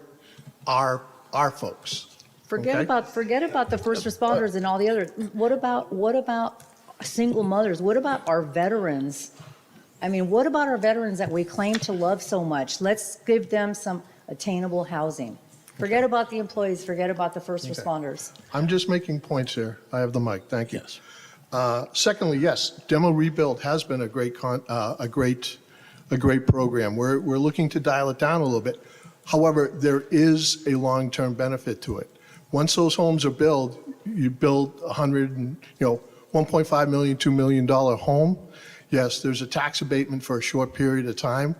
our folks. Forget Okay. about the first responders and all the others. What about single mothers? What about our veterans? I mean, what about our veterans that we claim to love so much? Let's give them some attainable housing. Forget about the employees, forget about the first responders. I'm just making points here. I have the mic, thank you. Yes. Secondly, yes, demo rebuild has been a great program. We're looking to dial it down a little bit. However, there is a long-term benefit to it. Once those homes are built, you build $1.5 million, $2 million home. Yes, there's a tax abatement for a short period of time,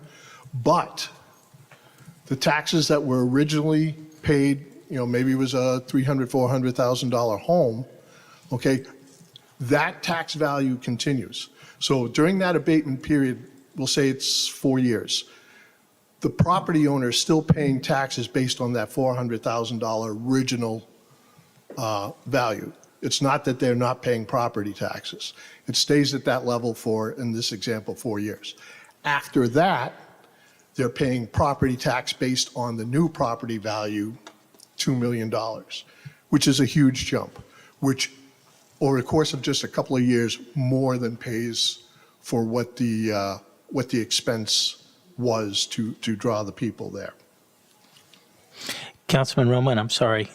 but the taxes that were originally paid, maybe it was a $300,000, $400,000 home, okay, that tax value continues. So during that abatement period, we'll say it's 4 years, the property owner is still paying taxes based on that $400,000 original value. It's not that they're not paying property taxes. It stays at that level for, in this example, 4 years. After that, they're paying property tax based on the new property value, $2 million, which is a huge jump, which over the course of just a couple of years, more than pays for what the expense was to draw the people there. Councilman Roman, I'm sorry.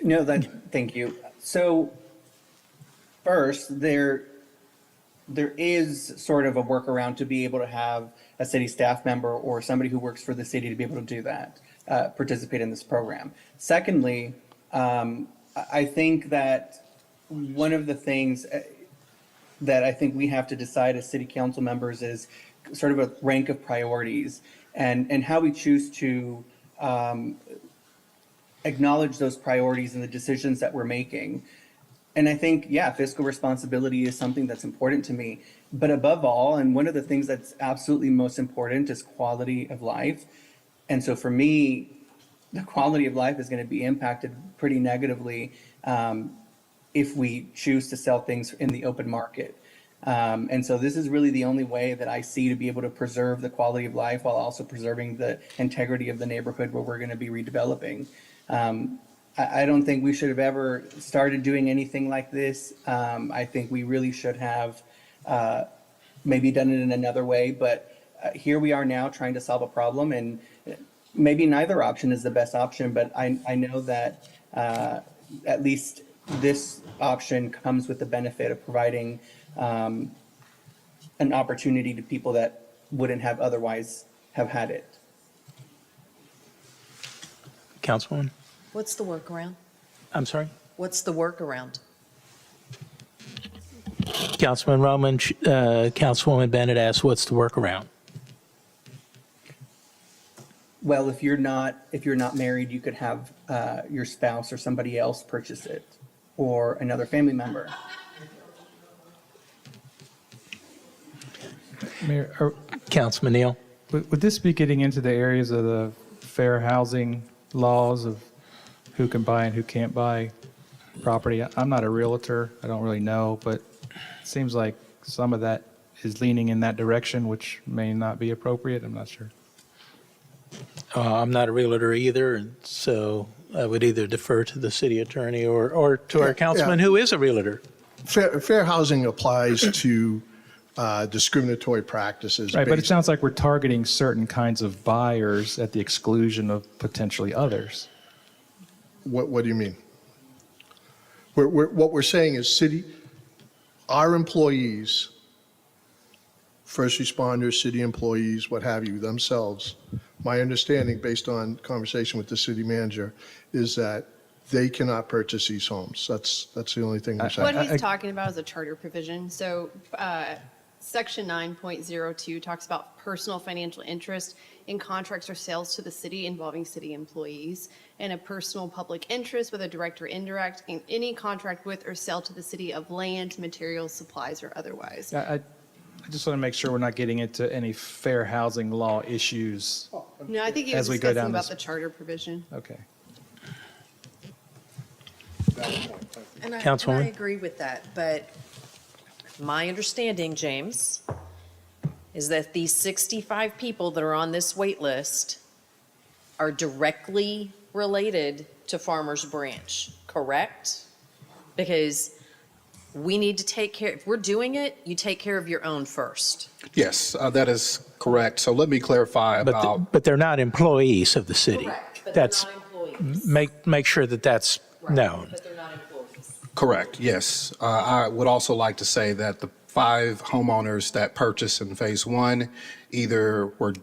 No, thank you. So first, there is sort of a workaround to be able to have a city staff member or somebody who works for the city to be able to do that, participate in this program. Secondly, I think that one of the things that I think we have to decide as city council members is sort of a rank of priorities and how we choose to acknowledge those priorities and the decisions that we're making. And I think, yeah, fiscal responsibility is something that's important to me. But above all, and one of the things that's absolutely most important is quality of life. And so for me, the quality of life is going to be impacted pretty negatively if we choose to sell things in the open market. And so this is really the only way that I see to be able to preserve the quality of life while also preserving the integrity of the neighborhood where we're going to be redeveloping. I don't think we should have ever started doing anything like this. I think we really should have maybe done it in another way, but here we are now trying to solve a problem, and maybe neither option is the best option, but I know that at least this option comes with the benefit of providing an opportunity to people that wouldn't have otherwise have had it. Councilwoman? What's the workaround? I'm sorry? What's the workaround? Councilman Roman, Councilwoman Bennett asked, what's the workaround? Well, if you're not married, you could have your spouse or somebody else purchase it, or another family member. Mayor, Councilman Neal? would this be getting into the areas of the fair housing laws of who can buy and who can't buy property? I'm not a realtor. I don't really know, but it seems like some of that is leaning in that direction, which may not be appropriate. I'm not sure. I'm not a realtor either, and so I would either defer to the city attorney or to our councilman who is a realtor. Fair housing applies to discriminatory practices. Right, but it sounds like we're targeting certain kinds of buyers at the exclusion of potentially others. What do you mean? What we're saying is our employees, first responders, city employees, what have you, themselves, my understanding based on conversation with the city manager is that they cannot purchase these homes. That's the only thing we're saying. What he's talking about is a charter provision. So Section 9.02 talks about personal financial interest in contracts or sales to the city involving city employees, and a personal public interest, whether direct or indirect, in any contract with or sale to the city of land, materials, supplies, or otherwise. I just want to make sure we're not getting into any fair housing law issues. No, I think he was as we go discussing down about this. the charter provision. Okay. And I Councilwoman? agree with that, but my understanding, James, is that these 65 people that are on this wait list are directly related to Farmers Branch, correct? Because we need to take care, if we're doing it, you take care of your own first. Yes, that is correct. So let me clarify about. But they're not employees of the city. Correct, but they're That's, not employees. make sure that that's known. But they're not employees. Correct, yes. I would also like to say that the 5 homeowners that purchased in Phase 1 either were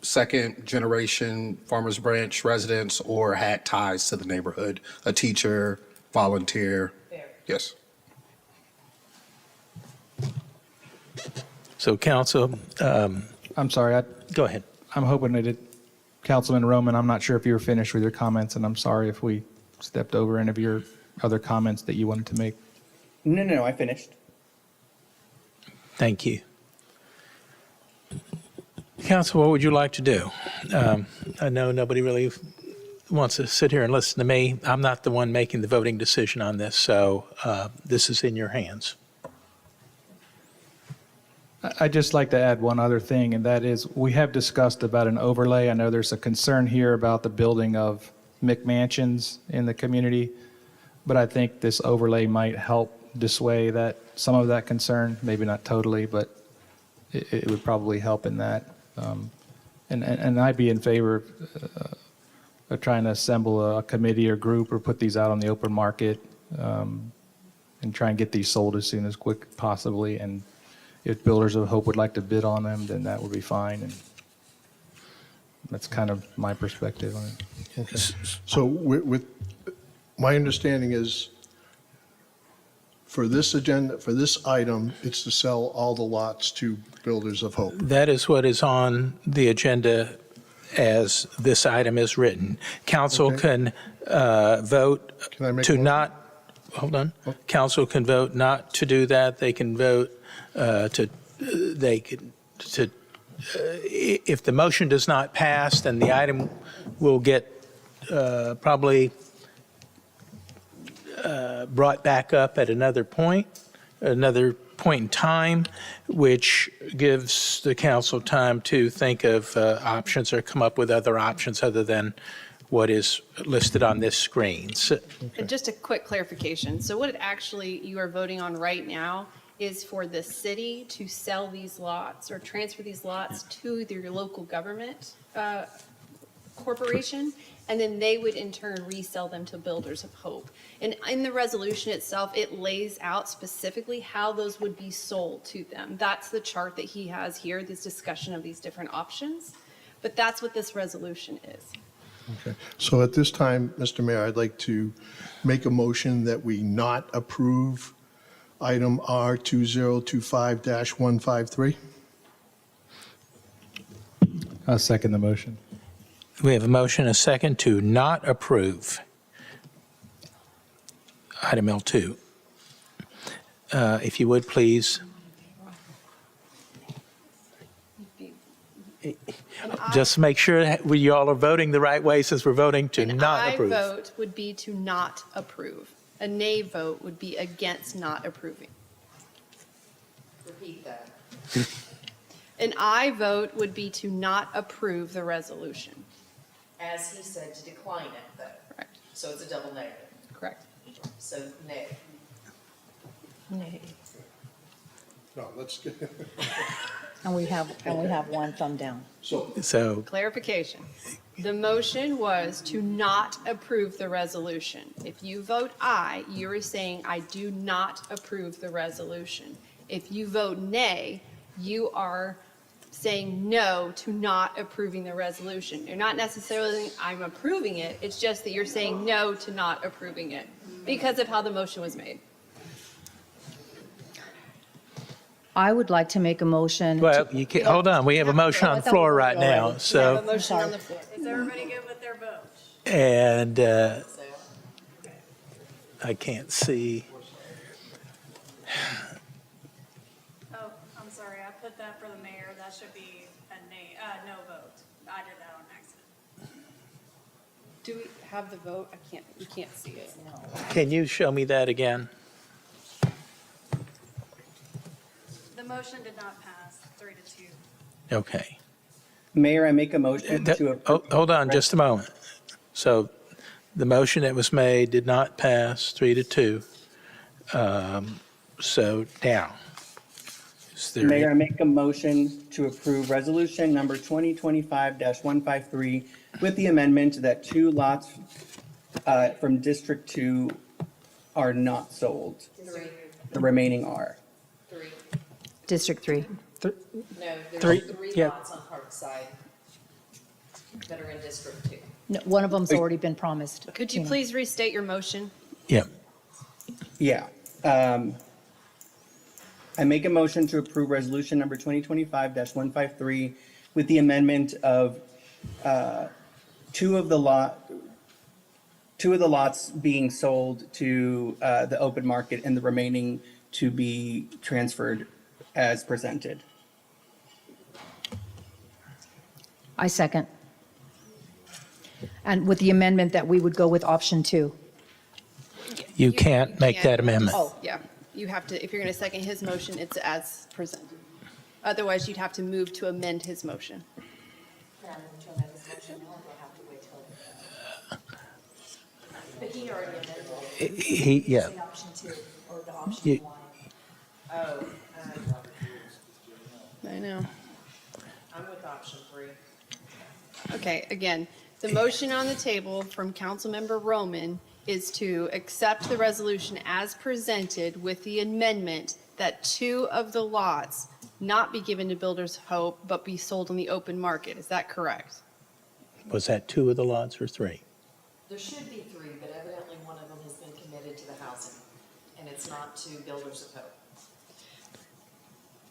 second-generation Farmers Branch residents or had ties to the neighborhood, a teacher, volunteer. Yes. So council, I'm sorry. go ahead. I'm hoping that Councilman Roman, I'm not sure if you were finished with your comments, and I'm sorry if we stepped over any of your other comments that you wanted to make. No, I finished. Thank you. Council, what would you like to do? I know nobody really wants to sit here and listen to me. I'm not the one making the voting decision on this, so this is in your hands. I'd just like to add one other thing, and that is we have discussed about an overlay. I know there's a concern here about the building of McMansions in the community, but I think this overlay might help dissuade some of that concern. Maybe not totally, but it would probably help in that. And I'd be in favor of trying to assemble a committee or group or put these out on the open market and try and get these sold as soon as quick possibly. And if Builders of Hope would like to bid on them, then that would be fine. And that's kind of my perspective on it. Okay. So with, my understanding is for this agenda, for this item, it's to sell all the lots to Builders of Hope. That is what is on the agenda as this item is written. Council Okay. can vote Can I make a to motion? not, hold on. Council can vote not to do that. They can vote if the motion does not pass, then the item will get probably brought back up at another point in time, which gives the council time to think of options or come up with other options other than what is listed on this screen. So, And just a quick clarification. So what it actually, you are voting on right now is for the city to sell these lots or transfer these lots to your local government corporation, and then they would in turn resell them to Builders of Hope. And in the resolution itself, it lays out specifically how those would be sold to them. That's the chart that he has here, this discussion of these different options. But that's what this resolution is. Okay. So at this time, Mr. Mayor, I'd like to make a motion that we not approve item R2025-153. I'll second the motion. we have a motion, a second, to not approve item L2. If you would, please. Just make sure you all are voting the right way since we're voting to not approve. An aye vote would be to not approve. A nay vote would be against not approving. Repeat that. An aye vote would be to not approve the resolution. As he said, to decline it, though. Correct. So it's a double negative. Correct. So nay. Nay. No, let's get. And we have one thumb down. So Clarification. The motion was to not approve the resolution. If you vote aye, you are saying, I do not approve the resolution. If you vote nay, you are saying no to not approving the resolution. You're not necessarily saying, I'm approving it, it's just that you're saying no to not approving it because of how the motion was made. I would like to make a motion. well, you can't, hold on, we have a motion on the floor right now, We have a so, motion on the floor. Is everybody good with their vote? and I can't see. Oh, I'm sorry, I put that for the mayor, that should be a no vote. I did that on accident. Do we have the vote? We can't see it. Can you show me that again? The motion did not pass, 3-2. Okay. Mayor, I make a motion to approve. Hold on just a moment. So the motion that was made did not pass 3-2. So now, is there? Mayor, I make a motion to approve resolution number 2025-153 with the amendment that 2 lots from District 2 are not sold. 3. The remaining are. 3. District 3. No, there's Three, 3 yeah. lots on Parkside that are in District 2. No, one of them's already been promised. Could you Tina. please restate your motion? Yeah. Yeah. I make a motion to approve resolution number 2025-153 with the amendment of 2 of the lots being sold to the open market and the remaining to be transferred as presented. I second. And with the amendment that we would go with option 2. You can't make that amendment. Oh, yeah. You have to, if you're going to second his motion, it's as presented. Otherwise, you'd have to move to amend his motion. But he already amended it. Yeah. Option 2 or the option You- 1. Oh, I know. I'm with option 3. Okay, again, the motion on the table from Councilmember Roman is to accept the resolution as presented with the amendment that 2 of the lots not be given to Builders Hope, but be sold on the open market. Is that correct? Was that 2 of the lots or 3? There should be 3, but evidently one of them has been committed to the housing, and it's not to Builders of Hope.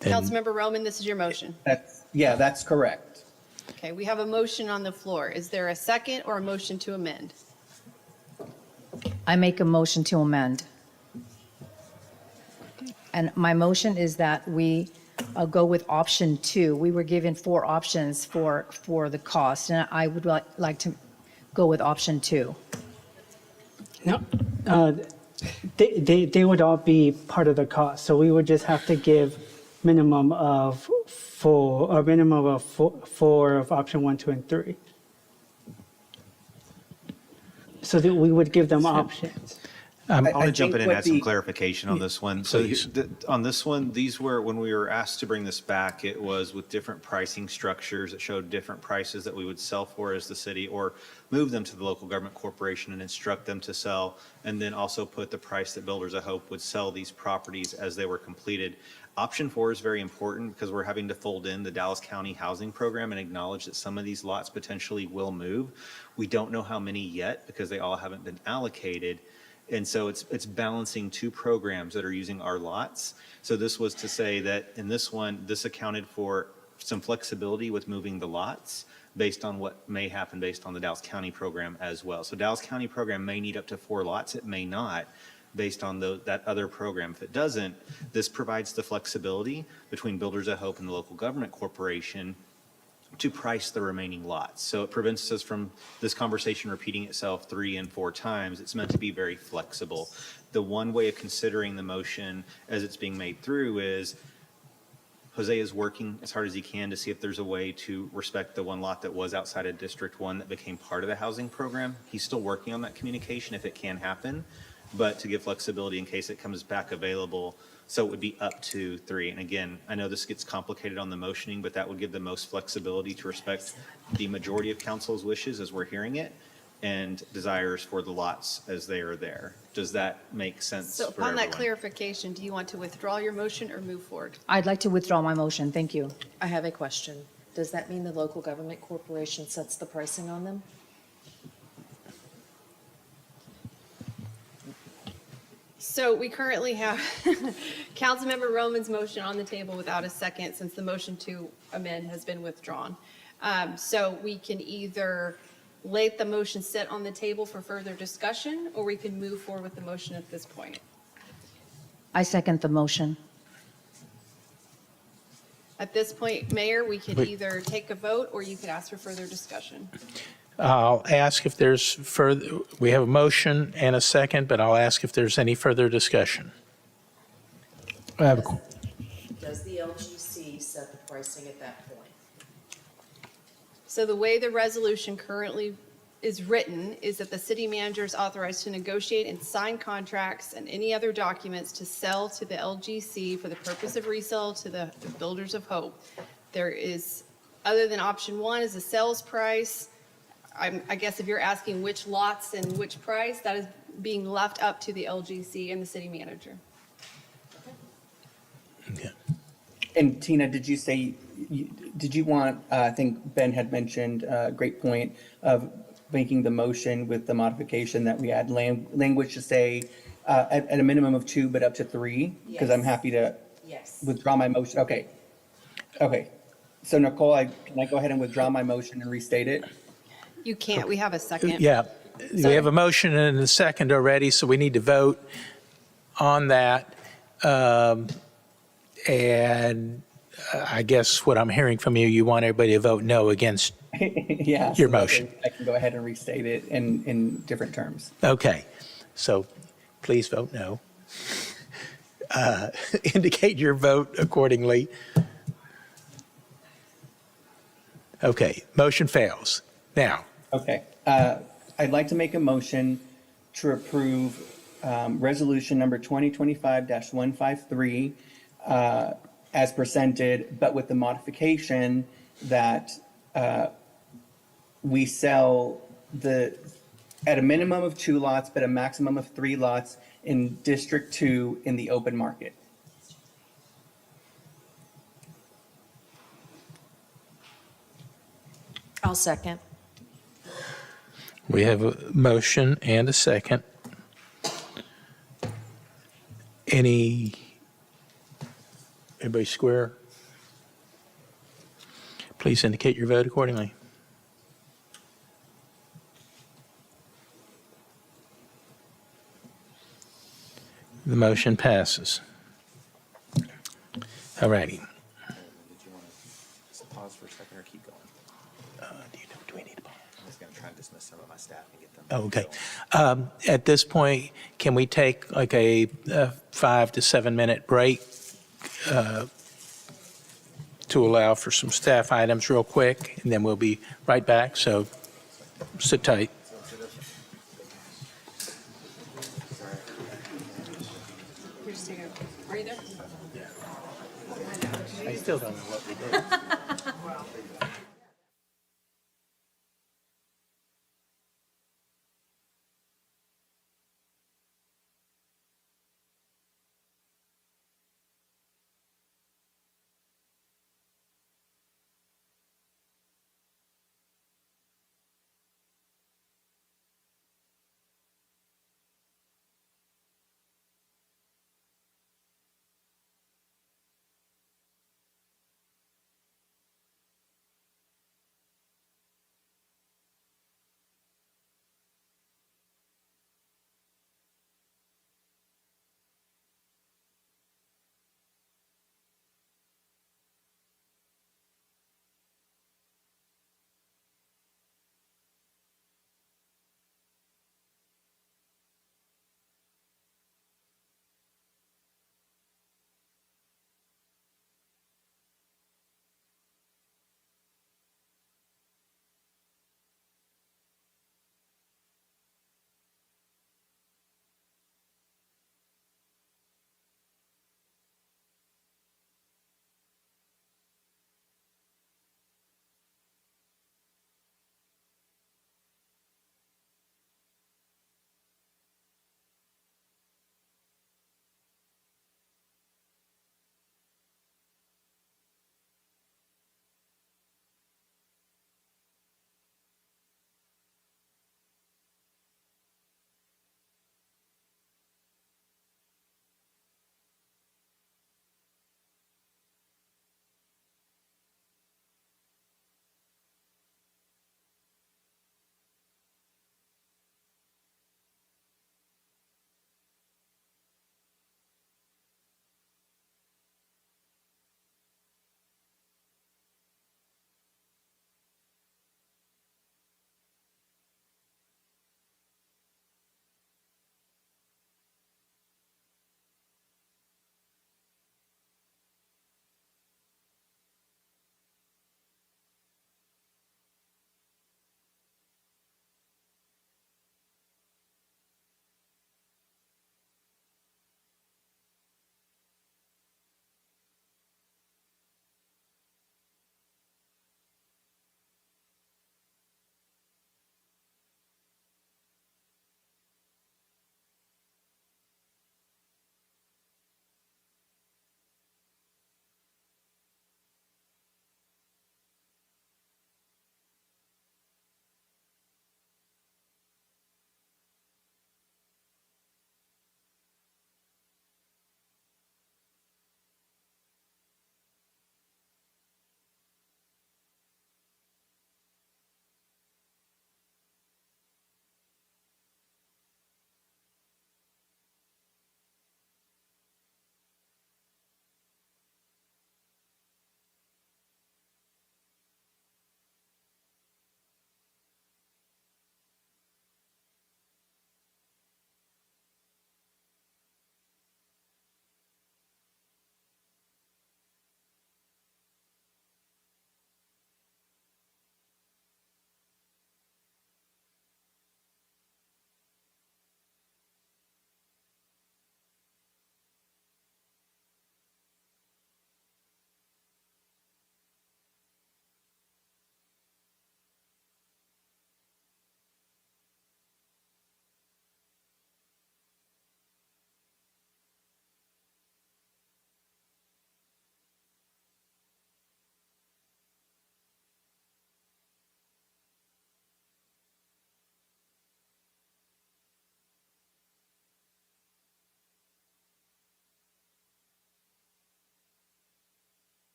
Then- Councilmember Roman, this is your motion. That's correct. Okay, we have a motion on the floor. Is there a second or a motion to amend? I make a motion to amend. And my motion is that we go with option 2. We were given 4 options for the cost, and I would like to go with option 2. No, they would all be part of the cost. So we would just have to give minimum of 4 of option 1, 2, and 3. So that we would give them options. I want I to jump in think and what add some the- clarification on this one. So on this one, these were, when we were asked to bring this back, it was with different pricing structures that showed different prices that we would sell for as the city, or move them to the local government corporation and instruct them to sell, and then also put the price that Builders of Hope would sell these properties as they were completed. Option 4 is very important because we're having to fold in the Dallas County Housing Program and acknowledge that some of these lots potentially will move. We don't know how many yet because they all haven't been allocated. And so it's balancing 2 programs that are using our lots. So this was to say that in this one, this accounted for some flexibility with moving the lots based on what may happen based on the Dallas County program as well. So Dallas County program may need up to 4 lots. It may not, based on that other program. If it doesn't, this provides the flexibility between Builders of Hope and the local government corporation to price the remaining lots. So it prevents us from this conversation repeating itself 3 and 4 times. It's meant to be very flexible. The one way of considering the motion as it's being made through is Jose is working as hard as he can to see if there's a way to respect the 1 lot that was outside of District 1 that became part of the housing program. He's still working on that communication if it can happen, but to give flexibility in case it comes back available. So it would be up to 3. And again, I know this gets complicated on the motioning, but that would give the most flexibility to respect the majority of council's wishes as we're hearing it and desires for the lots as they are there. Does that make sense So for upon that everyone? clarification, do you want to withdraw your motion or move forward? I'd like to withdraw my motion. Thank you. I have a question. Does that mean the local government corporation sets the pricing on them? So we currently have Councilmember Roman's motion on the table without a second since the motion to amend has been withdrawn. So we can either let the motion sit on the table for further discussion, or we can move forward with the motion at this point. I second the motion. At this point, Mayor, we could Wait. either take a vote or you could ask for further discussion. I'll ask if there's further, we have a motion and a second, but I'll ask if there's any further discussion. I have a Does the LGC set the pricing at that point? So the way the resolution currently is written is that the city manager is authorized to negotiate and sign contracts and any other documents to sell to the LGC for the purpose of resale to the Builders of Hope. There is, other than option 1 is the sales price. I guess if you're asking which lots and which price, that is being left up to the LGC and the city manager. And Tina, did you say, did you want, I think Ben had mentioned a great point of making the motion with the modification that we add language to say at a minimum of 2, but up to 3? Because I'm happy to Yes. withdraw my motion. Okay. Okay. So Nicole, can I go ahead and withdraw my motion and restate it? You can't, we have a second. Yeah, we have a motion and a second already, so we need to vote on that. And I guess what I'm hearing from you, you want everybody to vote no against Yeah. your so that motion. I can go ahead and restate it in different terms. Okay, so please vote no. Indicate your vote accordingly. Okay, motion fails. Now, Okay. I'd like to make a motion to approve resolution number 2025-153 as presented, but with the modification that we sell at a minimum of 2 lots, but a maximum of 3 lots in District 2 in the open market. I'll second. We have a motion and a second. Everybody square? Please indicate your vote accordingly. The motion passes. All righty. Did you want to just pause for a second or keep going? Do we need to pause? I'm just going to try and dismiss some of my staff and get them. Oh, okay. At this point, can we take like a 5 to 7 minute break to allow for some staff items real quick, and then we'll be right back, so sit tight. Just take a breather. I still don't know what we did.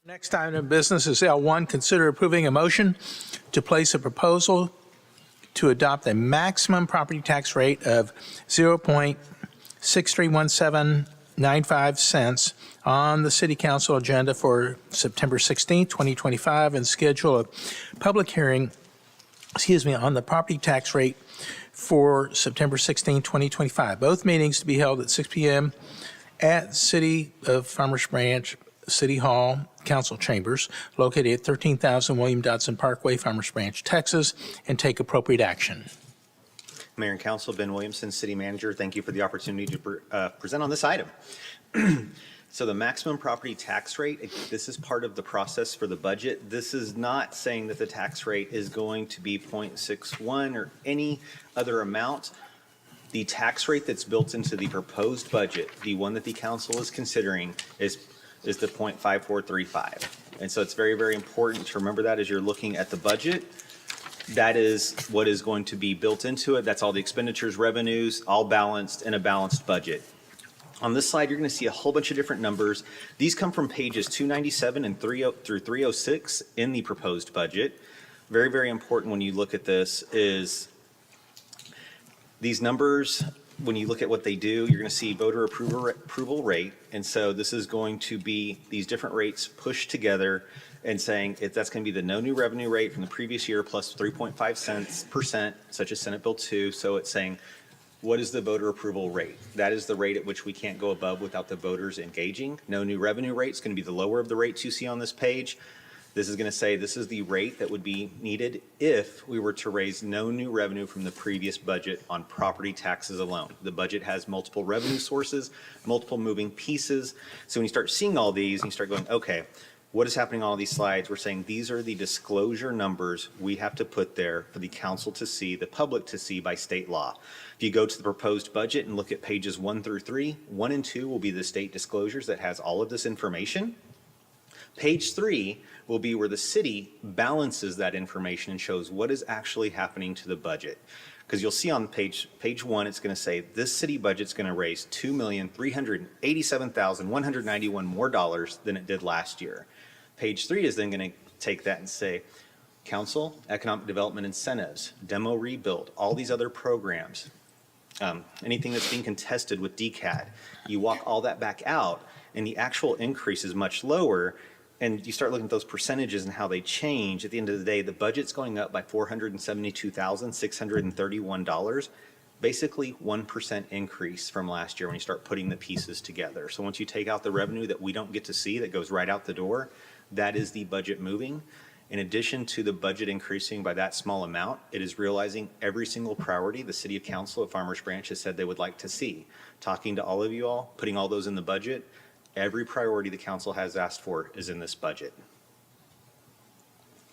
Next item of business is L1, consider approving a motion to place a proposal to adopt a maximum property tax rate of 0.631795 cents on the city council agenda for September 16, 2025, and schedule a public hearing, on the property tax rate for September 16, 2025. Both meetings to be held at 6 p.m. at City of Farmers Branch City Hall Council Chambers, located at 13,000 William Dodson Parkway, Farmers Branch, Texas, and take appropriate action. Mayor and Council, Ben Williamson, City Manager, thank you for the opportunity to present on this item. So the maximum property tax rate, this is part of the process for the budget. This is not saying that the tax rate is going to be 0.61 or any other amount. The tax rate that's built into the proposed budget, the one that the council is considering, is the 0.5435. And so it's very, very important to remember that as you're looking at the budget. That is what is going to be built into it. That's all the expenditures, revenues, all balanced in a balanced budget. On this slide, you're going to see a whole bunch of different numbers. These come from pages 297 and 30 through 306 in the proposed budget. Very, very important when you look at this is these numbers. When you look at what they do, you're going to see voter approval rate. And so this is going to be these different rates pushed together and saying if that's going to be the no new revenue rate from the previous year plus 3.5%, such as Senate Bill 2. So it's saying, what is the voter approval rate? That is the rate at which we can't go above without the voters engaging. No new revenue rate is going to be the lower of the rates you see on this page. This is going to say this is the rate that would be needed if we were to raise no new revenue from the previous budget on property taxes alone. The budget has multiple revenue sources, multiple moving pieces. So when you start seeing all these and you start going, okay, what is happening on all these slides? We're saying these are the disclosure numbers we have to put there for the council to see, the public to see by state law. If you go to the proposed budget and look at pages 1 through 3, 1 and 2 will be the state disclosures that has all of this information. Page 3 will be where the city balances that information and shows what is actually happening to the budget. Because you'll see on page 1, it's going to say this city budget's going to raise $2,387,191 more dollars than it did last year. Page 3 is then going to take that and say, council, economic development incentives, demo rebuild, all these other programs, anything that's being contested with DCAD, you walk all that back out and the actual increase is much lower. And you start looking at those percentages and how they change. At the end of the day, the budget's going up by $472,631, basically 1% increase from last year when you start putting the pieces together. So once you take out the revenue that we don't get to see that goes right out the door, that is the budget moving. In addition to the budget increasing by that small amount, it is realizing every single priority the City of Council of Farmers Branch has said they would like to see. Talking to all of you all, putting all those in the budget, every priority the council has asked for is in this budget.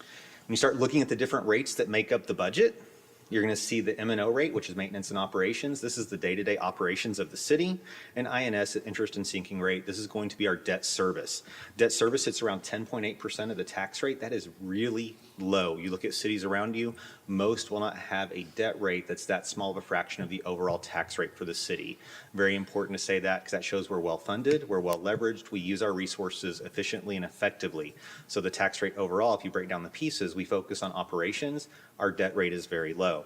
When you start looking at the different rates that make up the budget, you're going to see the M&O rate, which is maintenance and operations. This is the day-to-day operations of the city. And INS, interest and sinking rate, this is going to be our debt service. Debt service hits around 10.8% of the tax rate. That is really low. You look at cities around you, most will not have a debt rate that's that small of a fraction of the overall tax rate for the city. Very important to say that because that shows we're well-funded, we're well-leveraged, we use our resources efficiently and effectively. So the tax rate overall, if you break down the pieces, we focus on operations, our debt rate is very low.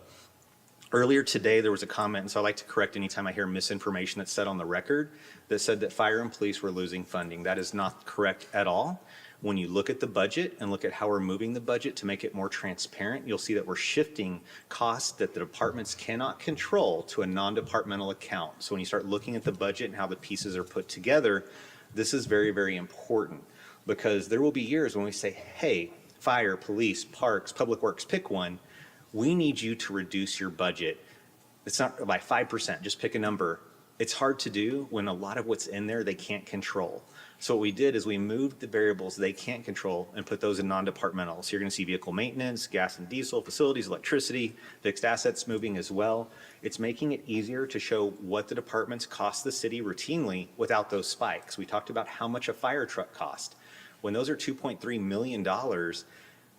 Earlier today, there was a comment, and so I like to correct anytime I hear misinformation that's said on the record that said that fire and police were losing funding. That is not correct at all. When you look at the budget and look at how we're moving the budget to make it more transparent, you'll see that we're shifting costs that the departments cannot control to a non-departmental account. So when you start looking at the budget and how the pieces are put together, this is very, very important because there will be years when we say, hey, fire, police, parks, public works, pick one. We need you to reduce your budget. It's not by 5%, just pick a number. It's hard to do when a lot of what's in there they can't control. So what we did is we moved the variables they can't control and put those in non-departmental. So you're going to see vehicle maintenance, gas and diesel, facilities, electricity, fixed assets moving as well. It's making it easier to show what the departments cost the city routinely without those spikes. We talked about how much a fire truck cost. When those are $2.3 million,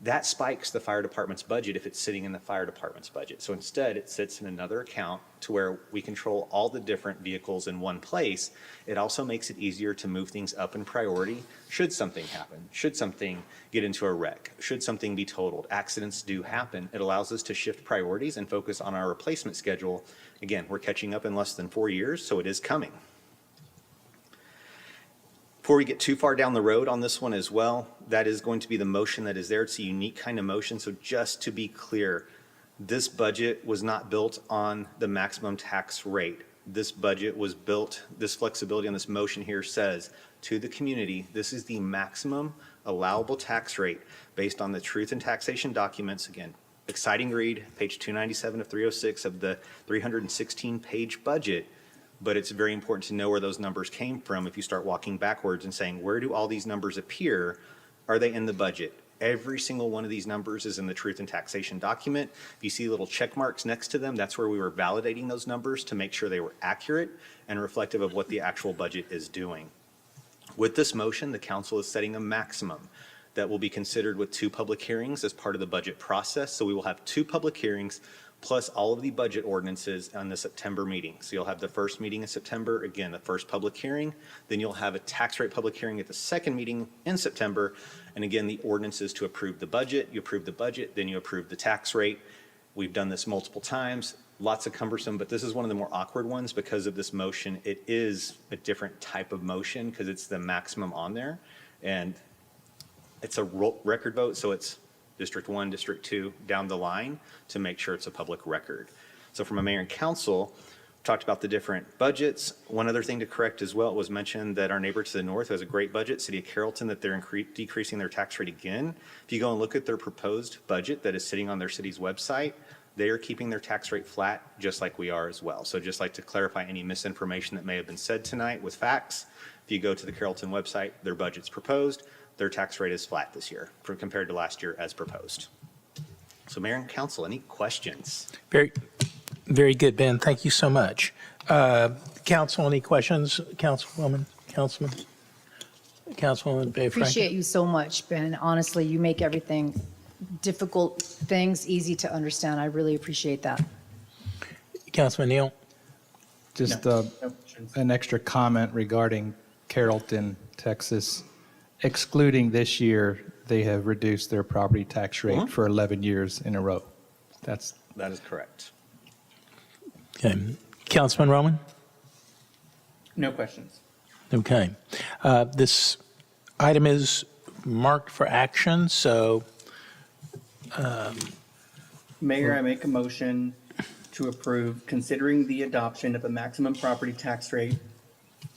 That spikes the fire department's budget if it's sitting in the fire department's budget. So instead, it sits in another account to where we control all the different vehicles in one place. It also makes it easier to move things up in priority should something happen, should something get into a wreck, should something be totaled. Accidents do happen. It allows us to shift priorities and focus on our replacement schedule. Again, we're catching up in less than 4 years, so it is coming. Before we get too far down the road on this one as well, that is going to be the motion that is there. It's a unique kind of motion. So just to be clear, this budget was not built on the maximum tax rate. This budget was built, this flexibility on this motion here says to the community, this is the maximum allowable tax rate based on the truth and taxation documents. Again, exciting read, page 297 of 306 of the 316-page budget. But it's very important to know where those numbers came from. If you start walking backwards and saying, where do all these numbers appear? Are they in the budget? Every single one of these numbers is in the truth and taxation document. If you see little check marks next to them, that's where we were validating those numbers to make sure they were accurate and reflective of what the actual budget is doing. With this motion, the council is setting a maximum that will be considered with 2 public hearings as part of the budget process. So we will have 2 public hearings plus all of the budget ordinances on the September meeting. So you'll have the first meeting in September, again, the first public hearing, then you'll have a tax rate public hearing at the second meeting in September, and again, the ordinances to approve the budget. You approve the budget, then you approve the tax rate. We've done this multiple times, lots of cumbersome, but this is one of the more awkward ones because of this motion. It is a different type of motion because it's the maximum on there, and it's a record vote, so it's District 1, District 2, down the line to make sure it's a public record. So from a mayor and council, talked about the different budgets. One other thing to correct as well, it was mentioned that our neighbor to the north has a great budget, City of Carrollton, that they're decreasing their tax rate again. If you go and look at their proposed budget that is sitting on their city's website, they are keeping their tax rate flat just like we are as well. So just like to clarify any misinformation that may have been said tonight with facts, if you go to the Carrollton website, their budget's proposed. Their tax rate is flat this year compared to last year as proposed. So Mayor and Council, any questions? Very, very good, Ben. Thank you so much. Council, any questions? Councilwoman, Councilman? Councilwoman Bay Frank? Appreciate you so much, Ben. Honestly, you make everything, difficult things easy to understand. I really appreciate that. Councilman Neal? Just an extra comment regarding Carrollton, Texas. Excluding this year, they have reduced their property tax rate for 11 years in a row. That is correct. Okay. Councilman Roman? No questions. Okay. This item is marked for action, so Mayor, I make a motion to approve considering the adoption of a maximum property tax rate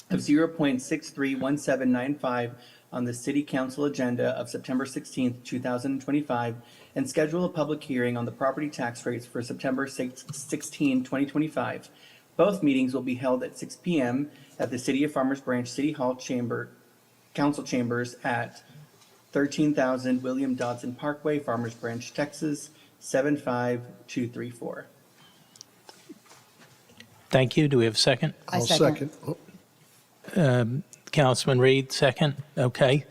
of 0.631795 on the City Council agenda of September 16th, 2025, and schedule a public hearing on the property tax rates for September 16, 2025. Both meetings will be held at 6 p.m. at the City of Farmers Branch City Hall Council Chambers at 13,000 William Dodson Parkway, Farmers Branch, Texas, 75234. thank you. Do we have a second? I second. Councilman Reed, second. Okay.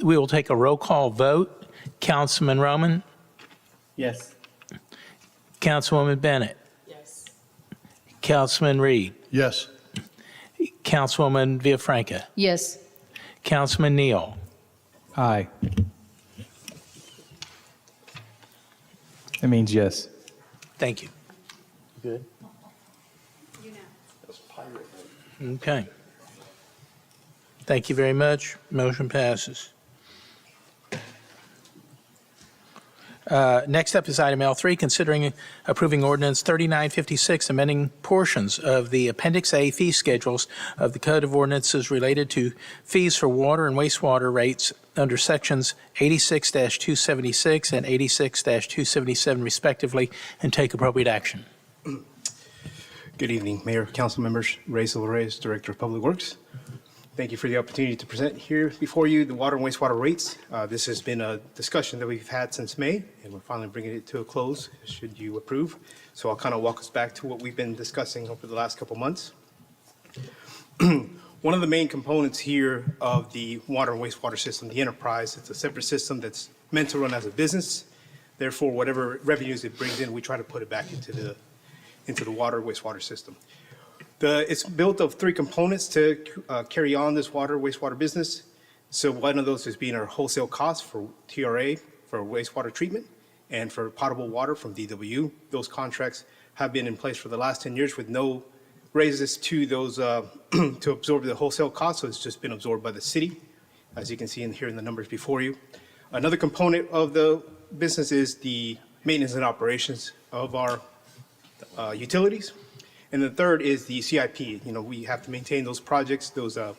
We will take a roll call vote. Councilman Roman? Yes. Councilwoman Bennett? Yes. Councilman Reed? Yes. Councilwoman Villafranca? Yes. Councilman Neal? Aye. It means yes. Thank you. Good. Okay. Thank you very much. Motion passes. Next up is item L3, considering approving ordinance 3956, amending portions of the Appendix A fee schedules of the Code of Ordinances related to fees for water and wastewater rates under sections 86-276 and 86-277 respectively, and take appropriate action. Good evening, Mayor, council members. Ray Silva-Reyes, Director of Public Works. Thank you for the opportunity to present here before you the water and wastewater rates. This has been a discussion that we've had since May, and we're finally bringing it to a close, should you approve. So I'll kind of walk us back to what we've been discussing over the last couple months. One of the main components here of the water and wastewater system, the enterprise, it's a separate system that's meant to run as a business. Therefore, whatever revenues it brings in, we try to put it back into the water, wastewater system. It's built of three components to carry on this water, wastewater business. So one of those is being our wholesale costs for TRA, for wastewater treatment, and for potable water from DWU. Those contracts have been in place for the last 10 years with no raises to those, to absorb the wholesale costs, so it's just been absorbed by the city, as you can see here in the numbers before you. Another component of the business is the maintenance and operations of our utilities. And the third is the CIP. You know, we have to maintain those projects, the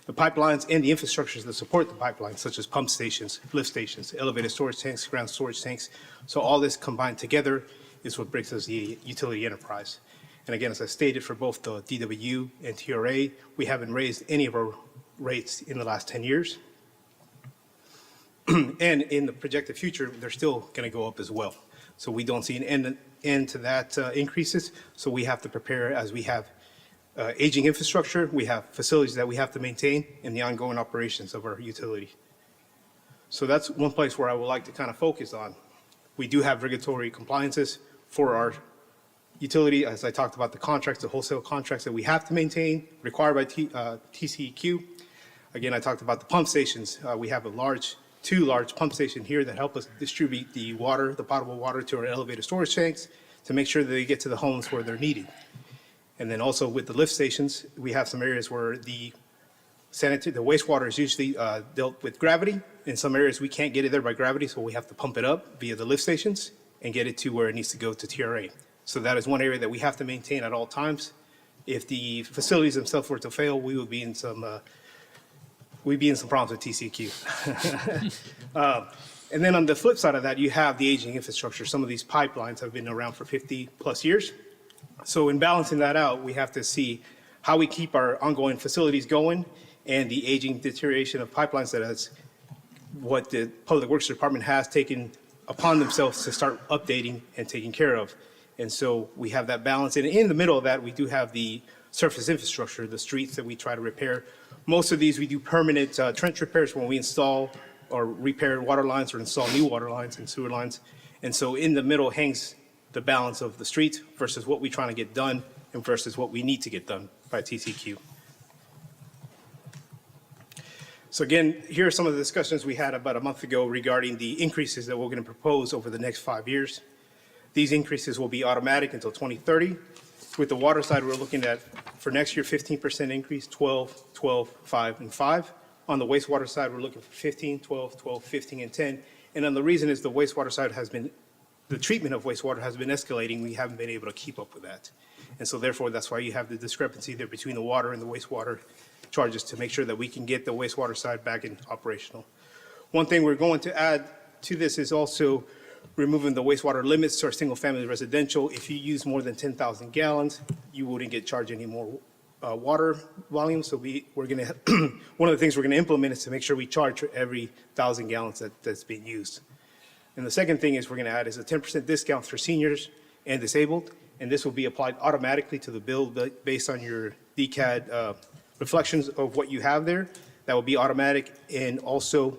pipelines and the infrastructures that support the pipelines, such as pump stations, lift stations, elevated storage tanks, ground storage tanks. So all this combined together is what brings us the utility enterprise. And again, as I stated, for both the DWU and TRA, we haven't raised any of our rates in the last 10 years. And in the projected future, they're still going to go up as well. So we don't see an end to that increases. So we have to prepare as we have aging infrastructure, we have facilities that we have to maintain in the ongoing operations of our utility. So that's one place where I would like to kind of focus on. We do have regulatory compliances for our utility, as I talked about the contracts, the wholesale contracts that we have to maintain, required by TCEQ. Again, I talked about the pump stations. We have two large pump stations here that help us distribute the water, the potable water, to our elevated storage tanks to make sure that they get to the homes where they're needed. And then also with the lift stations, we have some areas where the wastewater is usually dealt with gravity. In some areas, we can't get it there by gravity, so we have to pump it up via the lift stations and get it to where it needs to go to TRA. So that is one area that we have to maintain at all times. If the facilities themselves were to fail, we would be in some problems with TCEQ. And then on the flip side of that, you have the aging infrastructure. Some of these pipelines have been around for 50 plus years. So in balancing that out, we have to see how we keep our ongoing facilities going and the aging deterioration of pipelines that is what the Public Works Department has taken upon themselves to start updating and taking care of. And so we have that balance. And in the middle of that, we do have the surface infrastructure, the streets that we try to repair. Most of these, we do permanent trench repairs when we install or repair water lines or install new water lines and sewer lines. And so in the middle hangs the balance of the streets versus what we're trying to get done and versus what we need to get done by TCEQ. So again, here are some of the discussions we had about a month ago regarding the increases that we're going to propose over the next 5 years. These increases will be automatic until 2030. With the water side, we're looking at, for next year, 15% increase, 12, 12, 5, and 5. On the wastewater side, we're looking for 15, 12, 12, 15, and 10. And then the reason is the wastewater side the treatment of wastewater has been escalating. We haven't been able to keep up with that. And so therefore, that's why you have the discrepancy there between the water and the wastewater charges to make sure that we can get the wastewater side back in operational. One thing we're going to add to this is also removing the wastewater limits to our single-family residential. If you use more than 10,000 gallons, you wouldn't get charged any more water volume. So we're going to, one of the things we're going to implement is to make sure we charge for every 1,000 gallons that's being used. And the second thing is we're going to add is a 10% discount for seniors and disabled. And this will be applied automatically to the bill based on your DCAD reflections of what you have there. That will be automatic, and also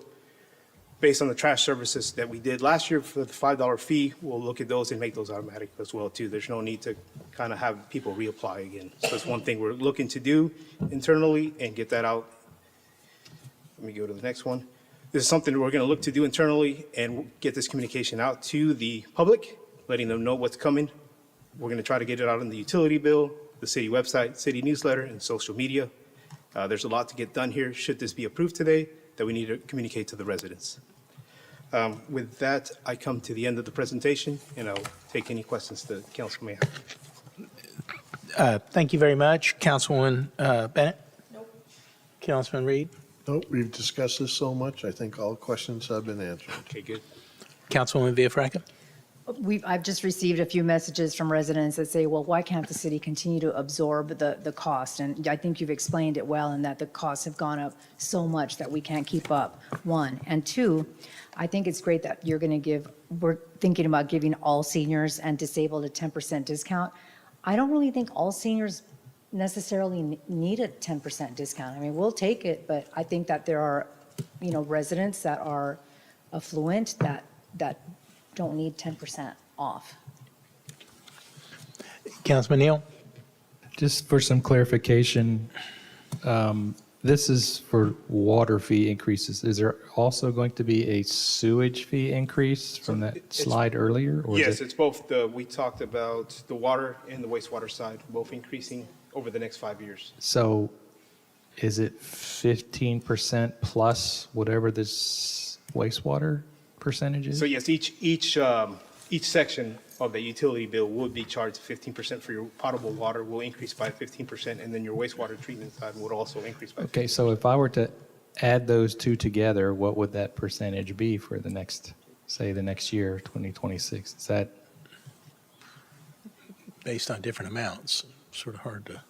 based on the trash services that we did last year for the $5 fee, we'll look at those and make those automatic as well too. There's no need to kind of have people reapply again. So that's one thing we're looking to do internally and get that out. Let me go to the next one. This is something we're going to look to do internally and get this communication out to the public, letting them know what's coming. We're going to try to get it out in the utility bill, the city website, city newsletter, and social media. There's a lot to get done here. Should this be approved today, that we need to communicate to the residents. With that, I come to the end of the presentation, and I'll take any questions the council may have. Thank you very much. Councilwoman Bennett? Nope. Councilman Reed? Nope, we've discussed this so much, I think all questions have been answered. Okay, good. Councilwoman Villafranca? I've just received a few messages from residents that say, well, why can't the city continue to absorb the cost? And I think you've explained it well, in that the costs have gone up so much that we can't keep up, one. And two, I think it's great that we're thinking about giving all seniors and disabled a 10% discount. I don't really think all seniors necessarily need a 10% discount. I mean, we'll take it, but I think that there are, residents that are affluent that don't need 10% off. Councilman Neal? Just for some clarification, this is for water fee increases. Is there also going to be a sewage fee increase from that slide earlier? Or is Yes, it- it's both. We talked about the water and the wastewater side, both increasing over the next 5 years. So is it 15% plus whatever this wastewater percentage is? So yes, each section of the utility bill would be charged 15% for your potable water will increase by 15%, and then your wastewater treatment side would also increase by 15%. Okay, so if I were to add those two together, what would that percentage be for the next, say, the next year, 2026? Is that, Based on different amounts, sort of hard to.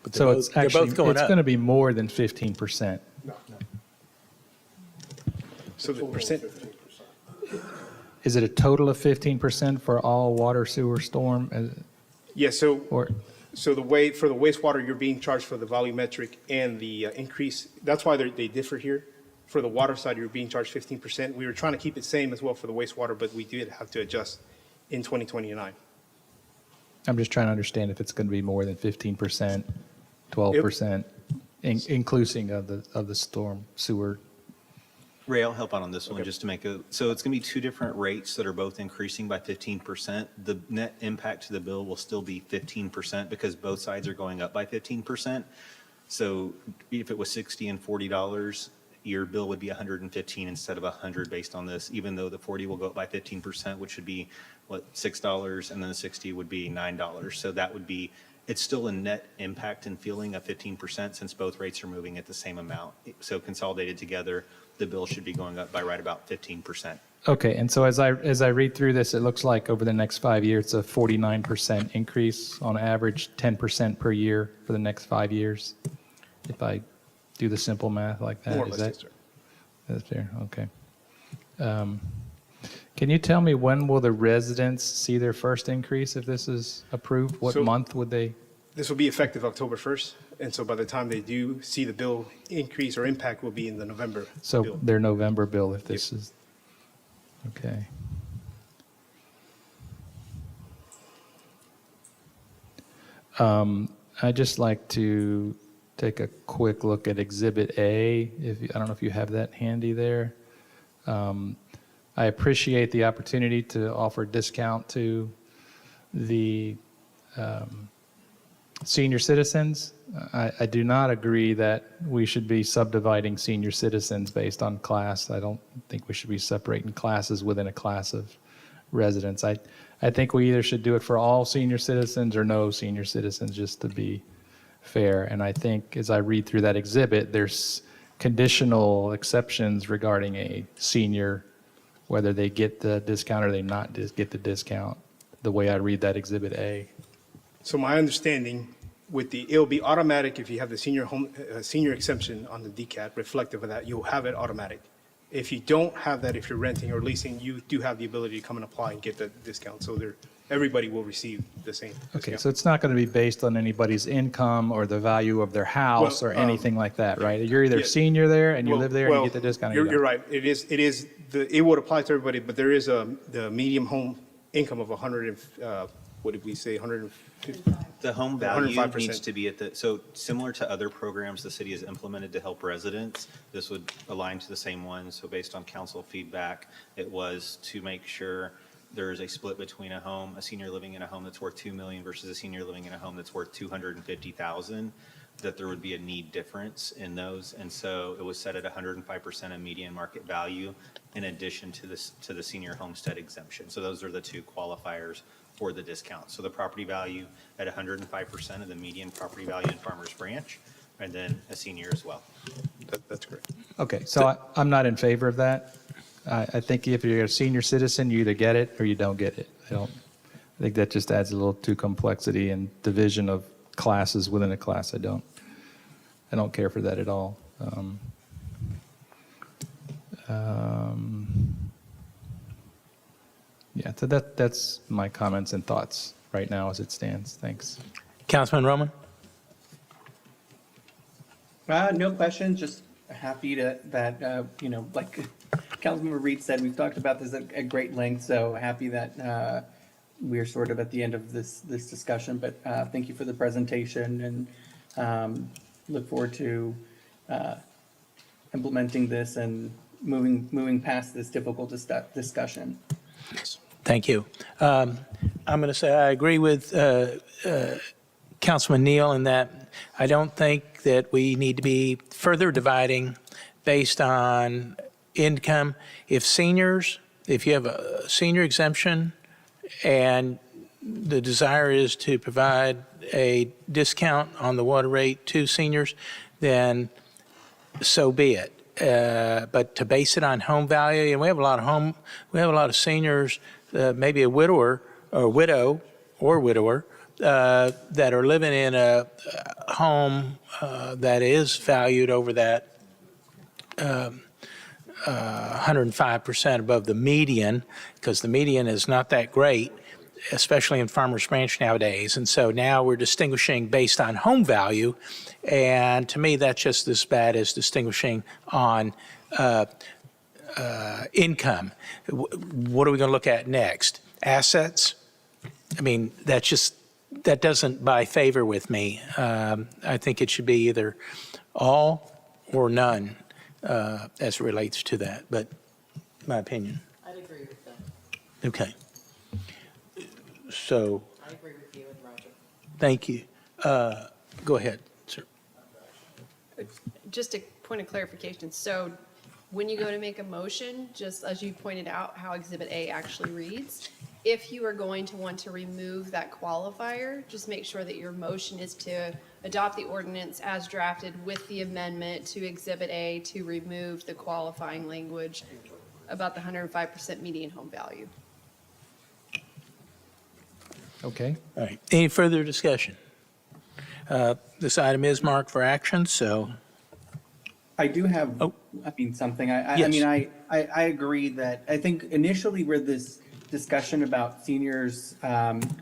But they're so both- it's they're actually, both going it's up. going to be more than 15%. So the percent, Is it a total of 15% for all water, sewer, storm? yeah, so, Or, so for the wastewater, you're being charged for the volumetric and the increase. That's why they differ here. For the water side, you're being charged 15%. We were trying to keep it same as well for the wastewater, but we did have to adjust in 2029. I'm just trying to understand if it's going to be more than 15%, 12%, including of the storm, sewer. Ray, I'll help out on this one just to make so it's going to be two different rates that are both increasing by 15%. The net impact to the bill will still be 15% because both sides are going up by 15%. So if it was $60 and $40, your bill would be 115 instead of 100 based on this, even though the 40 will go up by 15%, which would be, $6, and then the 60 would be $9. So that would be, it's still a net impact and feeling of 15% since both rates are moving at the same amount. So consolidated together, the bill should be going up by right about 15%. Okay, and so as I read through this, it looks like over the next 5 years, it's a 49% increase on average, 10% per year for the next 5 years. If I do the simple math like that, More or is less, that? yes, sir. That's fair, okay. Can you tell me when will the residents see their first increase if this is approved? What So- month would they? This will be effective October 1st, and so by the time they do see the bill increase or impact will be in the November So bill. their November bill if this is, okay. I'd just like to take a quick look at Exhibit A. I don't know if you have that handy there. I appreciate the opportunity to offer a discount to the senior citizens. I do not agree that we should be subdividing senior citizens based on class. I don't think we should be separating classes within a class of residents. I think we either should do it for all senior citizens or no senior citizens, just to be fair. And I think as I read through that exhibit, there's conditional exceptions regarding a senior, whether they get the discount or they not get the discount, the way I read that Exhibit A. So my understanding it'll be automatic if you have the senior exemption on the DCAT reflective of that, you'll have it automatic. If you don't have that, if you're renting or leasing, you do have the ability to come and apply and get the discount. So everybody will receive the same Okay, discount. so it's not going to be based on anybody's income or the value of their house Well, or anything like that, right? You're either yeah. senior there and you Well- live there and well, you get the discount. or you You're don't. right. It would apply to everybody, but there is the medium home income of 100, what did we say, 150? The home value 105%. needs to be so similar to other programs the city has implemented to help residents, this would align to the same one. So based on council feedback, it was to make sure there is a split between a senior living in a home that's worth $2 million versus a senior living in a home that's worth $250,000, that there would be a need difference in those. And so it was set at 105% of median market value in addition to the senior homestead exemption. So those are the two qualifiers for the discount. So the property value at 105% of the median property value in Farmers Branch, and then a senior as well. That's correct. Okay, so I'm not in favor of that. I think if you're a senior citizen, you either get it or you don't get it. I think that just adds a little too complexity and division of classes within a class. I don't care for that at all. Yeah, so that's my comments and thoughts right now as it stands. Thanks. Councilman Roman? No questions, just happy that, Councilmember Reed said, we've talked about this at great length, so happy that we're sort of at the end of this discussion. But thank you for the presentation, and look forward to implementing this and moving past this difficult discussion. Thank you. I'm going to say I agree with Councilman Neal in that I don't think that we need to be further dividing based on income. If you have a senior exemption and the desire is to provide a discount on the water rate to seniors, then so be it. But to base it on home value, and we have a lot of seniors, maybe a widower or widow or widower, that are living in a home that is valued over that 105% above the median, because the median is not that great, especially in Farmers Branch nowadays. And so now we're distinguishing based on home value, and to me, that's just as bad as distinguishing on income. What are we going to look at next? Assets? I mean, that doesn't buy favor with me. I think it should be either all or none as it relates to that, but my opinion. I'd agree with that. Okay. So, I agree with you and Roger. thank you. Go ahead, sir. Just a point of clarification. So when you go to make a motion, just as you pointed out how Exhibit A actually reads, if you are going to want to remove that qualifier, just make sure that your motion is to adopt the ordinance as drafted with the amendment to Exhibit A to remove the qualifying language about the 105% median home value. Okay. All right. Any further discussion? This item is marked for action, so. I do have, something. I agree that, I think initially where this discussion about seniors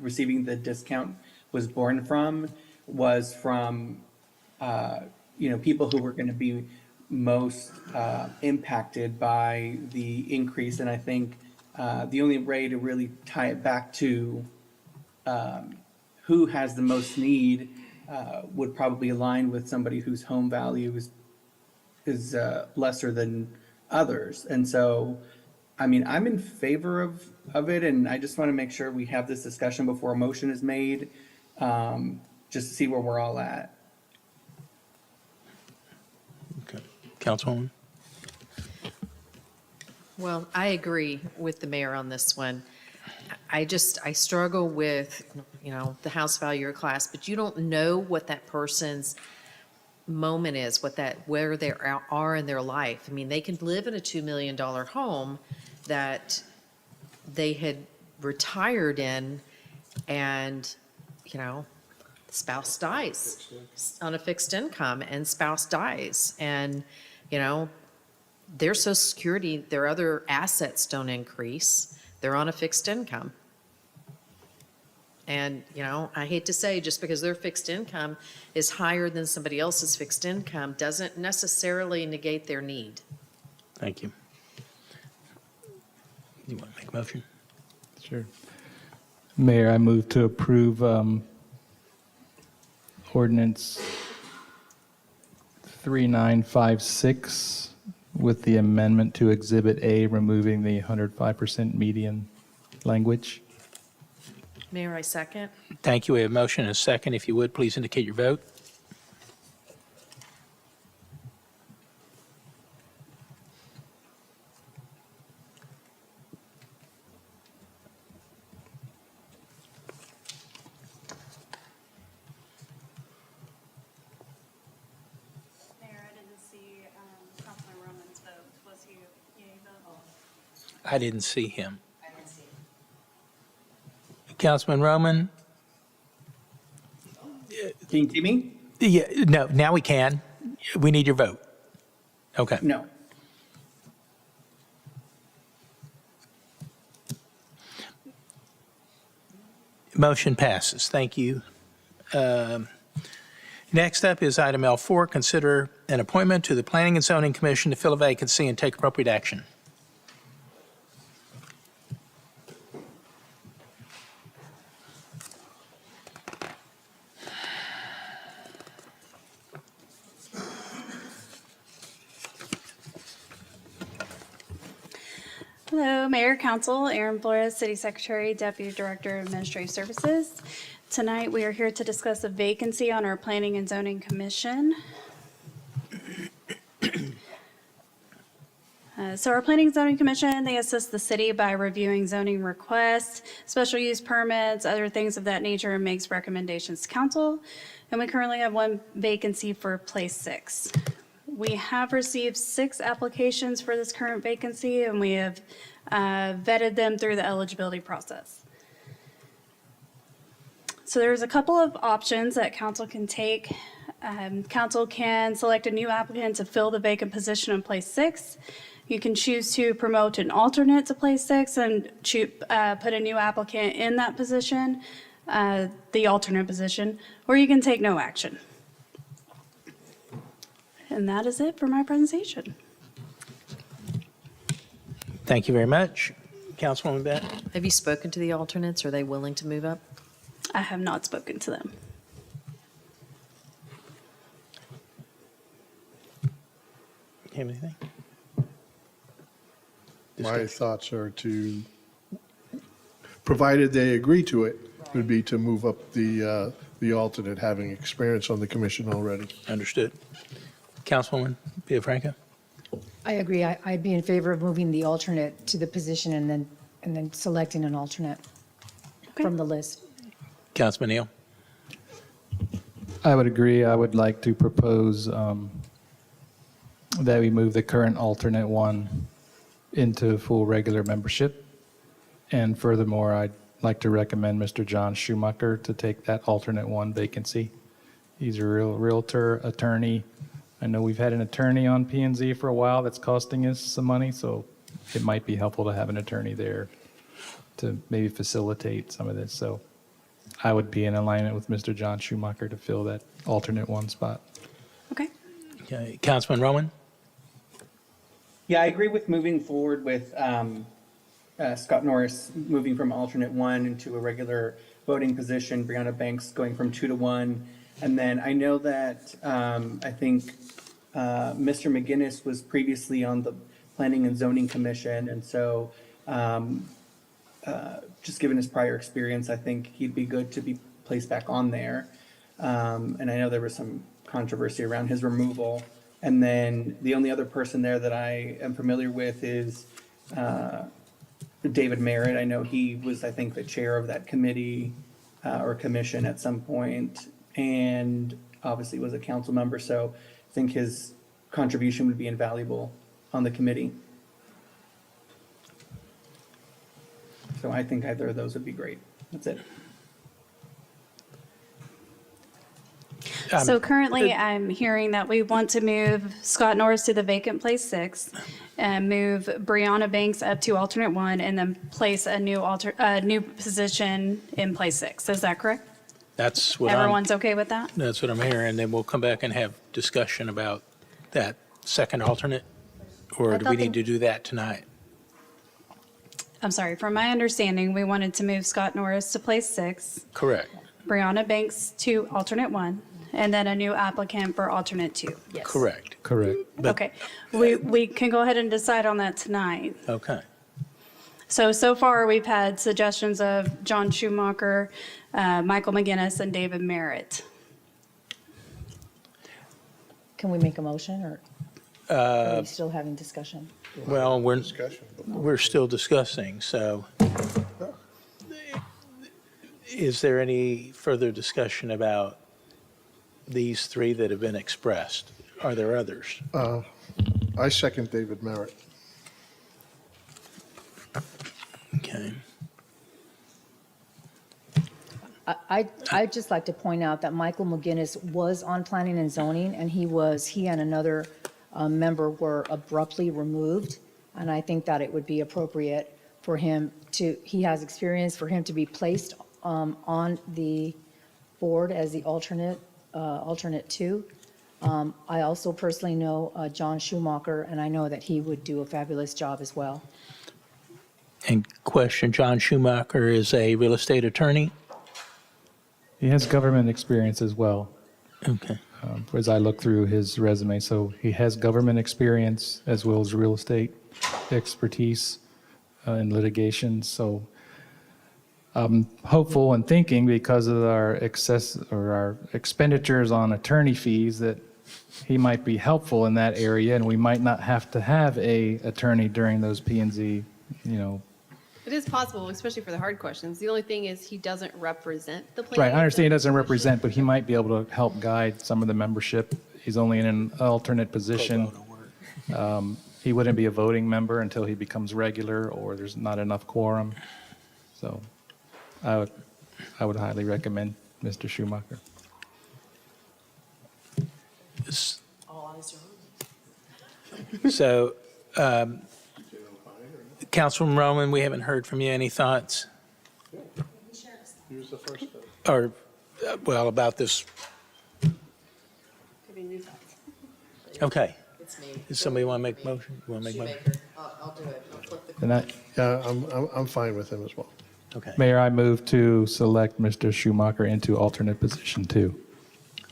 receiving the discount was born from was from, people who were going to be most impacted by the increase. And I think the only way to really tie it back to who has the most need would probably align with somebody whose home value is lesser than others. And so, I'm in favor of it, and I just want to make sure we have this discussion before a motion is made, just to see where we're all at. Okay. Councilwoman? Well, I agree with the mayor on this one. I struggle with, the house value or class, but you don't know what that person's moment is, where they are in their life. I mean, they can live in a $2 million home that they had retired in, and, spouse dies on a fixed income, and spouse dies. And, their Social Security, their other assets don't increase. They're on a fixed income. And, I hate to say, just because their fixed income is higher than somebody else's fixed income doesn't necessarily negate their need. Thank you. You want to make a motion? Sure. Mayor, I move to approve ordinance 3956 with the amendment to Exhibit A, removing the 105% median language. Mayor, I second. Thank you. We have a motion and a second. If you would, please indicate your vote. Mayor, I didn't see Councilman Roman's vote. Was he yea vote? I didn't see him. Councilman Roman? Can you see me? Yeah, no, now we can. We need your vote. Okay. No. Motion passes. Thank you. Next up is item L4, consider an appointment to the Planning and Zoning Commission to fill a vacancy and take appropriate action. Hello, Mayor, Council, Aaron Flores, City Secretary, Deputy Director of Administrative Services. Tonight, we are here to discuss a vacancy on our Planning and Zoning Commission. So our Planning and Zoning Commission, they assist the city by reviewing zoning requests, special use permits, other things of that nature, and makes recommendations to council. And we currently have one vacancy for place 6. We have received 6 applications for this current vacancy, and we have vetted them through the eligibility process. So there's a couple of options that council can take. Council can select a new applicant to fill the vacant position in place 6. You can choose to promote an alternate to place 6 and put a new applicant in that position, the alternate position, or you can take no action. And that is it for my presentation. Thank you very much. Councilwoman Bennett? Have you spoken to the alternates? Are they willing to move up? I have not spoken to them. You have anything? My thoughts are to, provided they agree to it, would be to move up the alternate, having experience on the commission already. Understood. Councilwoman Villafranca? I agree. I'd be in favor of moving the alternate to the position and then selecting an alternate from the list. Councilman Neal? I would agree. I would like to propose that we move the current alternate one into full regular membership. And furthermore, I'd like to recommend Mr. John Schumacher to take that alternate one vacancy. He's a realtor, attorney. I know we've had an attorney on P&Z for a while that's costing us some money, so it might be helpful to have an attorney there to maybe facilitate some of this. So I would be in alignment with Mr. John Schumacher to fill that alternate one spot. Okay. Okay. Councilman Rowan? Yeah, I agree with moving forward with Scott Norris moving from alternate 1 into a regular voting position, Brianna Banks going from 2 to 1. And then I know that I think Mr. McGinnis was previously on the Planning and Zoning Commission. And so just given his prior experience, I think he'd be good to be placed back on there. And I know there was some controversy around his removal. And then the only other person there that I am familiar with is David Merritt. I know he was, I think, the chair of that committee or commission at some point, and obviously was a council member. So I think his contribution would be invaluable on the committee. So I think either of those would be great. That's it. So currently, I'm hearing that we want to move Scott Norris to the vacant place 6 and move Brianna Banks up to alternate 1 and then place a new position in place 6. Is that correct? That's what Everyone's okay with that? That's what I'm hearing. Then we'll come back and have discussion about that second alternate, or do we need to do that tonight? I'm sorry, from my understanding, we wanted to move Scott Norris to place 6, Correct. Brianna Banks to alternate 1, and then a new applicant for alternate 2. Yes. Correct. Correct. Okay, we can go ahead and decide on that tonight. Okay. So far, we've had suggestions of John Schumacher, Michael McGinnis, and David Merritt. Can we make a motion, or are we still having discussion? Well, we're still discussing, so is there any further discussion about these 3 that have been expressed? Are there others? I second David Merritt. Okay. I'd just like to point out that Michael McGinnis was on Planning and Zoning, and he and another member were abruptly removed. And I think that it would be appropriate for him he has experience, for him to be placed on the board as the alternate 2. I also personally know John Schumacher, and I know that he would do a fabulous job as well. And question, John Schumacher is a real estate attorney? He has government experience as well. Okay. As I look through his resume, so he has government experience as well as real estate expertise. in litigation. So I'm hopeful and thinking because of our excess or our expenditures on attorney fees that he might be helpful in that area, and we might not have to have a attorney during those P&Z, It is possible, especially for the hard questions. The only thing is he doesn't represent the plaintiff. Right, I understand he doesn't represent, but he might be able to help guide some of the membership. He's only in an alternate position. He wouldn't be a voting member until he becomes regular or there's not enough quorum. So I would highly recommend Mr. Schumacher. So, Councilman Roman, we haven't heard from you. Any thoughts? Here's the first vote. Or, well, about this? Okay. Does somebody want to make a motion? You want to make a motion? I'll do it. I'll flip the. And I, Yeah, I'm fine with him as well. Okay. Mayor, I move to select Mr. Schumacher into alternate position 2.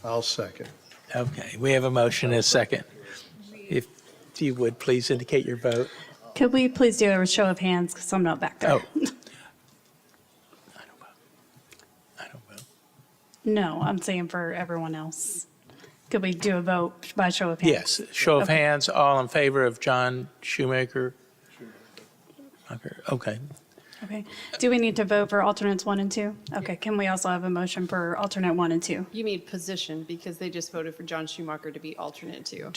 I'll second. Okay, we have a motion and a second. If you would, please indicate your vote. Could we please do a show of hands, because I'm not back there? Oh. No, I'm saying for everyone else. Could we do a vote by show of hands? Yes, show of Okay. hands, all in favor of John Shoemaker? Okay. Okay. Do we need to vote for alternates 1 and 2? Okay, can we also have a motion for alternate 1 and 2? You mean position, because they just voted for John Schumacher to be alternate 2.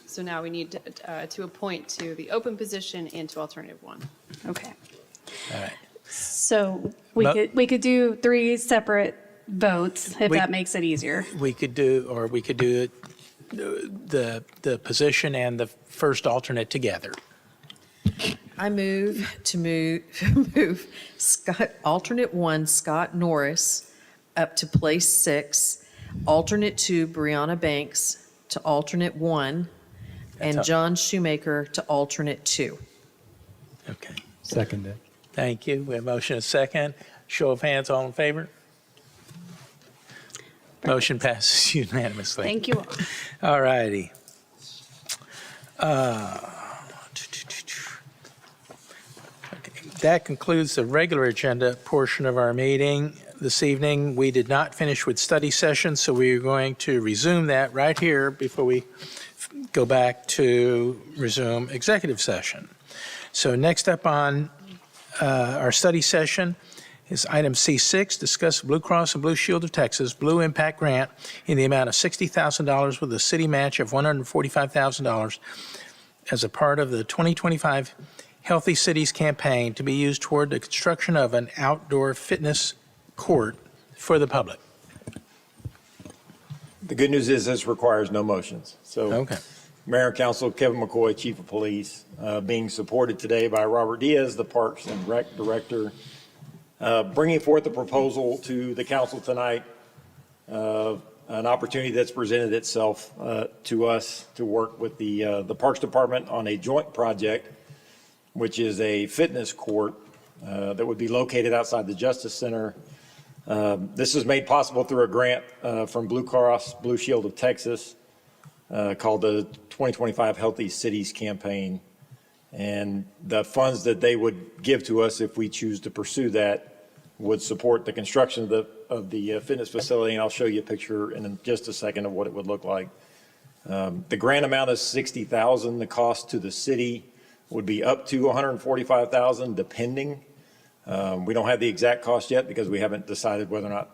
So now we need to appoint to the open position and to alternative 1. Okay. All right. So we Mo- could do 3 separate votes, if We- that makes it easier. We could do the position and the first alternate together. I move to move Scott, alternate 1, Scott Norris, up to place 6, alternate 2, Brianna Banks, to alternate 1, and That's John Shoemaker to alternate 2. Okay. Seconded. Thank you. We have motion and second. Show of hands, all in favor? Motion passes unanimously. Thank you all. All righty. Okay, that concludes the regular agenda portion of our meeting this evening. We did not finish with study session, so we are going to resume that right here before we go back to resume executive session. So next up on our study session is item C6, discuss Blue Cross and Blue Shield of Texas Blue Impact Grant in the amount of $60,000 with a city match of $145,000 as a part of the 2025 Healthy Cities campaign to be used toward the construction of an outdoor fitness court for the public. The good news is this requires no motions. So Okay. Mayor and Council, Kevin McCoy, Chief of Police, being supported today by Robert Diaz, the Parks and Rec Director, bringing forth a proposal to the council tonight, an opportunity that's presented itself to us to work with the Parks Department on a joint project, which is a fitness court that would be located outside the Justice Center. This is made possible through a grant from Blue Cross Blue Shield of Texas called the 2025 Healthy Cities Campaign. And the funds that they would give to us if we choose to pursue that would support the construction of the fitness facility. And I'll show you a picture in just a second of what it would look like. The grant amount is $60,000. The cost to the city would be up to $145,000 depending. We don't have the exact cost yet because we haven't decided whether or not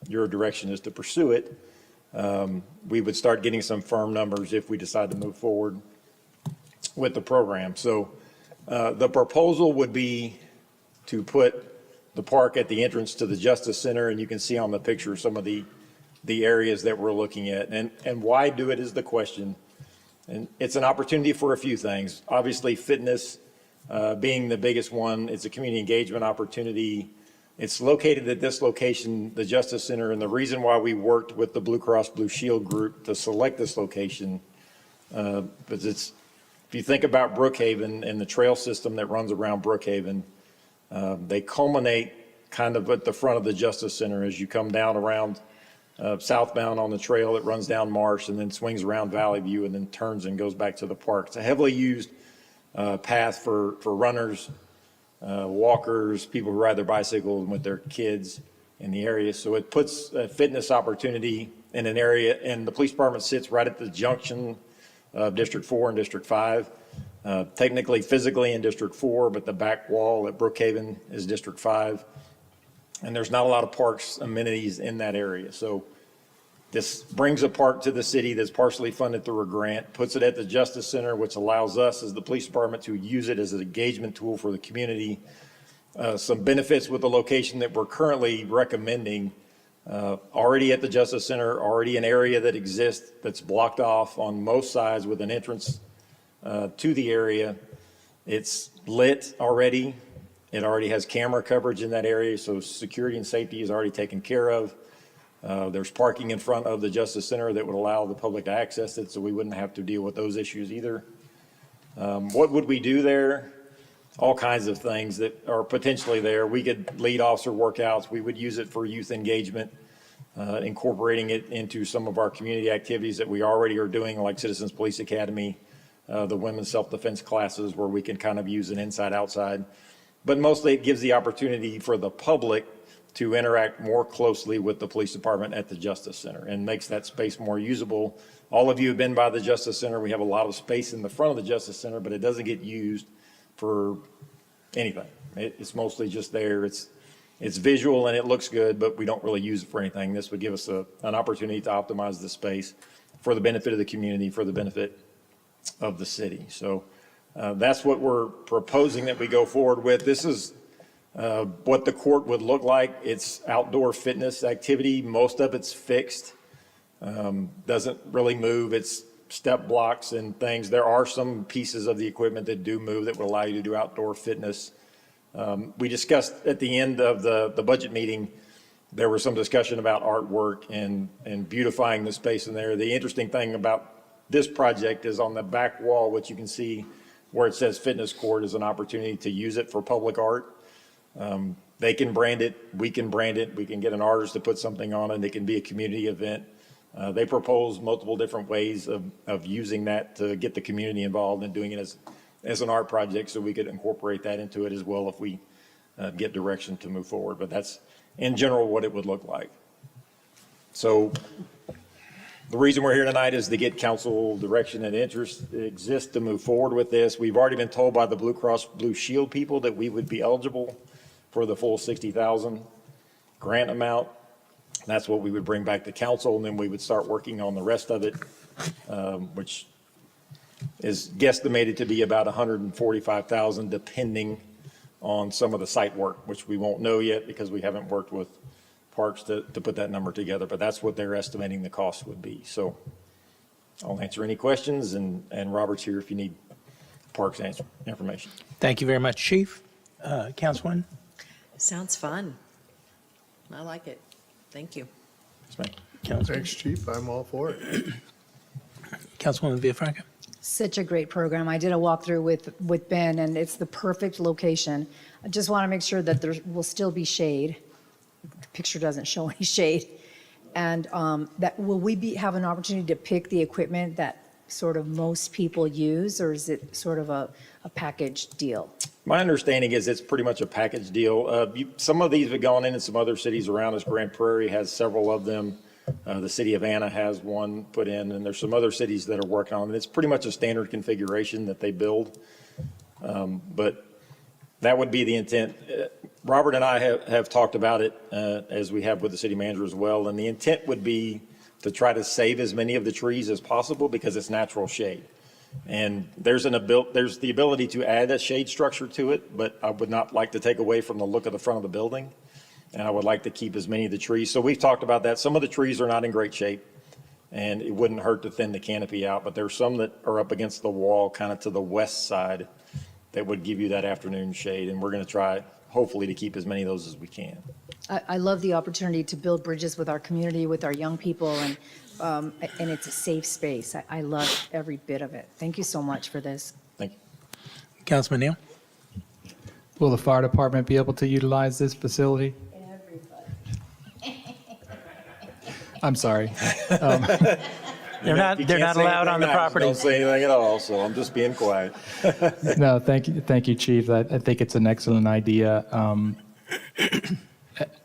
your direction is to pursue it. We would start getting some firm numbers if we decide to move forward with the program. So the proposal would be to put the park at the entrance to the Justice Center, and you can see on the picture some of the areas that we're looking at. And why do it is the question. And it's an opportunity for a few things. Obviously, fitness being the biggest one. It's a community engagement opportunity. It's located at this location, the Justice Center, and the reason why we worked with the Blue Cross Blue Shield group to select this location, because it's, if you think about Brookhaven and the trail system that runs around Brookhaven, they culminate kind of at the front of the Justice Center as you come down around southbound on the trail that runs down Marsh and then swings around Valley View and then turns and goes back to the park. It's a heavily used path for runners, walkers, people who ride their bicycles with their kids in the area. So it puts a fitness opportunity in an area, and the police department sits right at the junction of District 4 and District 5. Technically, physically in District 4, but the back wall at Brookhaven is District 5. And there's not a lot of parks amenities in that area. So this brings a park to the city that's partially funded through a grant, puts it at the Justice Center, which allows us as the police department to use it as an engagement tool for the community. Some benefits with the location that we're currently recommending, already at the Justice Center, already an area that exists that's blocked off on most sides with an entrance to the area. It's lit already. It already has camera coverage in that area, so security and safety is already taken care of. There's parking in front of the Justice Center that would allow the public to access it, so we wouldn't have to deal with those issues either. What would we do there? All kinds of things that are potentially there. We could lead officer workouts. We would use it for youth engagement, incorporating it into some of our community activities that we already are doing, like Citizens Police Academy, the women's self-defense classes, where we can kind of use an inside-outside. But mostly it gives the opportunity for the public to interact more closely with the police department at the Justice Center and makes that space more usable. All of you have been by the Justice Center. We have a lot of space in the front of the Justice Center, but it doesn't get used for anything. It's mostly just there. It's visual and it looks good, but we don't really use it for anything. This would give us an opportunity to optimize the space for the benefit of the community, for the benefit of the city. So that's what we're proposing that we go forward with. This is what the court would look like. It's outdoor fitness activity. Most of it's fixed, doesn't really move. It's step blocks and things. There are some pieces of the equipment that do move that will allow you to do outdoor fitness. We discussed at the end of the budget meeting, there was some discussion about artwork and beautifying the space in there. The interesting thing about this project is on the back wall, what you can see where it says fitness court is an opportunity to use it for public art. They can brand it, we can brand it, we can get an artist to put something on it, it can be a community event. They propose multiple different ways of using that to get the community involved and doing it as an art project, so we could incorporate that into it as well if we get direction to move forward. But that's in general what it would look like. So the reason we're here tonight is to get council direction and interest exists to move forward with this. We've already been told by the Blue Cross Blue Shield people that we would be eligible for the full $60,000 grant amount. That's what we would bring back to council, and then we would start working on the rest of it, which is guesstimated to be about $145,000, depending on some of the site work, which we won't know yet because we haven't worked with Parks to put that number together, but that's what they're estimating the cost would be. So I'll answer any questions, and Robert's here if you need Parks answer information. Thank you very much, Chief. Councilman? Sounds fun. I like it. Thank you. Thanks, Chief. I'm all for it. Councilwoman Villafranca? Such a great program. I did a walkthrough with Ben, and it's the perfect location. I just want to make sure that there will still be shade. The picture doesn't show any shade. And that will we have an opportunity to pick the equipment that sort of most people use, or is it sort of a package deal? My understanding is it's pretty much a package deal. Some of these have gone in some other cities around us. Grand Prairie has several of them. The city of Anna has one put in, and there's some other cities that are working on it. It's pretty much a standard configuration that they build. But that would be the intent. Robert and I have talked about it as we have with the city manager as well. And the intent would be to try to save as many of the trees as possible because it's natural shade. And there's the ability to add a shade structure to it, but I would not like to take away from the look of the front of the building. And I would like to keep as many of the trees. So we've talked about that. Some of the trees are not in great shape, and it wouldn't hurt to thin the canopy out. But there's some that are up against the wall, kind of to the west side, that would give you that afternoon shade. And we're going to try, hopefully, to keep as many of those as we can. I love the opportunity to build bridges with our community, with our young people, and it's a safe space. I love every bit of it. Thank you so much for this. Thank you. Councilman Neal? Will the fire department be able to utilize this facility? I'm sorry. They're not allowed on the property. Don't say anything at all, so I'm just being quiet. No, thank you, Chief. I think it's an excellent idea.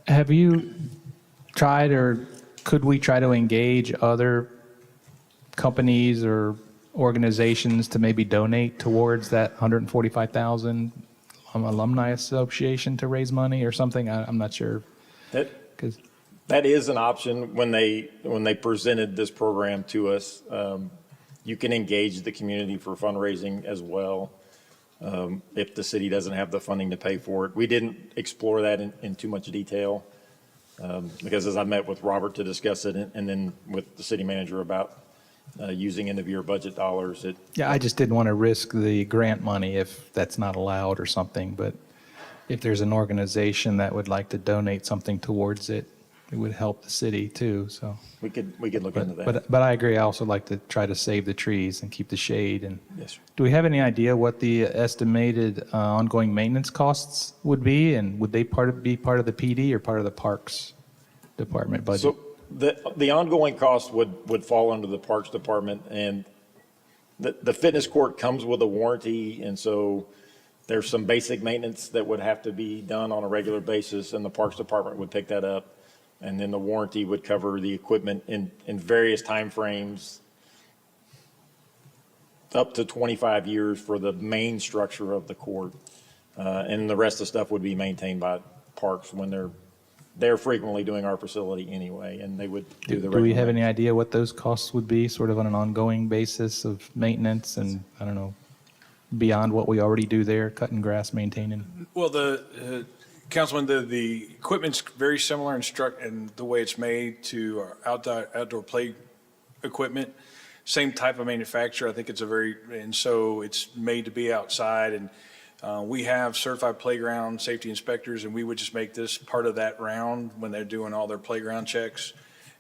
Have you tried, or could we try to engage other companies or organizations to maybe donate towards that 145,000 alumni association to raise money or something? I'm not sure. That is an option. When they presented this program to us, you can engage the community for fundraising as well, if the city doesn't have the funding to pay for it. We didn't explore that in too much detail, because as I met with Robert to discuss it, and then with the city manager about using end-of-year budget dollars. Yeah, I just didn't want to risk the grant money if that's not allowed or something, but if there's an organization that would like to donate something towards it, it would help the city too, so. We could look into that. But I agree, I also like to try to save the trees and keep the shade. And Yes, sir. do we have any idea what the estimated ongoing maintenance costs would be? And would they be part of the PD or part of the Parks Department budget? So the ongoing cost would fall under the Parks Department, and the fitness court comes with a warranty, and so there's some basic maintenance that would have to be done on a regular basis, and the Parks Department would pick that up. And then the warranty would cover the equipment in various timeframes, up to 25 years for the main structure of the court. And the rest of the stuff would be maintained by Parks when they're frequently doing our facility anyway, and they would do the. Do we have any idea what those costs would be, sort of on an ongoing basis of maintenance and, I don't know, beyond what we already do there, cutting grass, maintaining? Well, Councilman, the equipment's very similar in the way it's made to our outdoor play equipment. Same type of manufacturer. I think and so it's made to be outside, and we have certified playground safety inspectors, and we would just make this part of that round when they're doing all their playground checks.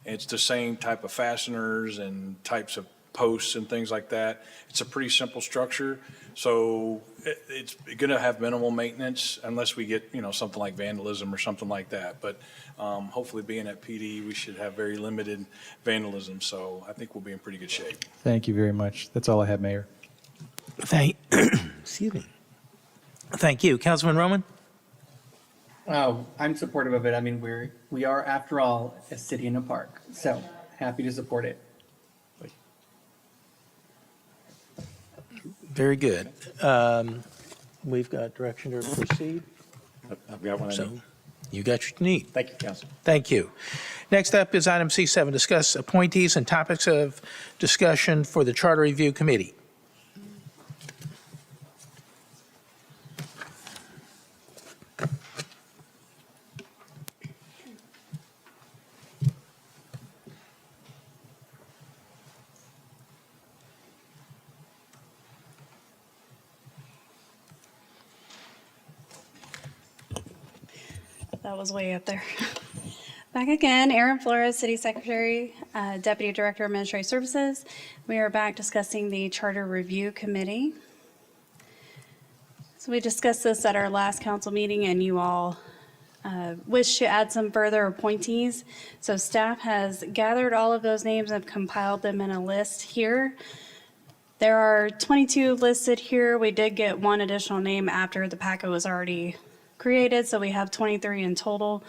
And it's the same type of fasteners and types of posts and things like that. It's a pretty simple structure, so it's going to have minimal maintenance unless we get, something like vandalism or something like that. But hopefully being at PD, we should have very limited vandalism, so I think we'll be in pretty good shape. Thank you very much. That's all I have, Mayor. Excuse me. Thank you. Councilman Roman? Oh, I'm supportive of it. I mean, we are, after all, a city in a park, so happy to support it. Very good. We've got direction to proceed. I've got one I So need. you got what you need. Thank you, Council. Thank you. Next up is item C7, discuss appointees and topics of discussion for the Charter Review Committee. That was way up there. Back again, Erin Flores, City Secretary, Deputy Director of Administrative Services. We are back discussing the Charter Review Committee. So we discussed this at our last council meeting, and you all wish to add some further appointees. So staff has gathered all of those names and compiled them in a list here. There are 22 listed here. We did get one additional name after the packet was already created, so we have 23 in total,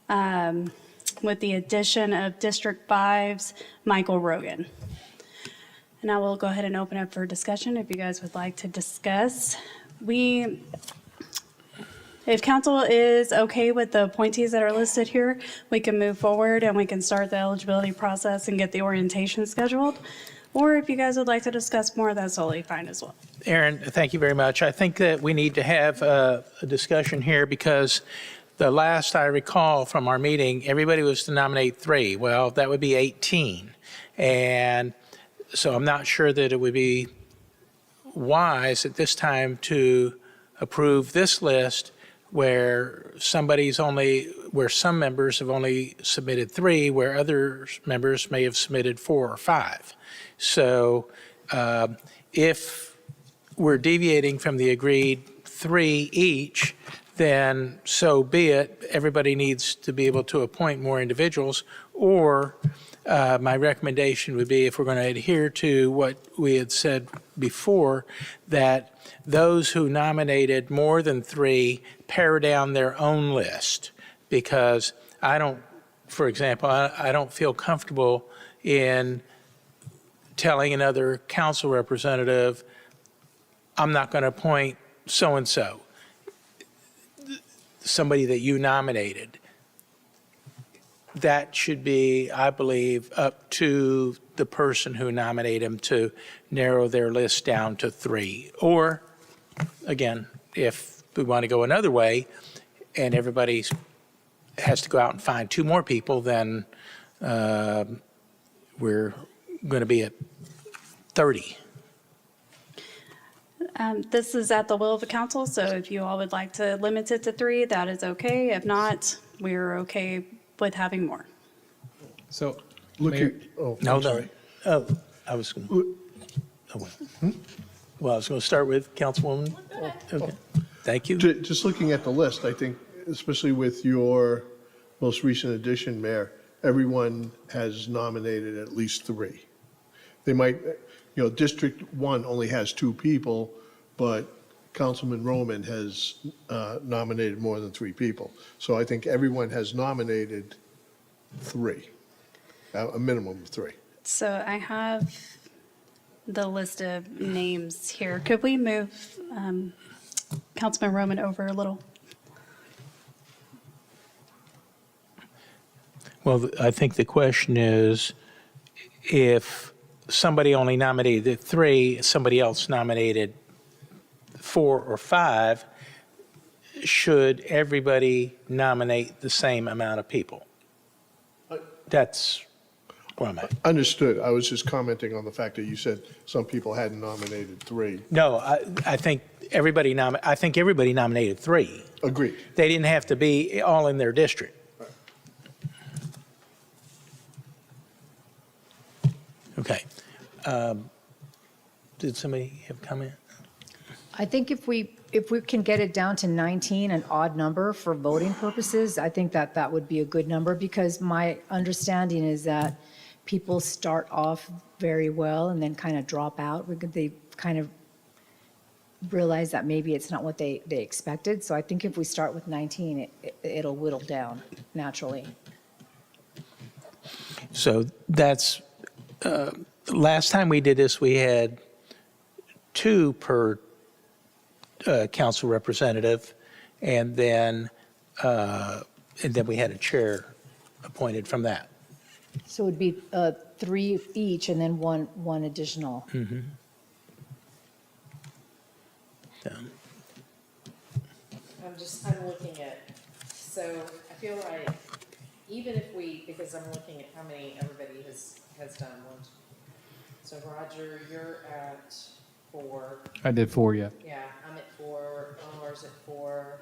with the addition of District 5's Michael Rogan. And I will go ahead and open up for discussion if you guys would like to discuss. If council is okay with the appointees that are listed here, we can move forward and we can start the eligibility process and get the orientation scheduled. Or if you guys would like to discuss more, that's totally fine as well. Aaron, thank you very much. I think that we need to have a discussion here because the last I recall from our meeting, everybody was to nominate 3. Well, that would be 18. And so I'm not sure that it would be wise at this time to approve this list where some members have only submitted 3, where other members may have submitted 4 or 5. So if we're deviating from the agreed 3 each, then so be it. Everybody needs to be able to appoint more individuals, or my recommendation would be, if we're going to adhere to what we had said before, that those who nominated more than 3 pare down their own list, because I don't, for example, I don't feel comfortable in telling another council representative, I'm not going to appoint so-and-so, somebody that you nominated. That should be, I believe, up to the person who nominated him to narrow their list down to 3. Or, again, if we want to go another way and everybody has to go out and find 2 more people, then we're going to be at 30. This is at the will of the council, so if you all would like to limit it to 3, that is okay. If not, we're okay with having more. So, Looking, oh, No, I'm sorry. Oh, I was going to, well, I was going to start with Councilwoman. Okay. Thank you. Just looking at the list, I think, especially with your most recent addition, Mayor, everyone has nominated at least 3. They might, District 1 only has 2 people, but Councilman Roman has nominated more than 3 people. So I think everyone has nominated 3, a minimum of 3. So I have the list of names here. Could we move Councilman Roman over a little? Well, I think the question is, if somebody only nominated 3, somebody else nominated 4 or 5, should everybody nominate the same amount of people? That's where I'm at. Understood. I was just commenting on the fact that you said some people hadn't nominated 3. No, I think everybody nominated 3. Agreed. They didn't have to be all in their district. Okay. Did somebody have a comment? I think if we can get it down to 19, an odd number for voting purposes, I think that would be a good number, because my understanding is that people start off very well and then kind of drop out. They kind of realize that maybe it's not what they expected. So I think if we start with 19, it'll whittle down naturally. So that's, last time we did this, we had 2 per council representative, and then we had a chair appointed from that. So it would be 3 each and then one additional. Mm-hmm. I'm looking at, so I feel like even if because I'm looking at how many everybody has done. So Roger, you're at 4. I did 4, yeah. Yeah, I'm at 4, Omar's at 4.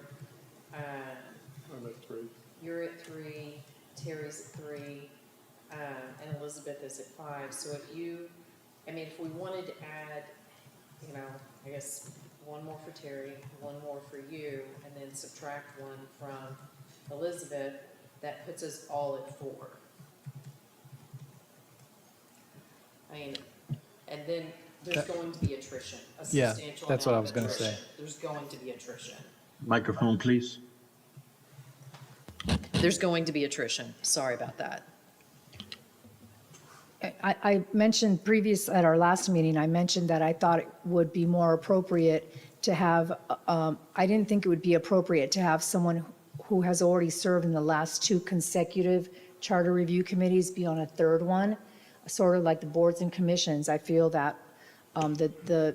I'm at 3. You're at 3, Terry's at 3, and Elizabeth is at 5. So if we wanted to add, I guess 1 more for Terry, 1 more for you, and then subtract 1 from Elizabeth, that puts us all at 4. And then there's going to be attrition, a Yeah, substantial that's what I amount was of gonna attrition. say. There's going to be attrition. Microphone, please. There's going to be attrition. Sorry about that. I mentioned at our last meeting, I mentioned that I thought it would be more appropriate to have, I didn't think it would be appropriate to have someone who has already served in the last 2 consecutive charter review committees be on a 3rd one, sort of like the boards and commissions. I feel that the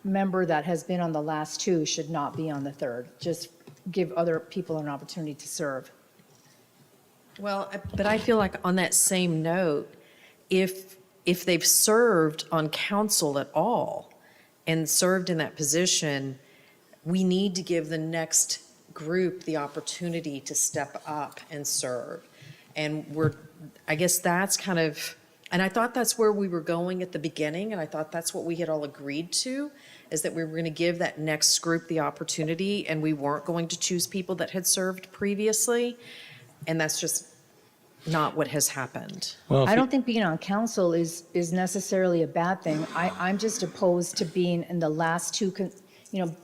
member that has been on the last 2 should not be on the 3rd. Just give other people an opportunity to serve. Well, but I feel like on that same note, if they've served on council at all and served in that position, we need to give the next group the opportunity to step up and serve. And I guess that's kind of, and I thought that's where we were going at the beginning, and I thought that's what we had all agreed to, is that we were going to give that next group the opportunity, and we weren't going to choose people that had served previously. And that's just, not what has happened. Well, I don't think being on council is necessarily a bad thing. I'm just opposed to being in the last two,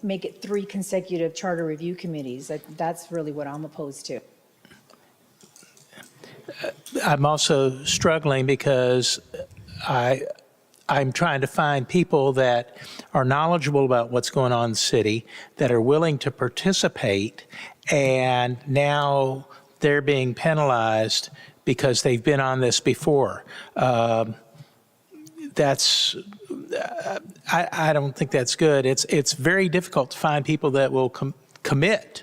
make it 3 consecutive charter review committees. That's really what I'm opposed to. I'm also struggling because I'm trying to find people that are knowledgeable about what's going on in the city, that are willing to participate, and now they're being penalized because they've been on this before. I don't think that's good. It's very difficult to find people that will commit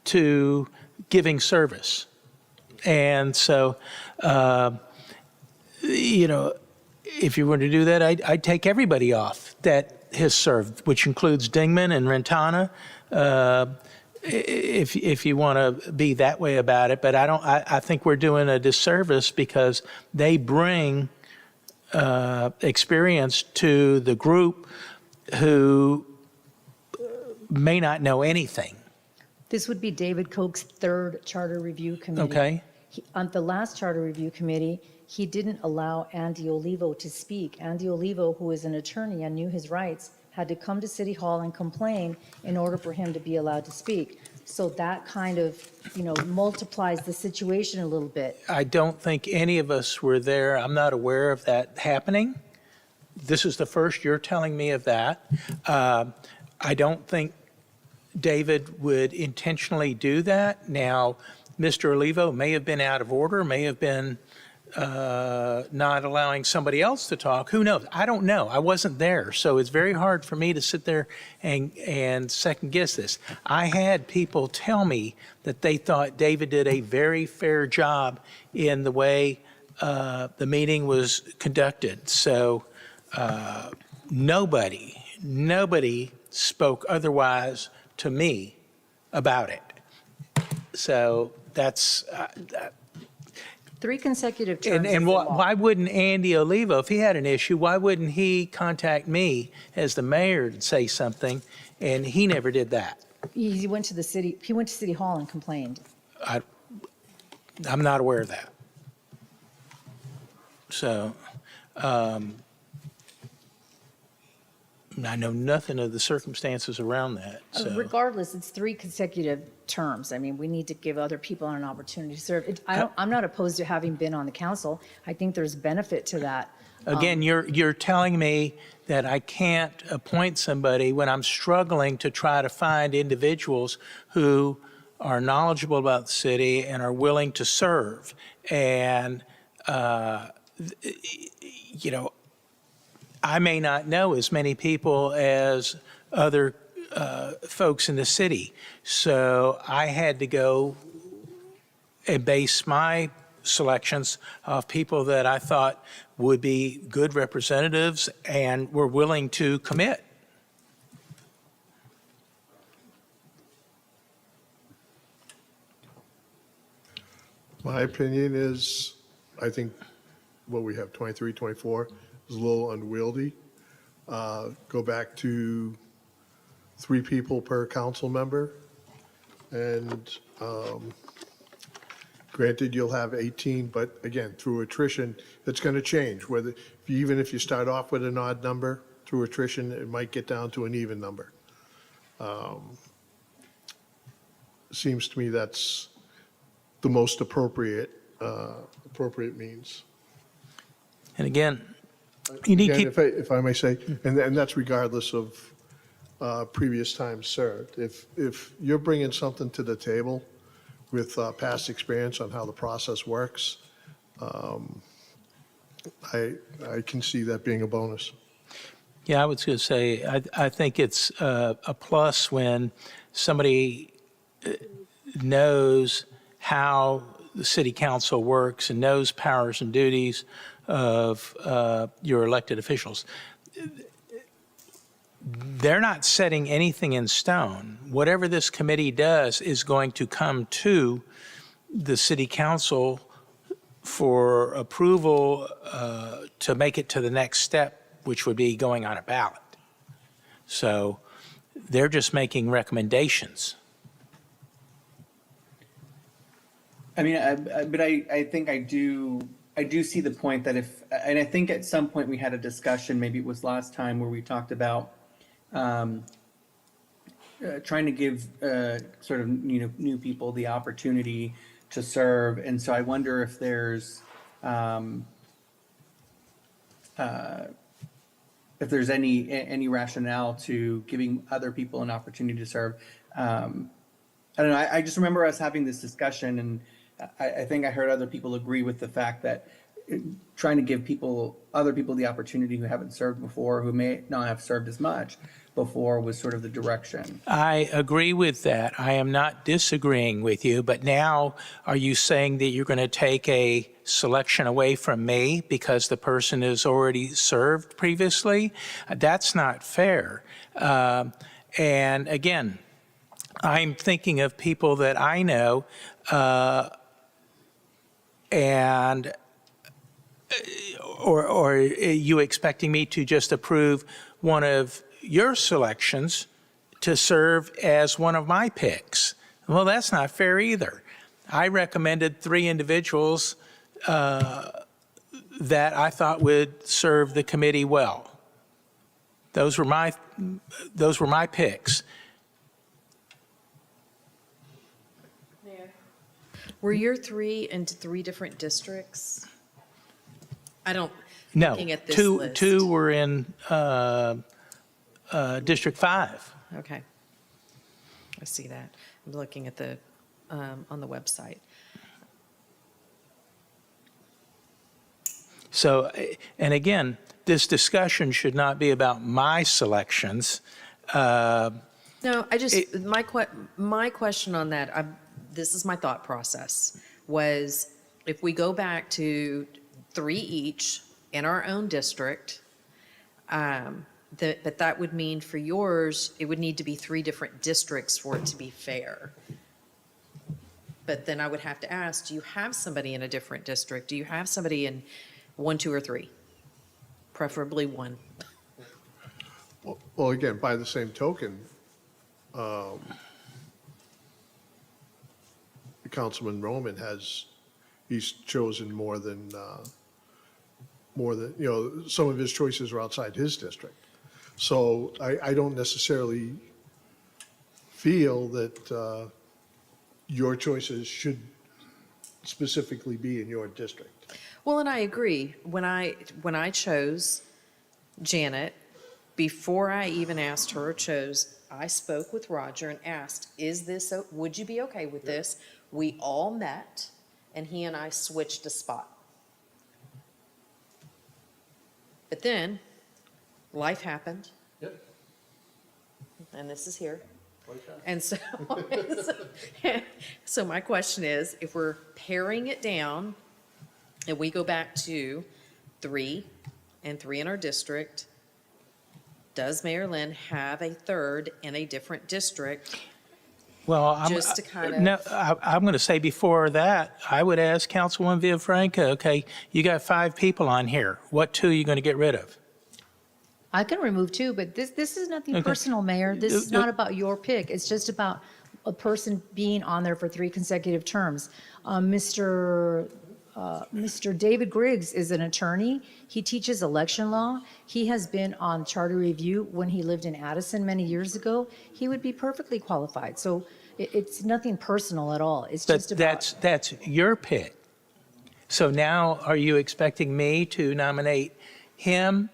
to giving service. And so, if you were to do that, I'd take everybody off that has served, which includes Dingman and Rentana, if you want to be that way about it. But I think we're doing a disservice because they bring experience to the group who may not know anything. This would be David Koch's 3rd charter review committee. Okay. On the last charter review committee, he didn't allow Andy Olivo to speak. Andy Olivo, who is an attorney and knew his rights, had to come to City Hall and complain in order for him to be allowed to speak. So that kind of, multiplies the situation a little bit. I don't think any of us were there. I'm not aware of that happening. This is the first you're telling me of that. I don't think David would intentionally do that. Now, Mr. Olivo may have been out of order, may have been not allowing somebody else to talk. Who knows? I don't know. I wasn't there. So it's very hard for me to sit there and second guess this. I had people tell me that they thought David did a very fair job in the way the meeting was conducted. So nobody spoke otherwise to me about it. So that's 3 consecutive terms. and why wouldn't Andy Olivo, if he had an issue, why wouldn't he contact me as the mayor to say something? And he never did that. He went to City Hall and complained. I'm not aware of that. So I know nothing of the circumstances around that. So. Regardless, it's 3 consecutive terms. I mean, we need to give other people an opportunity to serve. I'm not opposed to having been on the council. I think there's benefit to that. Again, you're telling me that I can't appoint somebody when I'm struggling to try to find individuals who are knowledgeable about the city and are willing to serve. And, I may not know as many people as other folks in the city. So I had to go and base my selections of people that I thought would be good representatives and were willing to commit. My opinion is, I think what we have, 23, 24, is a little unwieldy. Go back to 3 people per council member. And granted, you'll have 18, but again, through attrition, it's going to change. Even if you start off with an odd number, through attrition, it might get down to an even number. Seems to me that's the most appropriate means. And again, you need to Again, keep. if I may say, and that's regardless of previous times served. If you're bringing something to the table with past experience on how the process works, I can see that being a bonus. Yeah, I was going to say, I think it's a plus when somebody knows how the city council works and knows powers and duties of your elected officials. They're not setting anything in stone. Whatever this committee does is going to come to the city council for approval to make it to the next step, which would be going on a ballot. So they're just making recommendations. I mean, but I think I do see the point that and I think at some point we had a discussion, maybe it was last time, where we talked about trying to give sort of, new people the opportunity to serve. And so I wonder if there's any rationale to giving other people an opportunity to serve. I don't know. I just remember us having this discussion, and I think I heard other people agree with the fact that trying to give other people the opportunity who haven't served before, who may not have served as much before, was sort of the direction. I agree with that. I am not disagreeing with you, but now are you saying that you're going to take a selection away from me because the person has already served previously? That's not fair. And again, I'm thinking of people that I know, and or are you expecting me to just approve one of your selections to serve as one of my picks? Well, that's not fair either. I recommended 3 individuals that I thought would serve the committee well. Those were my picks. Were your 3 into 3 different districts? I don't, No, looking at this list. two were in District 5. Okay. I see that. I'm looking at the, on the website. So, and again, this discussion should not be about my selections. No, I just, my question on that, this is my thought process, was if we go back to 3 each in our own district, but that would mean for yours, it would need to be 3 different districts for it to be fair. But then I would have to ask, do you have somebody in a different district? Do you have somebody in 1, 2, or 3? Preferably 1. Well, again, by the same Councilman Roman he's chosen more than, some of his choices are outside his district. So I don't necessarily feel that your choices should specifically be in your district. Well, and I agree. When I chose Janet, before I even asked her or chose, I spoke with Roger and asked, would you be okay with this? We all met, and he and I switched a spot. But then, life happened. Yep. And this is here. And so, so my question is, if we're paring it down, and we go back to 3 and 3 in our district, does Mayor Lynn have a 3rd in a different district? Well, Just to kind of- No, I'm going to say before that, I would ask Councilwoman Villafranca, okay, you got 5 people on here. What 2 are you going to get rid of? I can remove 2, but this is nothing Okay. personal, Mayor. This is not about your pick. It's just about a person being on there for 3 consecutive terms. Mr. David Griggs is an attorney. He teaches election law. He has been on Charter Review when he lived in Addison many years ago. He would be perfectly qualified. So it's nothing personal at all. It's But just about. that's your pick. So now are you expecting me to nominate him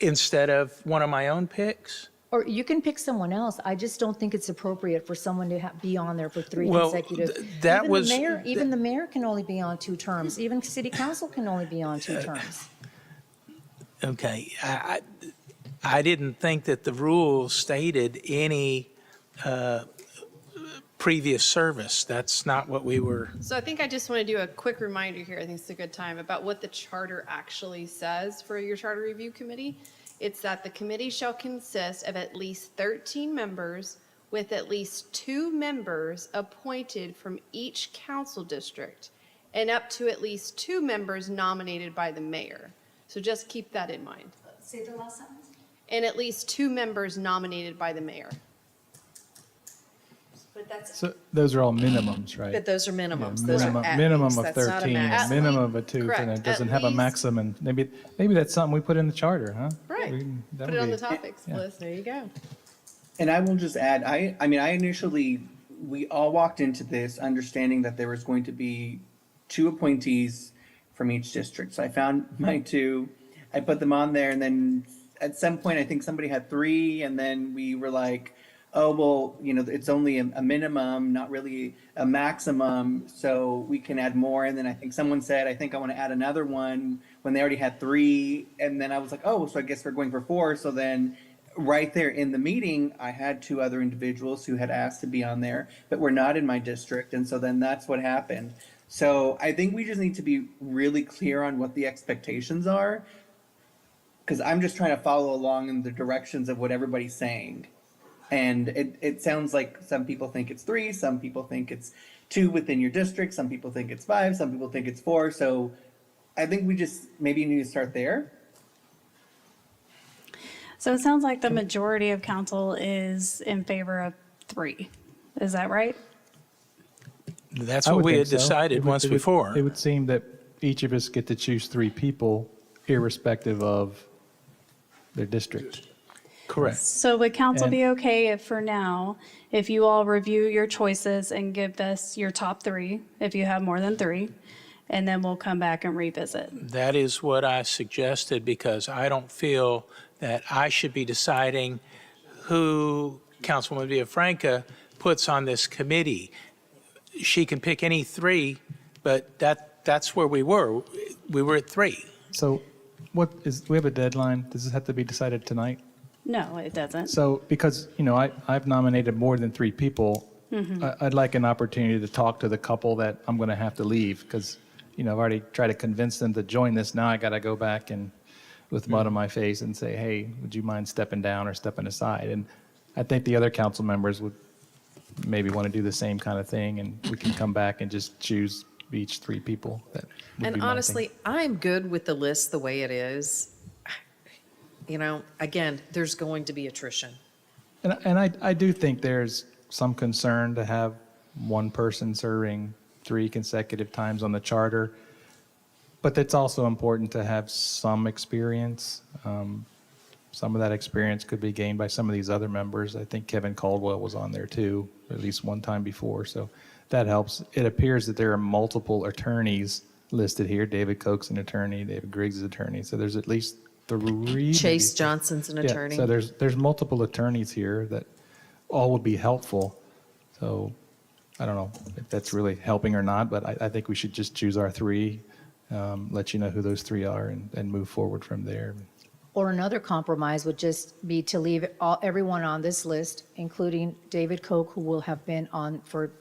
instead of one of my own picks? Or you can pick someone else. I just don't think it's appropriate for someone to be on there for 3 Well, consecutive. that Even was- the mayor, even the mayor can only be on 2 terms. Even city council can only be on 2 terms. Okay, I didn't think that the rules stated any previous service. That's not what we were. So I think I just want to do a quick reminder here, I think it's a good time, about what the charter actually says for your charter review committee. It's that the committee shall consist of at least 13 members with at least 2 members appointed from each council district and up to at least 2 members nominated by the mayor. So just keep that in mind. Say the last sentence. And at least 2 members nominated by the mayor. So those are all minimums, right? But those are minimums. Yeah, Those are minimum- at Minimum least. of That's not a 13, max. minimum of a 2, Correct. and it doesn't At have a least- maximum. Maybe that's something we put in the charter, huh? Right. That Put would it on be- the topics yeah. list. There you go. And I will just add, I mean, I initially, we all walked into this understanding that there was going to be 2 appointees from each district. So I found my 2, I put them on there, and then at some point, I think somebody had 3, and then we were like, oh, well, you know, it's only a minimum, not really a maximum, so we can add more. And then I think someone said, I think I want to add another one when they already had 3. And then I was like, oh, so I guess we're going for 4. So then right there in the meeting, I had 2 other individuals who had asked to be on there, but were not in my district. And so then that's what happened. So I think we just need to be really clear on what the expectations are, because I'm just trying to follow along in the directions of what everybody's saying. And it sounds like some people think it's 3, some people think it's 2 within your district, some people think it's 5, some people think it's 4. So I think we just maybe need to start there. So it sounds like the majority of council is in favor of 3. Is that right? That's I what would we think had so. decided once It would- before. It would seem that each of us get to choose 3 people irrespective of their district. Correct. So would council And- be okay if for now, if you all review your choices and give us your top 3, if you have more than 3, and then we'll come back and revisit? That is what I suggested, because I don't feel that I should be deciding who Councilwoman Villafranca puts on this committee. She can pick any 3, but that's where we were. We were at 3. So do we have a deadline? Does this have to be decided tonight? No, it doesn't. So, because, I've nominated more than 3 people, I'd like an opportunity to talk to the couple that I'm going to have to leave, because, I've already tried to convince them to join this. Now I got to go back and with mud on my face and say, hey, would you mind stepping down or stepping aside? And I think the other council members would maybe want to do the same kind of thing, and we can come back and just choose each 3 people. That would be And my thing. honestly, I'm good with the list the way it is. Again, there's going to be attrition. And I do think there's some concern to have one person serving 3 consecutive times on the charter, but it's also important to have some experience. Some of that experience could be gained by some of these other members. I think Kevin Caldwell was on there too, at least one time before, so that helps. It appears that there are multiple attorneys listed here. David Koch's an attorney, David Griggs is an attorney, so there's at least 3. Chase maybe. Johnson's an Yeah, attorney. so there's multiple attorneys here that all would be helpful. So I don't know if that's really helping or not, but I think we should just choose our 3, let you know who those 3 are, and move forward from there. Or another compromise would just be to leave everyone on this list, including David Koch, who will have been on for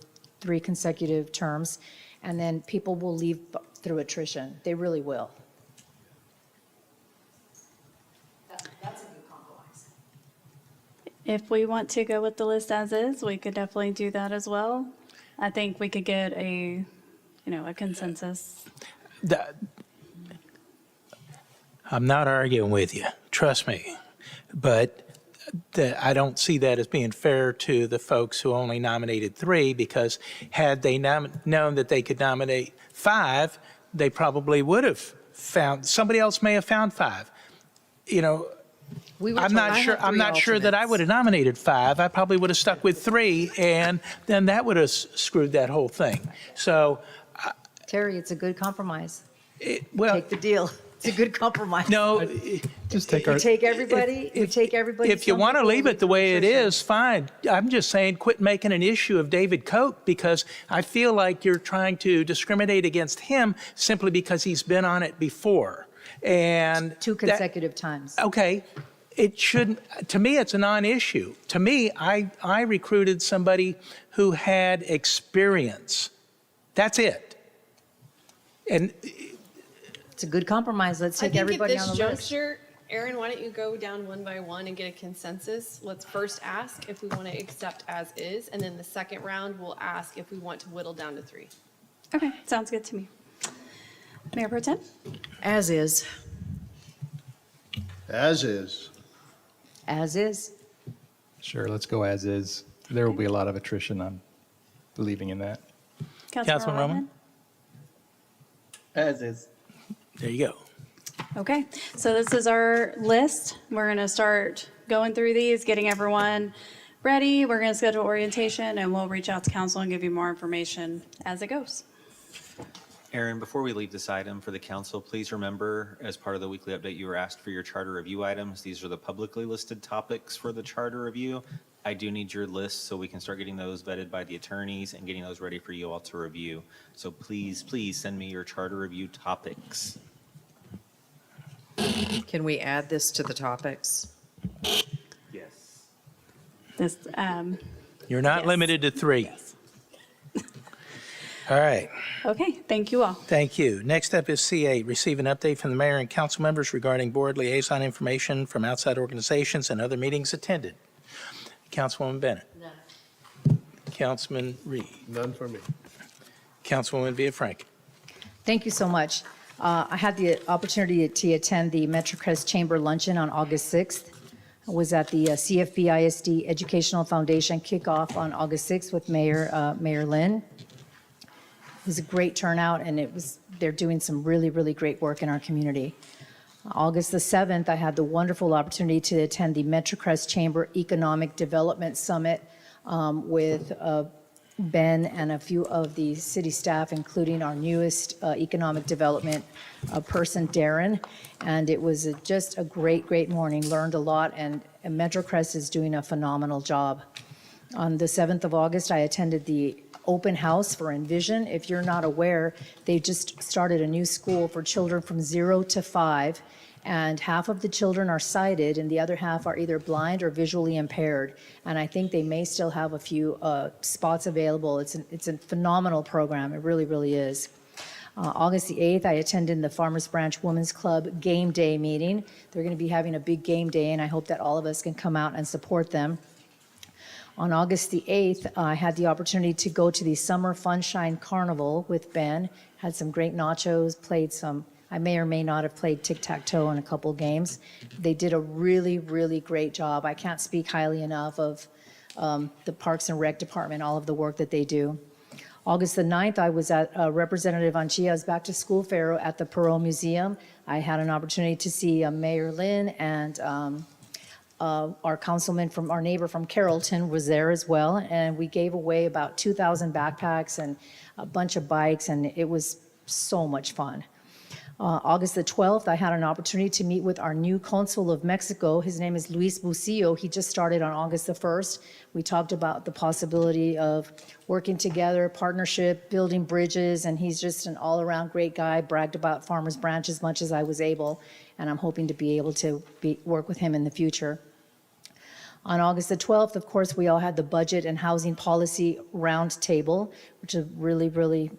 3 consecutive terms, and then people will leave through attrition. They really will. That's a good compromise. If we want to go with the list as is, we could definitely do that as well. I think we could get a consensus. I'm not arguing with you, trust me, but I don't see that as being fair to the folks who only nominated 3, because had they known that they could nominate 5, they probably would have found, somebody else may have found 5. I'm not sure that I would have nominated 5. I probably would have stuck with 3, and then that would have screwed that whole thing. So, Terry, it's a good compromise. well, Take the deal. It's a good compromise. no, Just take We our, take everybody, we take everybody. if you want to leave it the way it is, fine. I'm just saying, quit making an issue of David Koch, because I feel like you're trying to discriminate against him simply because he's been on it before. And 2 consecutive times. okay, it shouldn't, to me, it's a non-issue. To me, I recruited somebody who had experience. That's it. And It's a good compromise. Let's I take think everybody at on this the list. juncture, Aaron, why don't you go down one by one and get a consensus? Let's first ask if we want to accept as is, and then the second round, we'll ask if we want to whittle down to 3. Okay, sounds good to me. Mayor Pro Tem? As is. As is. As is. sure, let's go as is. There will be a lot of attrition, I'm believing in that. Councilman Roman? As is. There you go. Okay, so this is our list. We're going to start going through these, getting everyone ready. We're going to schedule orientation, and we'll reach out to council and give you more information as it goes. Aaron, before we leave this item for the council, please remember, as part of the weekly update, you were asked for your charter review items. These are the publicly listed topics for the charter review. I do need your list so we can start getting those vetted by the attorneys and getting those ready for you all to review. So please, please send me your charter review topics. Can we add this to the topics? Yes. This, You're not limited to 3. All right. okay, thank you all. Thank you. Next up is C8, receive an update from the mayor and council members regarding board liaison information from outside organizations and other meetings attended. Councilwoman Bennett. None. Councilman Reed. None for me. Councilwoman Villafranca. Thank you so much. I had the opportunity to attend the MetroCrest Chamber Luncheon on August 6th. I was at the CFB ISD Educational Foundation kickoff on August 6th with Mayor Lynn. It was a great turnout, and they're doing some really, really great work in our community. August the 7th, I had the wonderful opportunity to attend the MetroCrest Chamber Economic Development Summit with Ben and a few of the city staff, including our newest economic development person, Darren. And it was just a great, great morning. Learned a lot, and MetroCrest is doing a phenomenal job. On the 7th of August, I attended the open house for Envision. If you're not aware, they just started a new school for children from 0 to 5, and half of the children are sighted and the other half are either blind or visually impaired. And I think they may still have a few spots available. It's a phenomenal program. It really, really is. August the 8th, I attended the Farmers Branch Women's Club Game Day meeting. They're going to be having a big game day, and I hope that all of us can come out and support them. On August the 8th, I had the opportunity to go to the Summer Funshine Carnival with Ben, had some great nachos, I may or may not have played tic-tac-toe in a couple games. They did a really, really great job. I can't speak highly enough of the Parks and Rec Department, all of the work that they do. August the 9th, I was at Representative Anchia's Back to School Fair at the Perot Museum. I had an opportunity to see Mayor Lynn, and our councilman from our neighbor from Carrollton was there as well, and we gave away about 2,000 backpacks and a bunch of bikes, and it was so much fun. August the 12th, I had an opportunity to meet with our new consul of Mexico. His name is Luis Bucillo. He just started on August the 1st. We talked about the possibility of working together, partnership, building bridges, and he's just an all-around great guy. Bragged about Farmers Branch as much as I was able, and I'm hoping to be able to work with him in the future. On August the 12th, of course, we all had the Budget and Housing Policy Roundtable, which is really, really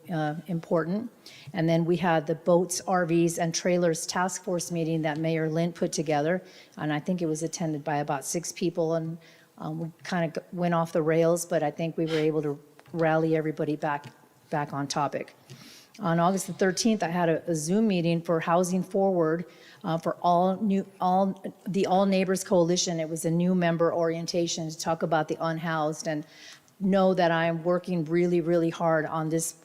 important. And then we had the Boats, RVs, and Trailers Task Force meeting that Mayor Lynn put together. And I think it was attended by about 6 people, and we kind of went off the rails, but I think we were able to rally everybody back on topic. On August the 13th, I had a Zoom meeting for Housing Forward for the All Neighbors Coalition. It was a new member orientation to talk about the unhoused, and know that I'm working really, really hard on this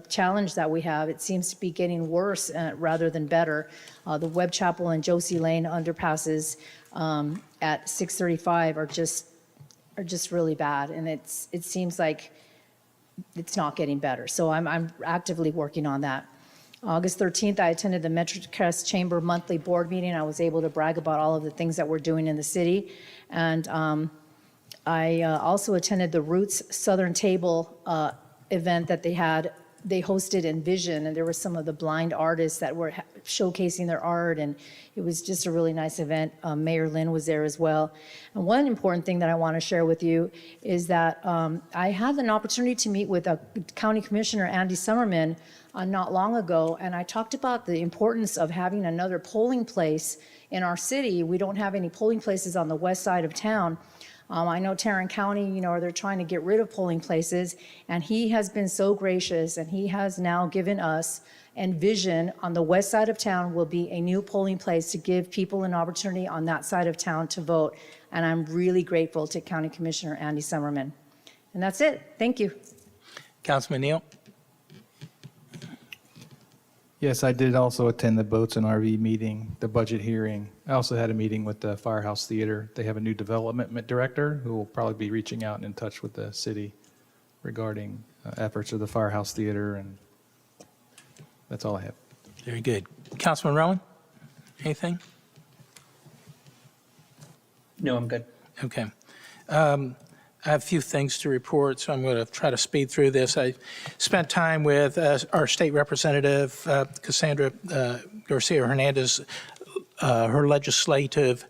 challenge that we have. It seems to be getting worse rather than better. The Webb Chapel and Josie Lane underpasses at 635 are just really bad, and it seems like it's not getting better. So I'm actively working on that. August 13th, I attended the MetroCrest Chamber monthly board meeting. I was able to brag about all of the things that we're doing in the city. And I also attended the Roots Southern Table event that they hosted Envision, and there were some of the blind artists that were showcasing their art, and it was just a really nice event. Mayor Lynn was there as well. And one important thing that I want to share with you is that I had an opportunity to meet with County Commissioner Andy Summerman not long ago, and I talked about the importance of having another polling place in our city. We don't have any polling places on the west side of town. I know Tarrant County, they're trying to get rid of polling places, and he has been so gracious, and he has now given us Envision on the west side of town will be a new polling place to give people an opportunity on that side of town to vote. And I'm really grateful to County Commissioner Andy Summerman. And that's it. Thank you. Councilman Neal? Yes, I did also attend the Boats and RV meeting, the budget hearing. I also had a meeting with the Firehouse Theater. They have a new development director who will probably be reaching out and in touch with the city regarding efforts of the Firehouse Theater, and that's all I have. Very good. Councilman Rowan? Anything? No, I'm good. Okay. I have a few things to report, so I'm going to try to speed through this. I spent time with our state representative, Cassandra Garcia Hernandez, her legislative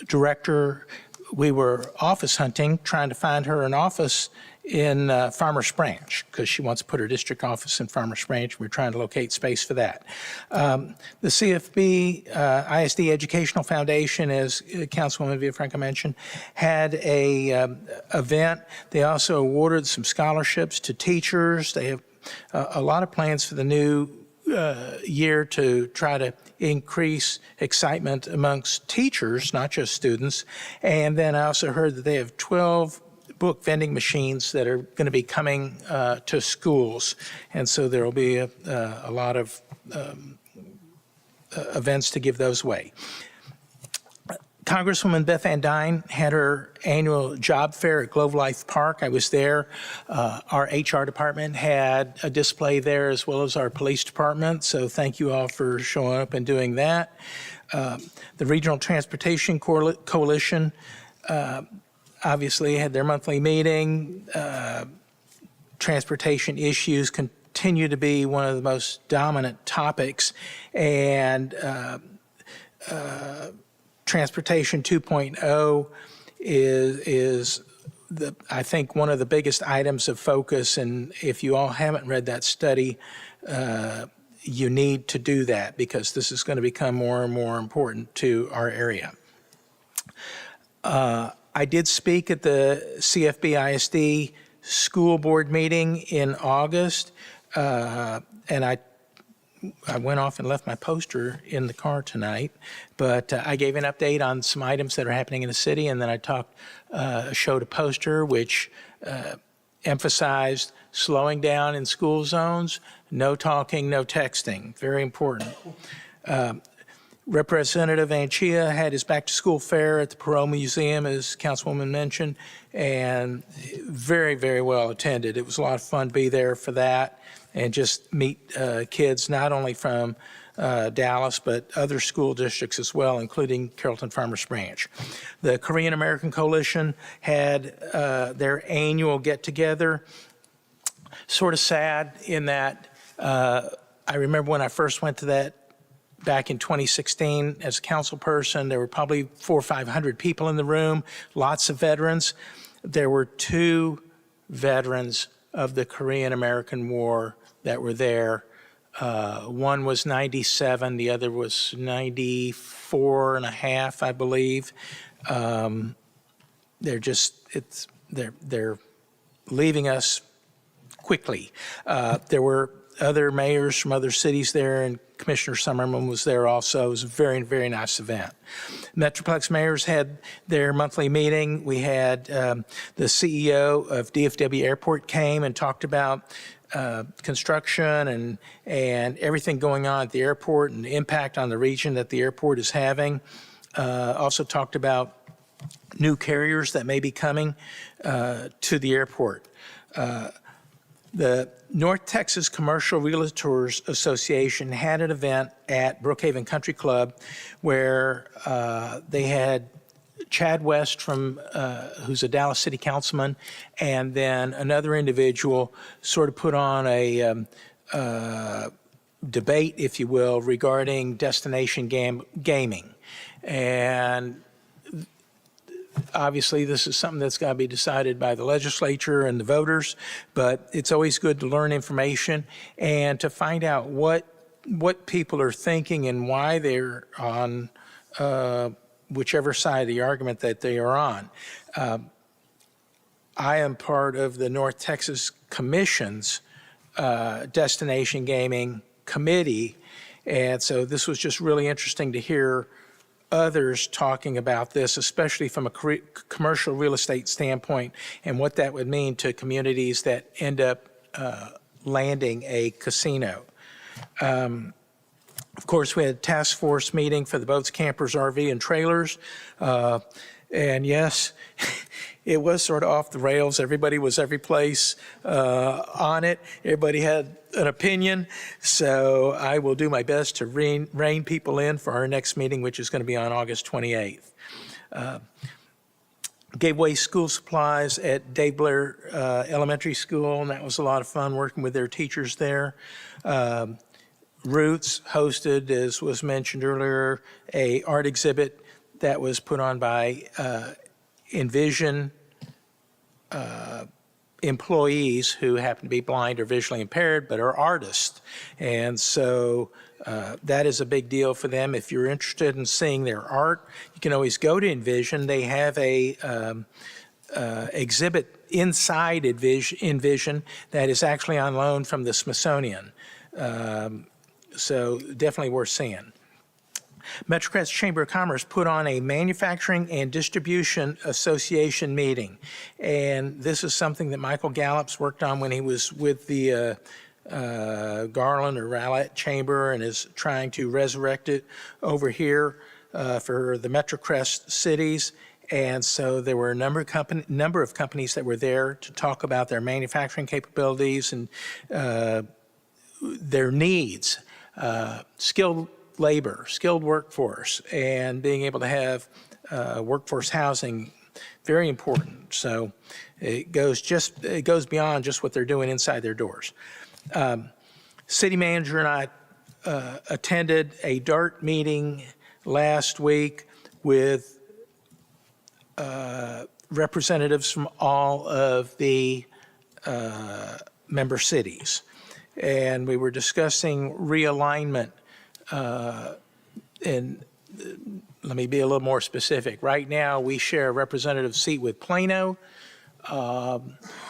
director. We were office hunting, trying to find her an office in Farmers Branch, because she wants to put her district office in Farmers Branch. We're trying to locate space for that. The CFB ISD Educational Foundation, as Councilwoman Villafranca mentioned, had a event. They also awarded some scholarships to teachers. They have a lot of plans for the new year to try to increase excitement amongst teachers, not just students. And then I also heard that they have 12 book vending machines that are going to be coming to schools. And so there will be a lot of events to give those away. Congresswoman Beth Van Dyne had her annual job fair at Globe Life Park. I was there. Our HR department had a display there, as well as our police department. So thank you all for showing up and doing that. The Regional Transportation Coalition obviously had their monthly meeting. Transportation issues continue to be one of the most dominant topics, and Transportation 2.0 is I think one of the biggest items of focus, and if you all haven't read that study, you need to do that, because this is going to become more and more important to our area. I did speak at the CFB ISD school board meeting in August, and I went off and left my poster in the car tonight, but I gave an update on some items that are happening in the city, and then I showed a poster which emphasized slowing down in school zones, no talking, no texting, very important. Representative Anchia had his back-to-school fair at the Perot Museum, as Councilwoman mentioned, and very, very well attended. It was a lot of fun to be there for that and just meet kids not only from Dallas, but other school districts as well, including Carrollton Farmers Branch. The Korean American Coalition had their annual get-together. Sort of sad in that I remember when I first went to that back in 2016 as a council person, there were probably 400 or 500 people in the room, lots of veterans. There were 2 veterans of the Korean American War that were there. One was 97, the other was 94 and a half, I believe. They're leaving us quickly. There were other mayors from other cities there, and Commissioner Summerman was there also. It was a very, very nice event. Metroplex mayors had their monthly meeting. We had the CEO of DFW Airport came and talked about construction and everything going on at the airport and the impact on the region that the airport is having. Also talked about new carriers that may be coming to the airport. The North Texas Commercial Realtors Association had an event at Brookhaven Country Club where they had Chad West who's a Dallas City Councilman, and then another individual sort of put on a debate, if you will, regarding destination gaming. And obviously, this is something that's got to be decided by the legislature and the voters, but it's always good to learn information and to find out what people are thinking and why they're on whichever side of the argument that they are on. I am part of the North Texas Commission's Destination Gaming Committee, and so this was just really interesting to hear others talking about this, especially from a commercial real estate standpoint, and what that would mean to communities that end up landing a casino. Of course, we had a task force meeting for the boats, campers, RV, and trailers. And yes, it was sort of off the rails. Everybody was every place on it. Everybody had an opinion. So I will do my best to rein people in for our next meeting, which is going to be on August 28th. Gave away school supplies at Dave Blair Elementary School, and that was a lot of fun working with their teachers there. Roots hosted, as was mentioned earlier, a art exhibit that was put on by Envision employees who happen to be blind or visually impaired, but are artists. And so that is a big deal for them. If you're interested in seeing their art, you can always go to Envision. They have a exhibit inside Envision that is actually on loan from the Smithsonian. So definitely worth seeing. MetroCrest Chamber of Commerce put on a Manufacturing and Distribution Association meeting. And this is something that Michael Gallups worked on when he was with the Garland or Rowlett Chamber, and is trying to resurrect it over here for the MetroCrest cities. And so there were a number of companies that were there to talk about their manufacturing capabilities and their needs, skilled labor, skilled workforce, and being able to have workforce housing, very important. So it goes beyond just what they're doing inside their doors. City manager and I attended a DART meeting last week with representatives from all of the member cities. And we were discussing realignment. And let me be a little more specific. Right now, we share a representative seat with Plano.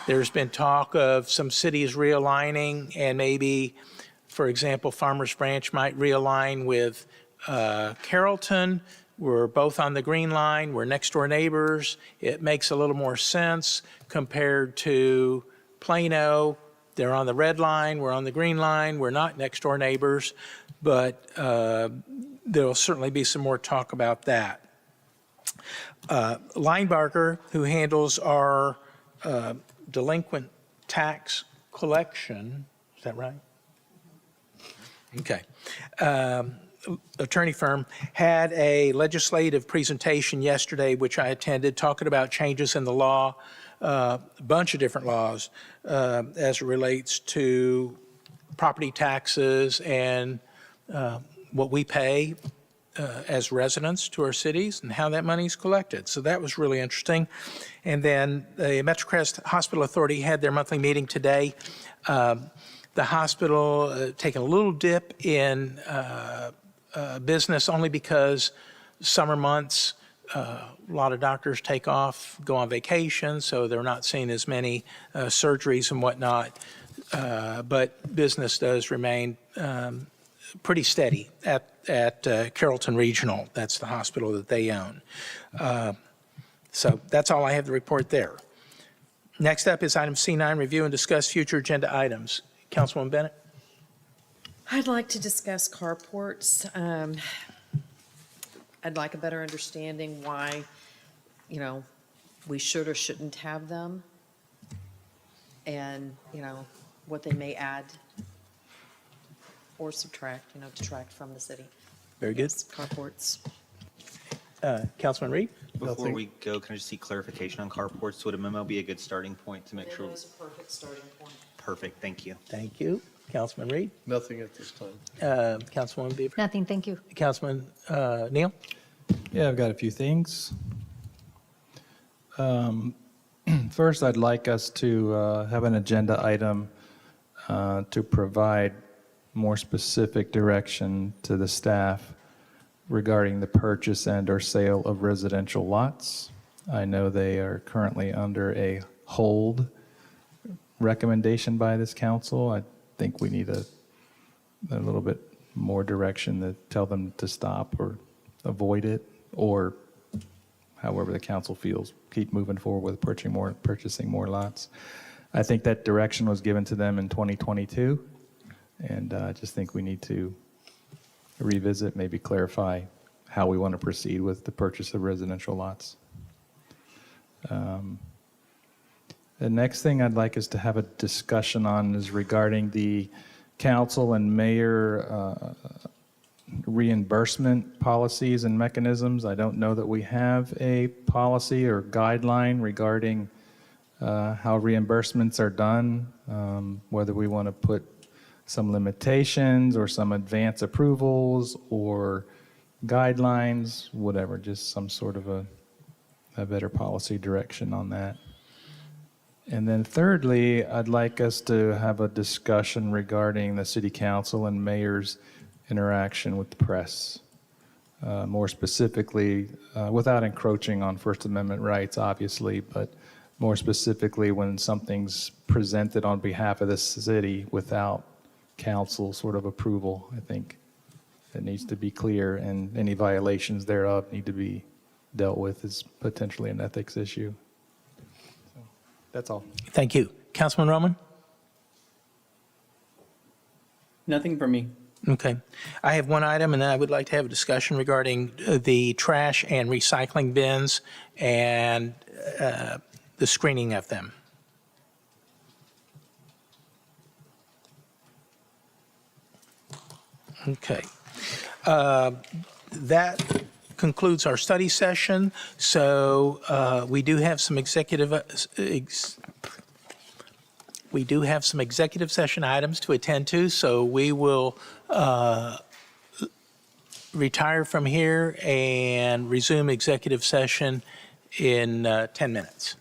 There's been talk of some cities realigning, and maybe, for example, Farmers Branch might realign with Carrollton. We're both on the green line. We're next door neighbors. It makes a little more sense compared to Plano. They're on the red line. We're on the green line. We're not next door neighbors, but there'll certainly be some more talk about that. Linebarger, who handles our delinquent tax collection, is that right? Okay. Attorney firm had a legislative presentation yesterday, which I attended, talking about changes in the law, a bunch of different laws as it relates to property taxes and what we pay as residents to our cities and how that money is collected. So that was really interesting. And then the MetroCrest Hospital Authority had their monthly meeting today. The hospital taking a little dip in business only because summer months, a lot of doctors take off, go on vacation, so they're not seeing as many surgeries and whatnot. But business does remain pretty steady at Carrollton Regional. That's the hospital that they own. So that's all I have to report there. Next up is item C9, review and discuss future agenda items. Councilwoman Bennett? I'd like to discuss carports. I'd like a better understanding why, we should or shouldn't have them, and, what they may add or subtract, detract from the city. Very good. Yes, carports. Councilman Reed? Before we go, can I just see clarification on carports? Would a memo be a good starting point to make sure? It is a perfect starting point. Perfect, thank you. Thank you. Councilman Reed? Nothing at this time. Councilwoman Beaver? Nothing, thank you. Councilman Neal? Yeah, I've got a few things. First, I'd like us to have an agenda item to provide more specific direction to the staff regarding the purchase and/or sale of residential lots. I know they are currently under a hold recommendation by this council. I think we need a little bit more direction to tell them to stop or avoid it, or however the council feels, keep moving forward with purchasing more lots. I think that direction was given to them in 2022, and I just think we need to revisit, maybe clarify how we want to proceed with the purchase of residential lots. The next thing I'd like us to have a discussion on is regarding the council and mayor reimbursement policies and mechanisms. I don't know that we have a policy or guideline regarding how reimbursements are done, whether we want to put some limitations or some advance approvals or guidelines, whatever, just some sort of a better policy direction on that. And then thirdly, I'd like us to have a discussion regarding the city council and mayor's interaction with the press. More specifically, without encroaching on First Amendment rights, obviously, but more specifically when something's presented on behalf of the city without council sort of approval. I think it needs to be clear, and any violations thereof need to be dealt with as potentially an ethics issue. So, that's all. Thank you. Councilman Roman? Nothing for me. Okay. I have one item, and then I would like to have a discussion regarding the trash and recycling bins and the screening of them. Okay. That concludes our study session. So we do have some executive session items to attend to. So we will retire from here and resume executive session in 10 minutes.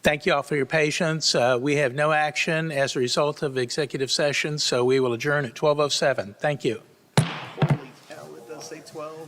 Thank you all for your patience. We have no action as a result of executive session, so we will adjourn at 12:07. Thank you. Holy cow, it does say 12.